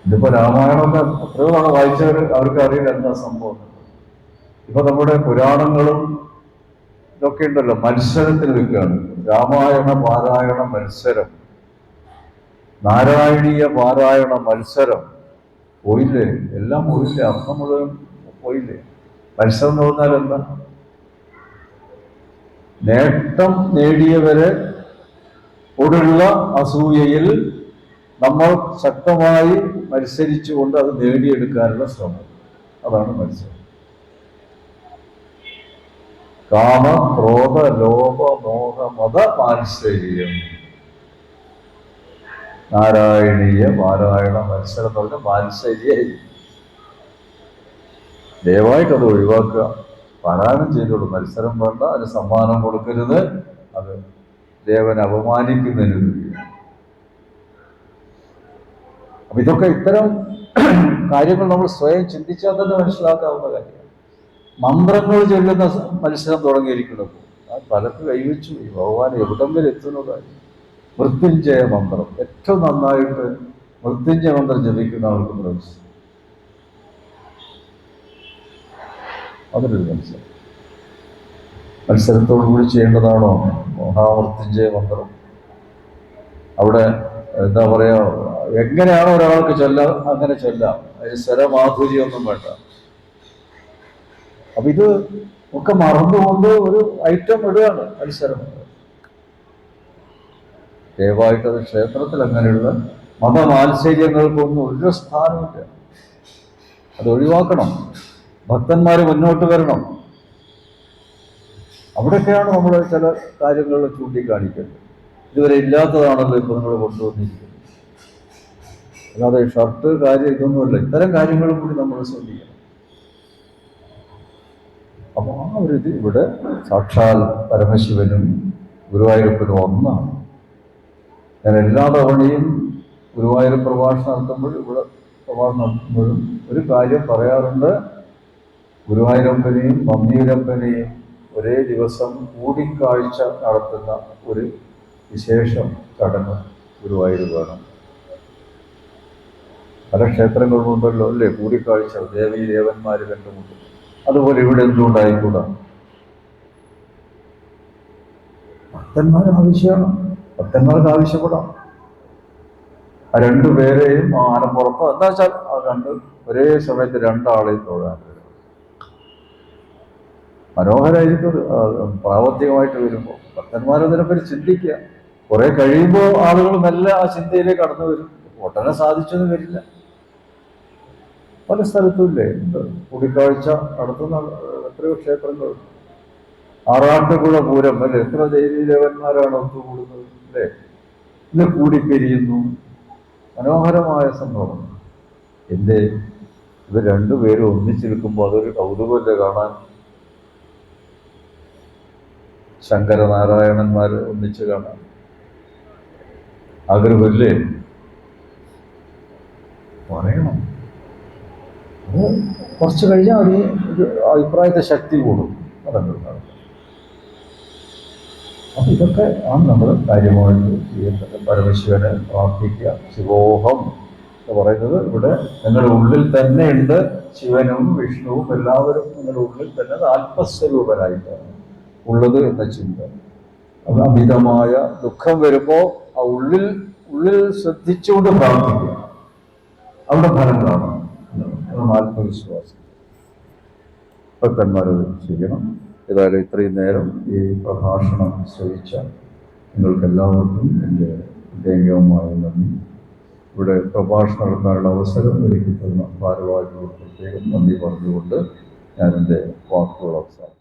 ഇതിപ്പോ രാമായണമൊക്കെ എത്രയോ തവണ വായിച്ചവർ അവർക്ക് അറിയില്ല എന്താ സംഭവം. ഇപ്പൊ നമ്മുടെ പുരാണങ്ങളും ഇതൊക്കെ ഉണ്ടല്ലോ, മത്സരത്തിൽ നിൽക്കുകയാണ്. രാമായണ പാരായണ മത്സരം, നാരായണീയ പാരായണ മത്സരം പോയില്ലേ? എല്ലാം പോയില്ലേ? അർത്ഥം മുഴുവൻ പോയില്ലേ? മത്സരം എന്ന് പറഞ്ഞാൽ എന്താ? നേട്ടം നേടിയവരെ ഓടുള്ള അസൂയയിൽ നമ്മൾ ശക്തമായി മത്സരിച്ചുകൊണ്ട് അത് നേടിയെടുക്കാനുള്ള ശ്രമം, അതാണ് മത്സരം. കാമ ക്രോധ ലോഭ മോഹ മത മാത്സര്യം. നാരായണീയ പാരായണ മത്സരം എന്ന് പറഞ്ഞാൽ മാത്സര്യ. ദയവായിട്ടത് ഒഴിവാക്കുക. പാരായണം ചെയ്തോളൂ, മത്സരം വേണ്ട, അതിന് സമ്മാനം കൊടുക്കരുത്. അത് ദേവനെ അപമാനിക്കുന്നതിന് വേണ്ടിയാണ്. അപ്പൊ ഇതൊക്കെ ഇത്തരം കാര്യങ്ങൾ നമ്മൾ സ്വയം ചിന്തിച്ചാൽ തന്നെ മനസ്സിലാക്കാവുന്ന കാര്യമാണ്. മന്ത്രങ്ങൾ ചൊല്ലുന്ന മത്സരം തുടങ്ങിയിരിക്കുന്നത് ആ തലക്ക് കൈവച്ചു. ഈ ഭഗവാൻ എവിടം വരെ എത്തുന്നതായി. മൃത്യുഞ്ജയ മന്ത്രം ഏറ്റവും നന്നായിട്ട് മൃത്യുഞ്ജയ മന്ത്രം ജപിക്കുന്ന ആൾക്ക് പ്രവേശിച്ചു. അതൊരു മത്സരം. മത്സരത്തോടുകൂടി ചെയ്യേണ്ടതാണോ മഹാമൃത്യുഞ്ജയ മന്ത്രം? അവിടെ എന്താ പറയാ, എങ്ങനെയാണോ ഒരാൾക്ക് ചൊല്ലാം അങ്ങനെ ചൊല്ലാം. അതിന് സ്വരമാധുര്യമൊന്നും വേണ്ട. അപ്പൊ ഇത് ഒക്കെ മറന്നുകൊണ്ട് ഒരു ഐറ്റം ഇടുകയാണ് മത്സരം. ദയവായിട്ടത് ക്ഷേത്രത്തിൽ അങ്ങനെയുള്ള മതമാത്സര്യങ്ങൾക്കൊന്നും ഒരു സ്ഥാനമില്ല. അത് ഒഴിവാക്കണം. ഭക്തന്മാർ മുന്നോട്ട് വരണം. അവിടെയൊക്കെയാണ് നമ്മൾ ചില കാര്യങ്ങൾ ചൂണ്ടിക്കാണിക്കേണ്ടത്. ഇതുവരെ ഇല്ലാത്തതാണല്ലോ ഇപ്പൊ നമ്മൾ കൊണ്ടുവന്നിരിക്കുന്നത്. അല്ലാതെ ഷർട്ട് കാര്യം ഇതൊന്നുമല്ല. ഇത്തരം കാര്യങ്ങളും കൂടി നമ്മൾ ശ്രദ്ധിക്കണം. അപ്പൊ ആ ഒരു ഇത് ഇവിടെ സാക്ഷാൽ പരമശിവനും ഗുരുവായൂരപ്പനും ഒന്നാണ്. ഞാൻ എല്ലാ തവണയും ഗുരുവായൂർ പ്രഭാഷണം നടത്തുമ്പോഴും ഇവിടെ പ്രഭാഷണം നടത്തുമ്പോഴും ഒരു കാര്യം പറയാറുണ്ട്. ഗുരുവായൂരപ്പനെയും അമ്മിയൂരപ്പനെയും ഒരേ ദിവസം കൂടിക്കാഴ്ച നടത്തുന്ന ഒരു വിശേഷം ചടങ്ങ് ഗുരുവായൂർ വേണം. പല ക്ഷേത്രങ്ങളുണ്ടല്ലോ അല്ലേ കൂടിക്കാഴ്ച, ദേവീ ദേവന്മാര് കണ്ടുമുട്ടും. അതുപോലെ ഇവിടെ എന്തുകൊണ്ടായിക്കൂടാ? ഭക്തന്മാർക്ക് ആവശ്യമാണ്. ഭക്തന്മാർക്ക് ആവശ്യപ്പെടാം. ആ രണ്ടുപേരെയും ആനപ്പുറത്തോ എന്താ വെച്ചാൽ ആ ഒരേ സമയത്ത് രണ്ടാളെയും തൊഴാൻ വരും. മനോഹരമായിരിക്കും പ്രാവർത്തികമായിട്ട് വരുമ്പോൾ. ഭക്തന്മാരതിനെപ്പറ്റി ചിന്തിക്കുക. കുറെ കഴിയുമ്പോൾ ആളുകൾ മെല്ലെ ആ ചിന്തയിലേക്ക് കടന്നു വരും. ഒട്ടനെ സാധിച്ചൊന്നും വരില്ല. പല സ്ഥലത്തുമില്ലേ കൂടിക്കാഴ്ച നടത്തുന്ന എത്രയോ ക്ഷേത്രങ്ങൾ. ആറാട്ടുപുഴ പൂരം അല്ലെ, എത്ര ദേവീദേവന്മാരാണ് ഒത്തുകൂടുന്നത് അല്ലേ? ഇത് കൂടിപ്പിരിയുന്നു. മനോഹരമായ സംഭവം. എന്തേ ഇവർ രണ്ടുപേരും ഒന്നിച്ചിരിക്കുമ്പോൾ അതൊരു കൗതുകമല്ലേ കാണാൻ? ശങ്കരനാരായണന്മാർ ഒന്നിച്ച് കാണാൻ ആഗ്രഹമില്ലേ? പറയണം. അത് കുറച്ച് കഴിഞ്ഞാൽ ഒരു അഭിപ്രായത്തെ ശക്തി കൂടും. മതങ്ങൾ നടത്തുന്നത്. അപ്പം ഇതൊക്കെ ആണ് നമ്മൾ കാര്യമായിട്ട് ചെയ്യേണ്ടത്. പരമശിവനെ പ്രാർത്ഥിക്കുക. ശിവോഹം എന്ന് പറയുന്നത് ഇവിടെ നിങ്ങളുടെ ഉള്ളിൽ തന്നെ ഉണ്ട്. ശിവനും വിഷ്ണുവും എല്ലാവരും നിങ്ങളുടെ ഉള്ളിൽ തന്നെ ആത്മസ്വരൂപരായിട്ടാണ് ഉള്ളത് എന്ന ചിന്ത. അത് അമിതമായ ദുഃഖം വരുമ്പോൾ ആ ഉള്ളിൽ ശ്രദ്ധിച്ചുകൊണ്ട് പ്രാർത്ഥിക്കുക. അവിടെ ഫലം കാണും. അതാണ് ആത്മവിശ്വാസം. ഭക്തന്മാരത് ചെയ്യണം. ഏതായാലും ഇത്രയും നേരം ഈ പ്രഭാഷണം ശ്രവിച്ച നിങ്ങൾക്കെല്ലാവർക്കും എൻ്റെ ദൈവികമായ നന്ദി. ഇവിടെ പ്രഭാഷണം നടത്താനുള്ള അവസരം ഒരുക്കി തന്ന ഭാരവാഹികളോട് പ്രത്യേകം നന്ദി പറഞ്ഞുകൊണ്ട് ഞാൻ എൻ്റെ വാക്കുകൾ അവസാനിപ്പിക്കുന്നു.